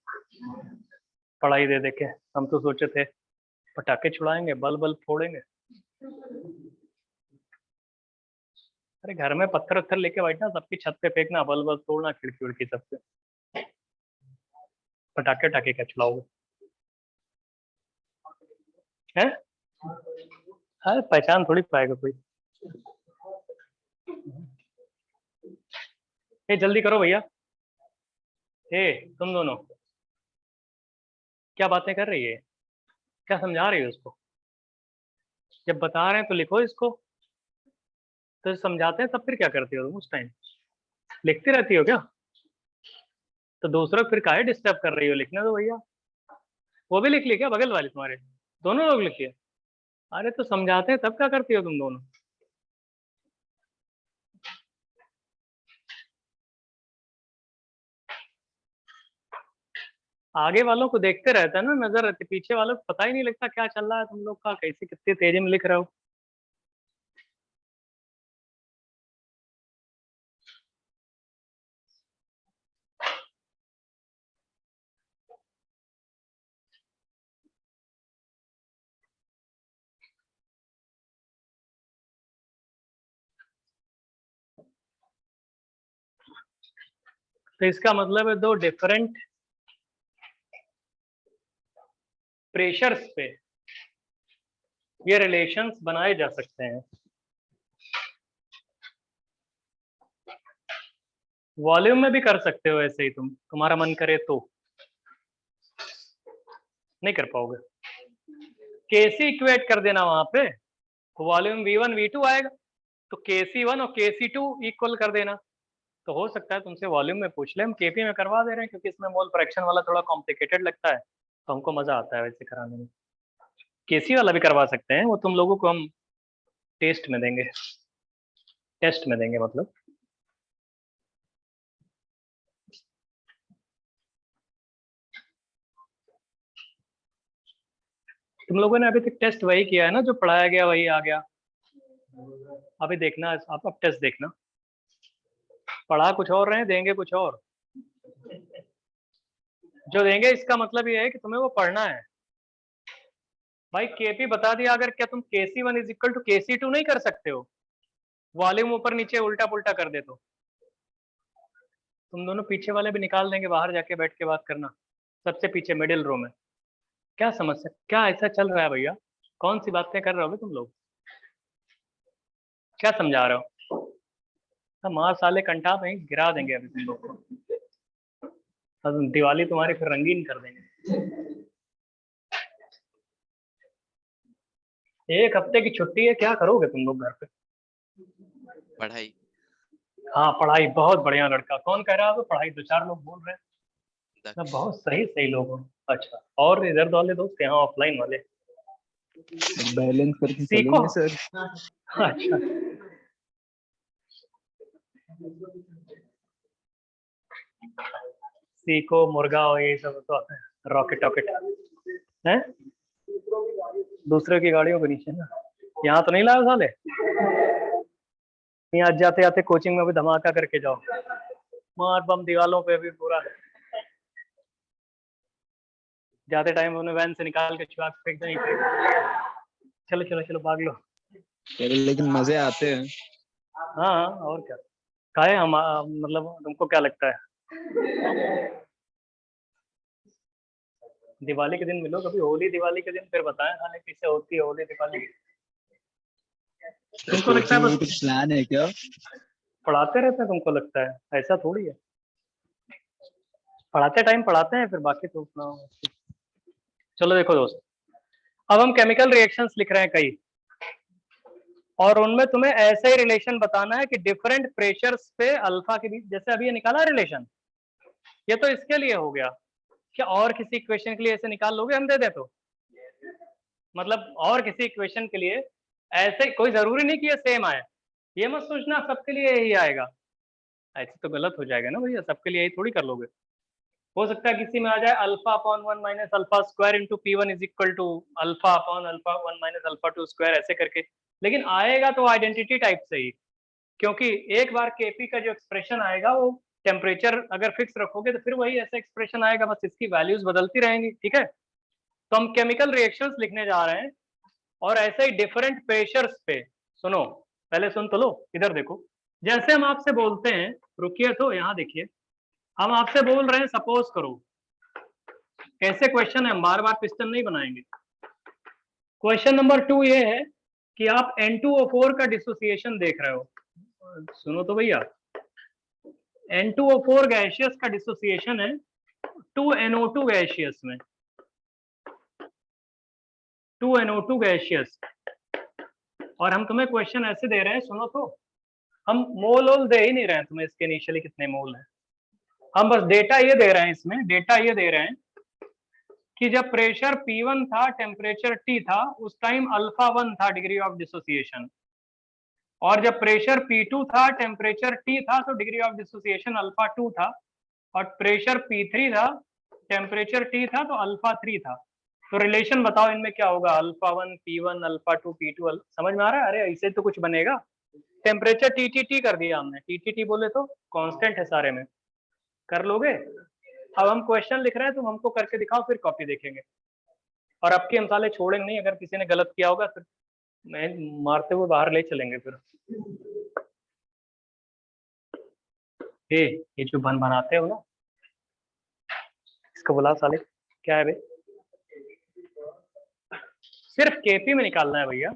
पढ़ाई दे देके। हम तो सोचे थे पटाखे छुड़ाएंगे, बल्ब फोड़ेंगे। अरे घर में पत्थर उत्थर लेके बैठना, सबकी छत पे फेंकना, बल्ब तोड़ना, खिड़की उड़की सबसे, पटाखे टाके क्या छुड़ाओगे? हैं? अरे पहचान थोड़ी पाएगा कोई। ए जल्दी करो भैया। ए तुम दोनों क्या बातें कर रही है, क्या समझा रही है उसको? जब बता रहे हैं तो लिखो इसको, तो समझाते हैं तब फिर क्या करती हो तुम उस टाइम? लिखती रहती हो क्या? तो दूसरों फिर काहे डिस्टर्ब कर रही हो, लिखने दो भैया। वो भी लिख ली क्या बगल वाली तुम्हारे? दोनों लोग लिखिए। अरे तो समझाते हैं तब क्या करती हो तुम दोनों? आगे वालों को देखते रहता है ना, नजर रहती, पीछे वालों को पता ही नहीं लगता क्या चल रहा है तुम लोग का, कैसे कितनी तेजी में लिख रहे हो। तो इसका मतलब है 2 डिफरेंट प्रेशर्स पे ये रिलेशंस बनाए जा सकते हैं। वॉल्यूम में भी कर सकते हो ऐसे ही, तुम्हारा मन करे तो, नहीं कर पाओगे। केसी इक्वेट कर देना वहां पे, वॉल्यूम V1 V2 आएगा, तो KC1 और KC2 इक्वल कर देना। तो हो सकता है तुमसे वॉल्यूम में पूछ ले, हम केपी में करवा दे रहे हैं क्योंकि इसमें मोल फ्रैक्शन वाला थोड़ा कॉम्प्लिकेटेड लगता है, तो हमको मजा आता है वैसे कराने में। केसी वाला भी करवा सकते हैं, वो तुम लोगों को हम टेस्ट में देंगे, टेस्ट में देंगे मतलब। तुम लोगों ने अभी तक टेस्ट वही किया है ना, जो पढ़ाया गया वही आ गया। अभी देखना, आप अब टेस्ट देखना। पढ़ा कुछ और रहे हैं, देंगे कुछ और। जो देंगे इसका मतलब ये है कि तुम्हें वो पढ़ना है। भाई केपी बता दिया, अगर क्या तुम KC1 is equal to KC2 नहीं कर सकते हो? वॉल्यूम ऊपर नीचे उल्टा पुल्टा कर दे तो तुम दोनों पीछे वाले भी निकाल देंगे, बाहर जाके बैठ के बात करना, सबसे पीछे मिडिल रो में। क्या समस्या, क्या ऐसा चल रहा है भैया? कौन सी बातें कर रहे हो तुम लोग? क्या समझा रहे हो? मार साले कंठा में गिरा देंगे अभी तुम लोग को। अब दिवाली तुम्हारी फिर रंगीन कर देंगे। एक हफ्ते की छुट्टी है, क्या करोगे तुम लोग घर पे? पढ़ाई। हाँ पढ़ाई, बहुत बढ़िया लड़का। कौन कह रहा है? पढ़ाई, दो चार लोग बोल रहे हैं। दक्ष। बहुत सही सही लोग हो। अच्छा, और इधर वाले दोस्त यहाँ ऑफलाइन वाले? बैलेंस करके सीखो। चलेंगे सर। अच्छा, सीखो मुर्गा और ये सब तो रॉकेट टॉकेट है। दूसरे की गाड़ियों के नीचे ना, यहाँ तो नहीं लाए साले। यहाँ जाते जाते कोचिंग में भी धमाका करके जाओ, मार बम दीवालों पे भी पूरा। जाते टाइम उन्हें वैन से निकाल के छुआ के फेंक देंगे। चलो चलो चलो भाग लो। लेकिन मजे आते हैं। हाँ हाँ, और क्या। काहे हम मतलब तुमको क्या लगता है? दिवाली के दिन मिलो कभी, होली दिवाली के दिन, फिर बताएं हाले किससे होती है होली दिवाली। तुमको लगता है कोचिंग में बस कुछ प्लान है क्या? पढ़ाते रहते हैं, तुमको लगता है? ऐसा थोड़ी है। पढ़ाते टाइम पढ़ाते हैं, फिर बाकी तो अपना। चलो देखो दोस्त, अब हम केमिकल रिएक्शंस लिख रहे हैं कई, और उनमें तुम्हें ऐसे ही रिलेशन बताना है कि डिफरेंट प्रेशर्स पे अल्फा के बीच, जैसे अभी ये निकाला रिलेशन, ये तो इसके लिए हो गया। क्या और किसी इक्वेशन के लिए ऐसे निकाल लोगे हम दे दे तो? मतलब और किसी इक्वेशन के लिए ऐसे, कोई जरूरी नहीं कि ये सेम आए, ये मत सोचना सबके लिए यही आएगा। ऐसे तो गलत हो जाएगा ना भैया, सबके लिए यही थोड़ी कर लोगे। हो सकता है किसी में आ जाए alpha upon 1 minus alpha square into P1 is equal to alpha upon alpha 1 minus alpha 2 square, ऐसे करके। लेकिन आएगा तो आइडेंटिटी टाइप से ही, क्योंकि एक बार केपी का जो एक्सप्रेशन आएगा वो टेम्परेचर अगर फिक्स रखोगे तो फिर वही ऐसा एक्सप्रेशन आएगा, बस इसकी वैल्यूज बदलती रहेंगी। ठीक है, तो हम केमिकल रिएक्शंस लिखने जा रहे हैं, और ऐसे ही डिफरेंट प्रेशर्स पे। सुनो, पहले सुन तो लो, इधर देखो। जैसे हम आपसे बोलते हैं, रुकिए तो यहाँ देखिए, हम आपसे बोल रहे हैं, सपोज करो, कैसे क्वेश्चन है, हम बार बार पिस्टन नहीं बनाएंगे। क्वेश्चन नंबर 2 ये है कि आप N2O4 का डिसोसिएशन देख रहे हो। सुनो तो भैया, N2O4 गैसियस का डिसोसिएशन है 2NO2 गैसियस में, 2NO2 गैसियस। और हम तुम्हें क्वेश्चन ऐसे दे रहे हैं, सुनो तो, हम मोल ओल दे ही नहीं रहे हैं तुम्हें इसके इनिशियली कितने मोल हैं, हम बस डेटा ये दे रहे हैं, इसमें डेटा ये दे रहे हैं कि जब प्रेशर P1 था, टेम्परेचर T था, उस टाइम अल्फा 1 था डिग्री ऑफ डिसोसिएशन, और जब प्रेशर P2 था, टेम्परेचर T था, तो डिग्री ऑफ डिसोसिएशन अल्फा 2 था, और प्रेशर P3 था, टेम्परेचर T था, तो अल्फा 3 था। तो रिलेशन बताओ इनमें क्या होगा? Alpha 1 P1 alpha 2 P2। समझ में आ रहा है? अरे ऐसे तो कुछ बनेगा। टेम्परेचर TTT कर दिया हमने, TTT बोले तो कांस्टेंट है सारे में, कर लोगे? अब हम क्वेश्चन लिख रहे हैं, तुम हमको करके दिखाओ, फिर कॉपी देखेंगे। और अब के हम साले छोड़ेंगे नहीं, अगर किसी ने गलत किया होगा फिर मैं मारते हुए बाहर ले चलेंगे फिर। ये जो बन बनाते हो ना, इसको बुला साले, क्या है भाई? सिर्फ केपी में निकालना है भैया।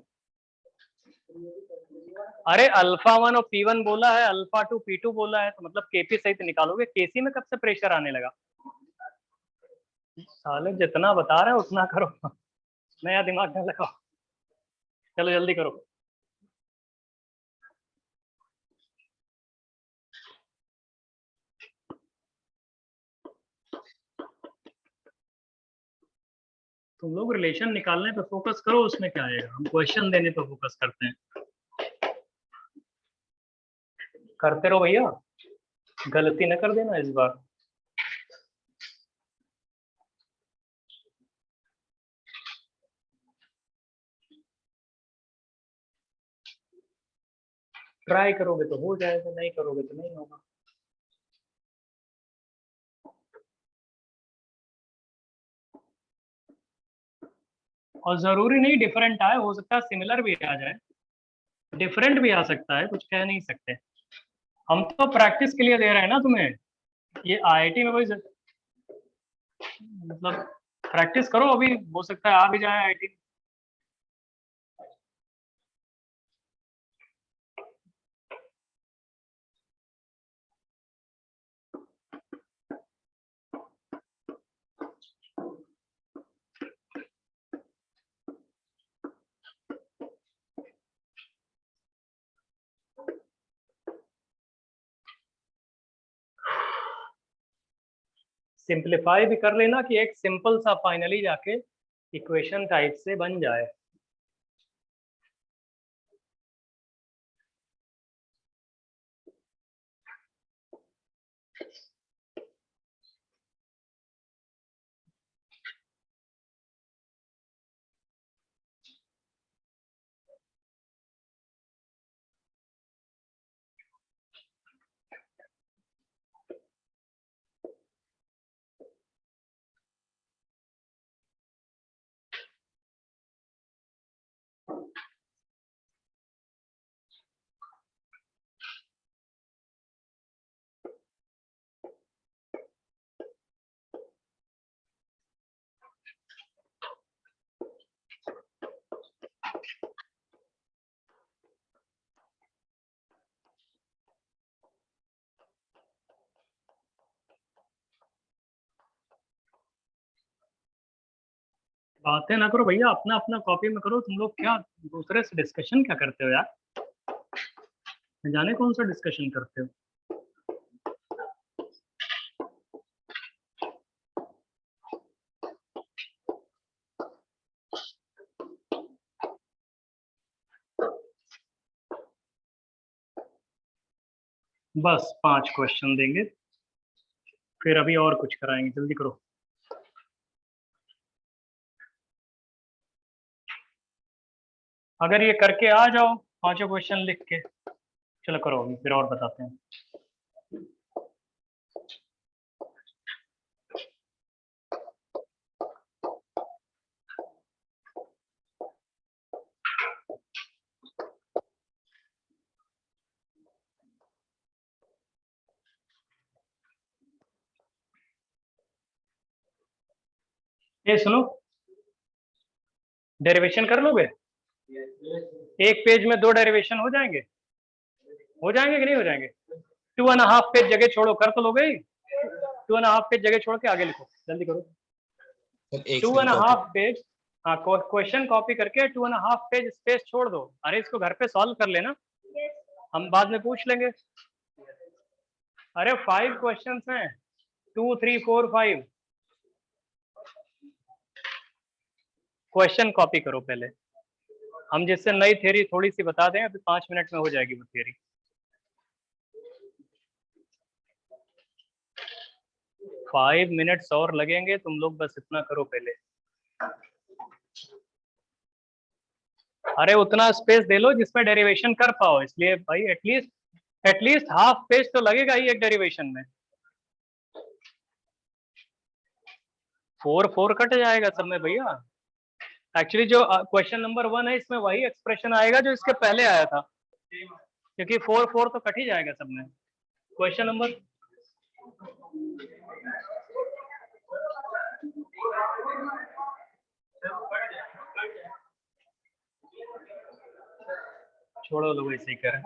अरे अल्फा 1 और P1 बोला है, अल्फा 2 P2 बोला है, तो मतलब केपी सहित निकालोगे। केसी में कब से प्रेशर आने लगा? साले जितना बता रहे हो उतना करो, नया दिमाग न लगाओ। चलो जल्दी करो। तुम लोग रिलेशन निकालने पे फोकस करो, उसमें क्या आएगा, हम क्वेश्चन देने पे फोकस करते हैं। करते रहो भैया, गलती न कर देना इस बार। ट्राई करोगे तो हो जाएगा, नहीं करोगे तो नहीं होगा। और जरूरी नहीं डिफरेंट आए, हो सकता है सिमिलर भी आ जाए, डिफरेंट भी आ सकता है, कुछ कह नहीं सकते। हम तो प्रैक्टिस के लिए दे रहे हैं ना तुम्हें, ये आईआईटी में कोई मतलब प्रैक्टिस करो, अभी हो सकता है आ भी जाए आईआईटी। सिंपलीफाई भी कर लेना कि एक सिंपल सा फाइनली जाके इक्वेशन टाइप से बन जाए। बातें ना करो भैया, अपना अपना कॉपी में करो। तुम लोग क्या दूसरे से डिस्कशन क्या करते हो यार, जाने कौन सा डिस्कशन करते हो। बस 5 क्वेश्चन देंगे, फिर अभी और कुछ कराएंगे, जल्दी करो। अगर ये करके आ जाओ 5 क्वेश्चन लिख के, चलो करो अभी, फिर और बताते हैं। ये सुनो, डेरिवेशन कर लोगे? एक पेज में 2 डेरिवेशन हो जाएंगे? हो जाएंगे कि नहीं हो जाएंगे? 2.5 पेज जगह छोड़ो, कर तो लोगे ही। 2.5 पेज जगह छोड़ के आगे लिखो, जल्दी करो। सर एक 2.5 पेज, हाँ क्वेश्चन कॉपी करके 2.5 पेज स्पेस छोड़ दो। अरे इसको घर पे सॉल्व कर लेना, हम बाद में पूछ लेंगे। अरे 5 क्वेश्चंस हैं, 2 3 4 5। क्वेश्चन कॉपी करो पहले, हम जिससे नई थ्योरी थोड़ी सी बता दें, अभी 5 मिनट में हो जाएगी वो थ्योरी। 5 मिनट्स और लगेंगे, तुम लोग बस इतना करो पहले। अरे उतना स्पेस दे लो जिसमें डेरिवेशन कर पाओ, इसलिए भाई एटलीस्ट हाफ पेज तो लगेगा ही एक डेरिवेशन में। 4 कट जाएगा सब में भैया। एक्चुअली जो क्वेश्चन नंबर 1 है, इसमें वही एक्सप्रेशन आएगा जो इसके पहले आया था, क्योंकि 4 तो कट ही जाएगा सब में। क्वेश्चन नंबर छोड़ो, लोग ऐसे ही करें।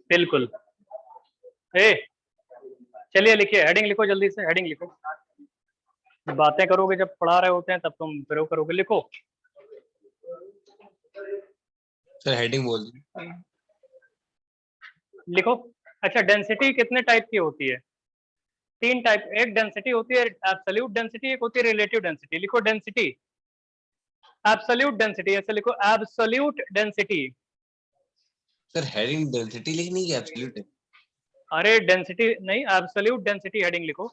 बिल्कुल। चलिए लिखिए, हेडिंग लिखो, जल्दी से हेडिंग लिखो। बातें करोगे जब पढ़ा रहे होते हैं तब तुम फिर करोगे, लिखो। सर हेडिंग बोल लिखो। अच्छा, डेंसिटी कितने टाइप की होती है? 3 टाइप। एक डेंसिटी होती है एब्सोल्यूट डेंसिटी, एक होती है रिलेटिव डेंसिटी। लिखो डेंसिटी, एब्सोल्यूट डेंसिटी, ऐसे लिखो absolute density. Sir heading density लिखनी है एब्सोल्यूट है? अरे डेंसिटी नहीं, एब्सोल्यूट डेंसिटी हेडिंग लिखो।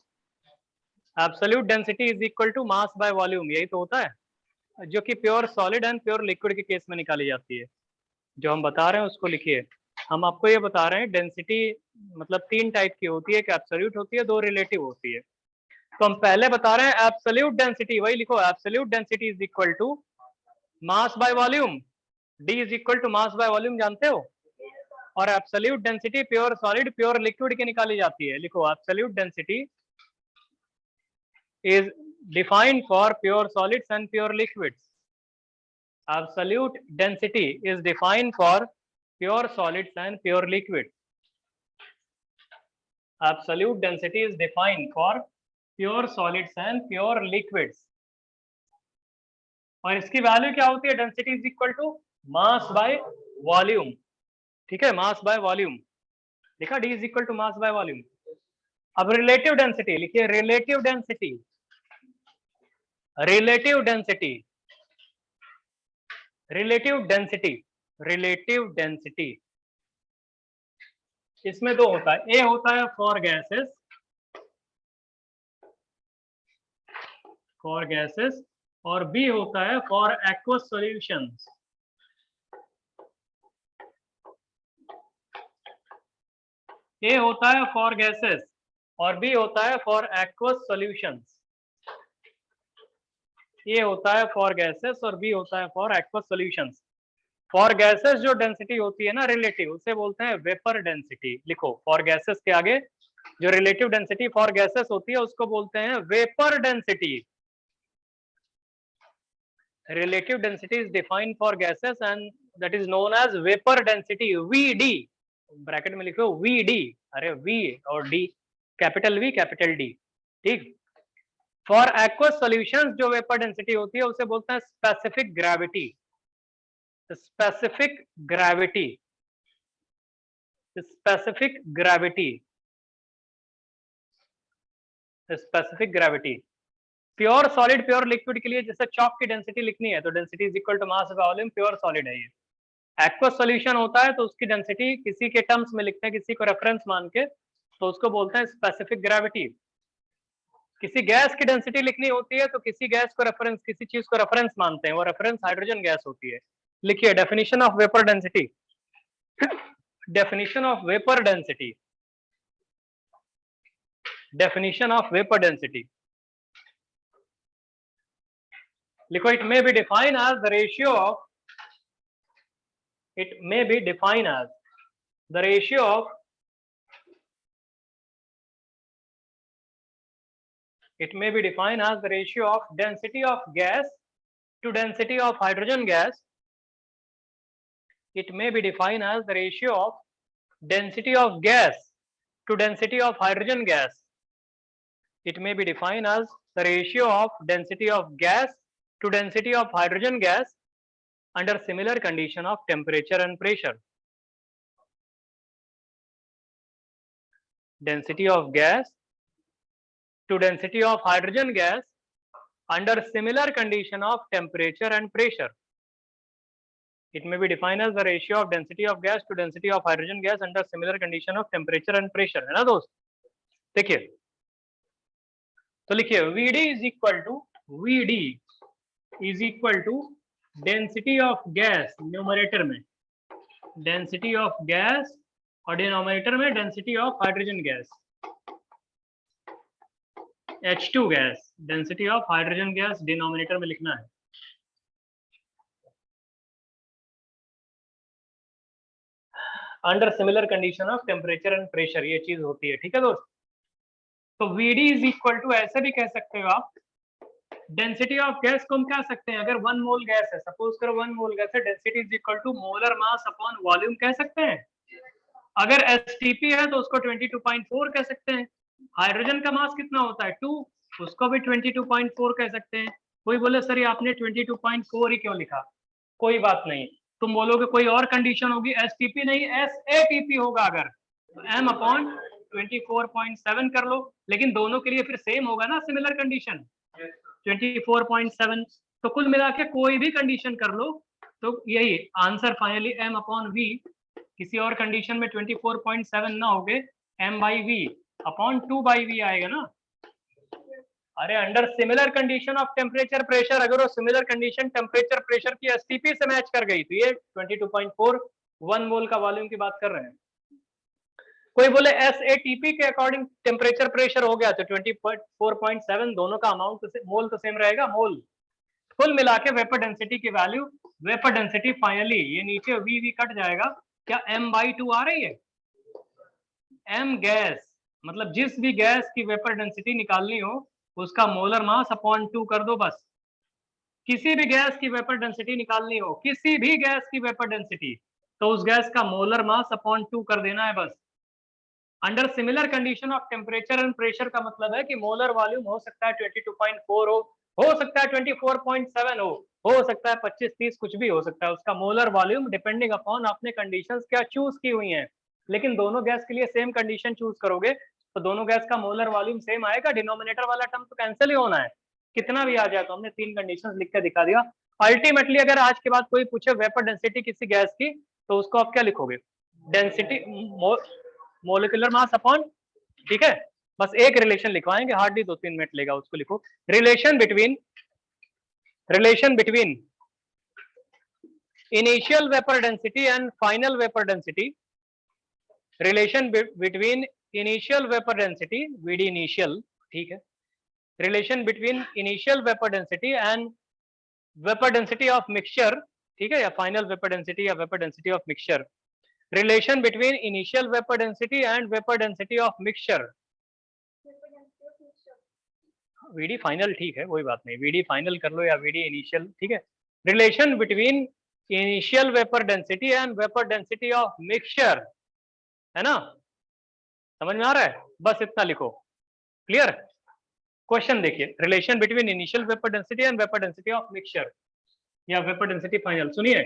Absolute density is equal to mass by volume, यही तो होता है, जो कि pure solid and pure liquid के केस में निकाली जाती है। जो हम बता रहे हैं उसको लिखिए। हम आपको ये बता रहे हैं डेंसिटी मतलब 3 टाइप की होती है, एक एब्सोल्यूट होती है, 2 रिलेटिव होती है। तो हम पहले बता रहे हैं एब्सोल्यूट डेंसिटी, वही लिखो, absolute density is equal to mass by volume, D is equal to mass by volume, जानते हो। और absolute density pure solid pure liquid की निकाली जाती है, लिखो absolute density is defined for pure solids and pure liquids. Absolute density is defined for pure solids and pure liquids. Absolute density is defined for pure solids and pure liquids. और इसकी value क्या होती है, density is equal to mass by volume, ठीक है, mass by volume लिखा, D is equal to mass by volume. अब relative density लिखिए, relative density, relative density, relative density, relative density, इसमें 2 होता है, ए होता है फॉर गैसेस, फॉर गैसेस, और बी होता है फॉर एक्वस सॉल्यूशंस। ए होता है फॉर गैसेस और बी होता है फॉर एक्वस सॉल्यूशंस। ए होता है फॉर गैसेस और बी होता है for aqueous solutions. For gases जो डेंसिटी होती है ना रिलेटिव, उसे बोलते हैं वेपर डेंसिटी, लिखो, फॉर गैसेस के आगे जो रिलेटिव डेंसिटी फॉर गैसेस होती है उसको बोलते हैं vapour density. Relative density is defined for gases and that is known as vapor density, VD, bracket में लिखो VD, अरे V और D, capital V capital D, ठीक। फॉर एक्वस सॉल्यूशंस जो वेपर डेंसिटी होती है उसे बोलते हैं specific gravity, specific gravity, specific gravity, specific gravity. Pure solid pure liquid के लिए जैसे चॉक की डेंसिटी लिखनी है तो density is equal to mass by volume, pure solid है ये। एक्वस सॉल्यूशन होता है तो उसकी डेंसिटी किसी के टर्म्स में लिखते हैं, किसी को रेफरेंस मान के, तो उसको बोलते हैं स्पेसिफिक ग्रेविटी। किसी गैस की डेंसिटी लिखनी होती है तो किसी गैस को रेफरेंस, किसी चीज को रेफरेंस मानते हैं, वो रेफरेंस हाइड्रोजन गैस होती है। लिखिए definition of vapour density, definition of vapour density, definition of vapour density लिखो, it may be defined as the ratio of, it may be defined as the ratio of, it may be defined as the ratio of density of gas to density of hydrogen gas. It may be defined as the ratio of density of gas to density of hydrogen gas. It may be defined as the ratio of density of gas to density of hydrogen gas under similar condition of temperature and pressure. Density of gas to density of hydrogen gas under similar condition of temperature and pressure. It may be defined as the ratio of density of gas to density of hydrogen gas under similar condition of temperature and pressure, है ना दोस्त। देखिए तो लिखिए VD is equal to, VD is equal to density of gas, numerator में density of gas और denominator में density of hydrogen gas, H2 gas, density of hydrogen gas denominator में लिखना है। Under similar condition of temperature and pressure, ये चीज होती है, ठीक है दोस्त। तो VD इज इक्वल टू, ऐसे भी कह सकते हो आप, डेंसिटी ऑफ गैस को हम कह सकते हैं, अगर 1 मोल गैस है, सपोज करो 1 मोल गैस है, density is equal to molar mass upon volume कह सकते हैं। अगर STP है तो उसको 22.4 कह सकते हैं। हाइड्रोजन का मास कितना होता है 2, उसको भी 22.4 कह सकते हैं। कोई बोले सर ये आपने 22.4 ही क्यों लिखा, कोई बात नहीं, तुम बोलोगे कोई और कंडीशन होगी, STP नहीं SATP होगा अगर, तो m अपॉन 24.7 कर लो, लेकिन दोनों के लिए फिर सेम होगा ना सिमिलर कंडीशन 24.7। तो कुल मिला के कोई भी कंडीशन कर लो तो यही answer finally m upon v, किसी और कंडीशन में 24.7 ना होगे, m by v upon 2 by v आएगा ना। अरे under similar condition of temperature pressure, अगर वो सिमिलर कंडीशन टेम्परेचर प्रेशर की STP से मैच कर गई तो ये 22.4 1 मोल का वॉल्यूम की बात कर रहे हैं। कोई बोले SATP के अकॉर्डिंग टेम्परेचर प्रेशर हो गया तो 24.7, दोनों का अमाउंट मोल तो सेम रहेगा, मोल। कुल मिला के वेपर डेंसिटी की वैल्यू, वेपर डेंसिटी फाइनली ये नीचे वी कट जाएगा, क्या m/2 आ रही है? m गैस, मतलब जिस भी गैस की वेपर डेंसिटी निकालनी हो उसका मोलर मास अपॉन 2 कर दो बस। किसी भी गैस की वेपर डेंसिटी निकालनी हो, किसी भी गैस की वेपर डेंसिटी, तो उस गैस का मोलर मास अपॉन 2 कर देना है बस। Under similar condition of temperature and pressure का मतलब है कि मोलर वॉल्यूम हो सकता है 22.4 हो सकता है 24.7 हो सकता है 25-30, कुछ भी हो सकता है। उसका मोलर वॉल्यूम डिपेंडिंग अपॉन आपने कंडीशंस क्या चूज की हुई हैं, लेकिन दोनों गैस के लिए सेम कंडीशन चूज करोगे तो दोनों गैस का मोलर वॉल्यूम सेम आएगा। डिनोमिनेटर वाला टर्म तो कैंसिल ही होना है, कितना भी आ जाए। तो हमने 3 कंडीशंस लिख के दिखा दिया। अल्टीमेटली अगर आज के बाद कोई पूछे वेपर डेंसिटी किसी गैस की, तो उसको आप क्या लिखोगे? डेंसिटी मोलिकुलर मास अपॉन, ठीक है, बस एक रिलेशन लिखवाएंगे, हार्डली 2-3 मिनट लेगा, उसको लिखो। Relation between initial vapour density and final vapour density, relation between initial vapour density VD initial, ठीक है, relation between initial vapour density and vapour density of mixture, ठीक है, या फाइनल वेपर डेंसिटी या vapour density of mixture, relation between initial vapour density and vapour density of mixture, VD final, ठीक है, कोई बात नहीं, VD फाइनल कर लो या VD इनिशियल, ठीक है। Relation between initial vapour density and vapour density of mixture, है ना, समझ में आ रहा है? बस इतना लिखो, क्लियर। क्वेश्चन देखिए, relation between initial vapour density and vapour density of mixture या वेपर डेंसिटी फाइनल। सुनिए,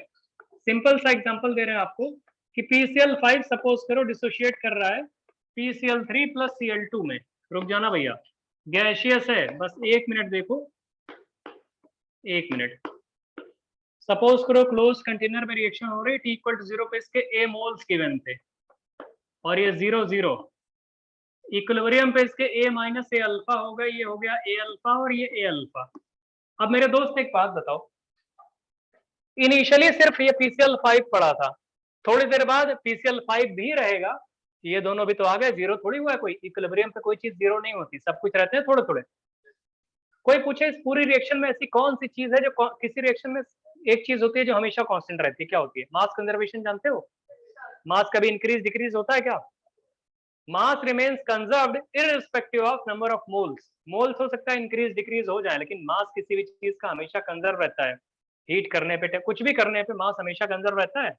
सिंपल सा एग्जांपल दे रहे हैं आपको कि PCl5 सपोज करो डिसोशिएट कर रहा है PCl3 प्लस Cl2 में। रुक जाना भैया, गैसियस है, बस 1 मिनट देखो, 1 मिनट। सपोज करो क्लोज कंटेनर में रिएक्शन हो रही है, T=0 पे इसके A मोल्स गिवन थे और ये 0-0, इक्विलिब्रियम पे इसके A-A अल्फा हो गए, ये हो गया A अल्फा और ये A अल्फा। अब मेरे दोस्त एक बात बताओ, इनिशियली सिर्फ ये PCl5 पड़ा था, थोड़ी देर बाद PCl5 भी रहेगा, ये दोनों भी तो आ गए, जीरो थोड़ी हुआ है कोई, इक्विलिब्रियम पे कोई चीज जीरो नहीं होती, सब कुछ रहते हैं थोड़े थोड़े। कोई पूछे इस पूरी रिएक्शन में ऐसी कौन सी चीज है जो, किसी रिएक्शन में एक चीज होती है जो हमेशा कांस्टेंट रहती है, क्या होती है? मास कंजर्वेशन, जानते हो? मास कभी इंक्रीज डिक्रीज होता है क्या? Mass remains conserved irrespective of number of moles. Moles हो सकता है इंक्रीज डिक्रीज हो जाए, लेकिन मास किसी भी चीज का हमेशा कंजर्व रहता है। हीट करने पे, कुछ भी करने पे मास हमेशा कंजर्व रहता है।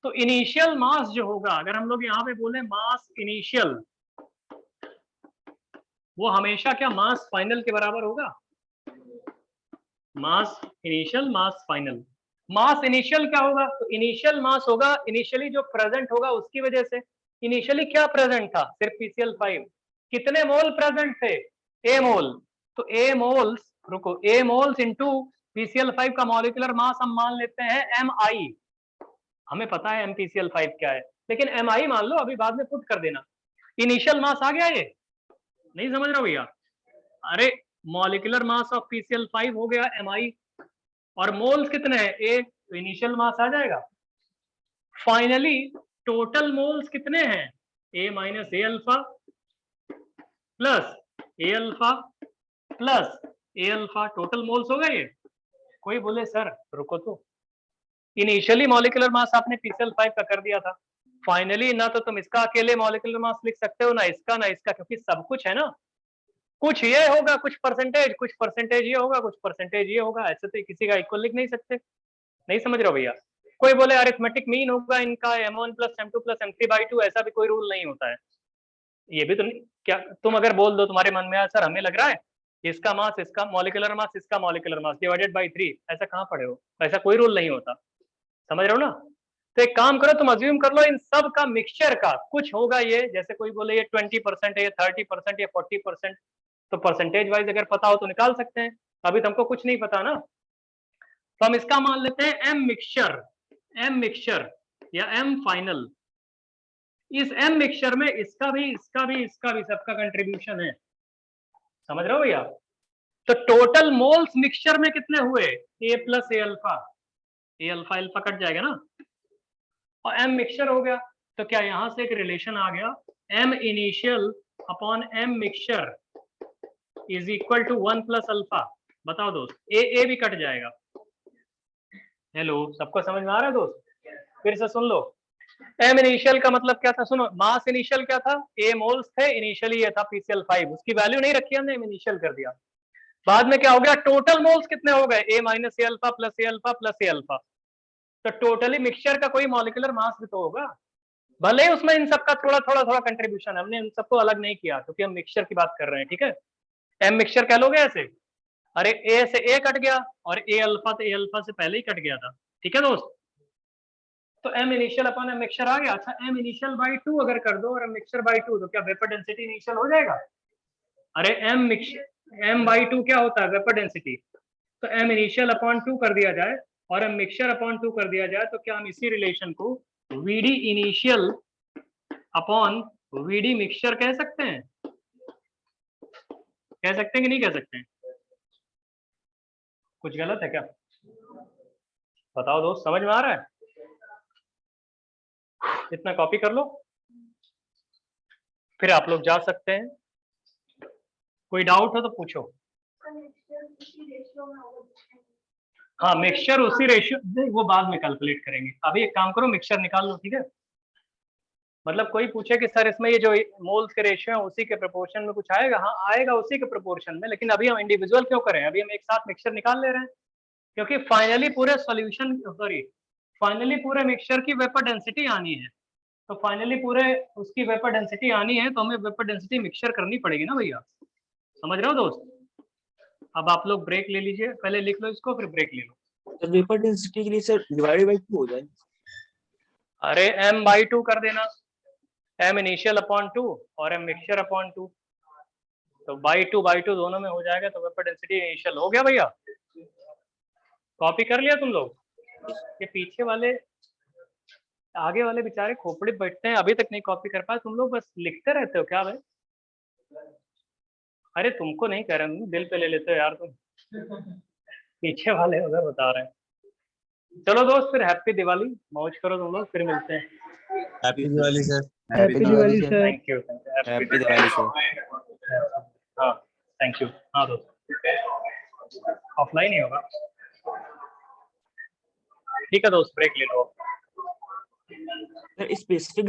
तो इनिशियल मास जो होगा, अगर हम लोग यहाँ पे बोले मास इनिशियल, वो हमेशा क्या मास फाइनल के बराबर होगा? मास इनिशियल मास फाइनल। मास इनिशियल क्या होगा? तो इनिशियल मास होगा इनिशियली जो प्रेजेंट होगा उसकी वजह से। इनिशियली क्या प्रेजेंट था? सिर्फ PCl5। कितने मोल प्रेजेंट थे? A मोल। तो A मोल्स, रुको, A मोल्स इनटू PCl5 का मॉलिक्यूलर मास हम मान लेते हैं Mi। हमें पता है MPCl5 क्या है, लेकिन Mi मान लो, अभी बाद में पुट कर देना। इनिशियल मास आ गया, ये नहीं समझ रहा हो भैया? अरे मॉलिक्यूलर मास ऑफ PCl5 हो गया Mi, और मोल्स कितने हैं? A, तो इनिशियल मास आ जाएगा। फाइनली टोटल मोल्स कितने हैं? A minus A alpha plus A alpha plus A alpha, total moles हो गए ये। कोई बोले सर रुको तो, इनिशियली मॉलिक्यूलर मास आपने PCl5 का कर दिया था, फाइनली ना तो तुम इसका अकेले मॉलिक्यूलर मास लिख सकते हो, ना इसका ना इसका, क्योंकि सब कुछ है ना, कुछ ये होगा, कुछ परसेंटेज ये होगा, कुछ परसेंटेज ये होगा, ऐसे तो किसी का इक्वल लिख नहीं सकते। नहीं समझ रहे हो भैया? कोई बोले अरिथमेटिक मीन होगा इनका M1 plus M2 plus M3/2, ऐसा भी कोई रूल नहीं होता है। ये भी तो नहीं, क्या तुम अगर बोल दो तुम्हारे मन में आया सर हमें लग रहा है इसका मास, इसका मॉलिक्यूलर मास, इसका मॉलिक्यूलर मास डिवाइडेड बाय 3, ऐसा कहाँ पढ़े हो? ऐसा कोई रूल नहीं होता, समझ रहे हो ना? तो एक काम करो, तुम अज्यूम कर लो इन सब का मिक्सचर का कुछ होगा ये, जैसे कोई बोले ये 20% है, ये 30% या 40%, तो परसेंटेज वाइज अगर पता हो तो निकाल सकते हैं। अभी तुमको कुछ नहीं पता ना, तो हम इसका मान लेते हैं M मिक्सचर या M फाइनल। इस M मिक्सचर में इसका भी सबका कंट्रीब्यूशन है, समझ रहे हो भैया? तो टोटल मोल्स मिक्सचर में कितने हुए? A plus A alpha, A alpha alpha cut जाएगा ना, और m मिक्सचर हो गया, तो क्या यहां से एक रिलेशन आ गया, m initial upon m mixture is equal to 1 plus alpha. बताओ दोस्त, ए भी कट जाएगा। हेलो, सबको समझ में आ रहा है दोस्त? फिर से सुन लो, एम इनिशियल का मतलब क्या था, सुनो, मास इनिशियल क्या था, ए मोल्स थे, इनिशियली ये था PCl5, उसकी वैल्यू नहीं रखी हमने, इनिशियल कर दिया। बाद में क्या हो गया, टोटल मोल्स कितने हो गए, ए माइनस ए अल्फा प्लस ए अल्फा प्लस ए अल्फा। तो टोटली मिक्सचर का कोई मॉलिक्यूलर मास भी तो होगा, भले ही उसमें इन सबका थोड़ा थोड़ा थोड़ा कंट्रीब्यूशन है, हमने इन सबको अलग नहीं किया क्योंकि हम मिक्सचर की बात कर रहे हैं, ठीक है। एम मिक्सचर कह लोगे ऐसे, अरे ए से ए कट गया और ए अल्फा तो ए अल्फा से पहले ही कट गया था, ठीक है दोस्त। तो um initial upon um mixture आ गया। अच्छा, एम इनिशियल बाई 2 अगर कर दो और एम मिक्सचर बाई 2, तो क्या वेपर डेंसिटी इनिशियल हो जाएगा? अरे एम बाई 2 क्या होता है, वेपर डेंसिटी। तो एम इनिशियल अपॉन 2 कर दिया जाए और एम मिक्सचर अपॉन 2 कर दिया जाए, तो क्या हम इसी रिलेशन को VD initial upon VD mixture कह सकते हैं? कह सकते हैं कि नहीं कह सकते हैं? कुछ गलत है क्या? बताओ दोस्त, समझ में आ रहा है? इतना कॉपी कर लो, फिर आप लोग जा सकते हैं। कोई डाउट हो तो पूछो। हाँ, मिक्सचर उसी रेशियो, वो बाद में कैलकुलेट करेंगे, अभी एक काम करो, मिक्सचर निकाल लो, ठीक है। मतलब कोई पूछे कि सर इसमें ये जो मोल्स के रेशियो है उसी के प्रोपोर्शन में कुछ आएगा, हाँ आएगा उसी के प्रोपोर्शन में, लेकिन अभी हम इंडिविजुअल क्यों करें, अभी हम एक साथ मिक्सचर निकाल ले रहे हैं, क्योंकि फाइनली पूरे सॉल्यूशन, सॉरी, फाइनली पूरे मिक्सचर की वेपर डेंसिटी आनी है। तो फाइनली पूरे उसकी वेपर डेंसिटी आनी है, तो हमें वेपर डेंसिटी मिक्सचर करनी पड़ेगी ना भैया, समझ रहे हो दोस्त? अब आप लोग ब्रेक ले लीजिए, पहले लिख लो इसको फिर ब्रेक ले लो। तो वेपर डेंसिटी के लिए सर डिवाइडेड बाय 2 हो जाए। अरे m बाई 2 कर देना, m इनिशियल अपॉन 2 और m मिक्सचर अपॉन 2, तो बाई 2 दोनों में हो जाएगा, तो वेपर डेंसिटी इनिशियल हो गया भैया। कॉपी कर लिया तुम लोग? ये पीछे वाले, आगे वाले बेचारे खोपड़ी बैठते हैं, अभी तक नहीं कॉपी कर पाए, तुम लोग बस लिखते रहते हो क्या भाई? अरे तुमको नहीं कह रहे हैं, दिल पे ले लेते हो यार तुम, पीछे वाले उधर बता रहे हैं। चलो दोस्त, फिर हैप्पी दिवाली, मौज करो तुम लोग, फिर मिलते हैं। Happy Diwali sir. Happy Diwali sir. Thank you, happy Diwali sir. हाँ थैंक यू। हाँ दोस्त, ऑफलाइन ही होगा, ठीक है दोस्त, ब्रेक ले लो। Sir specific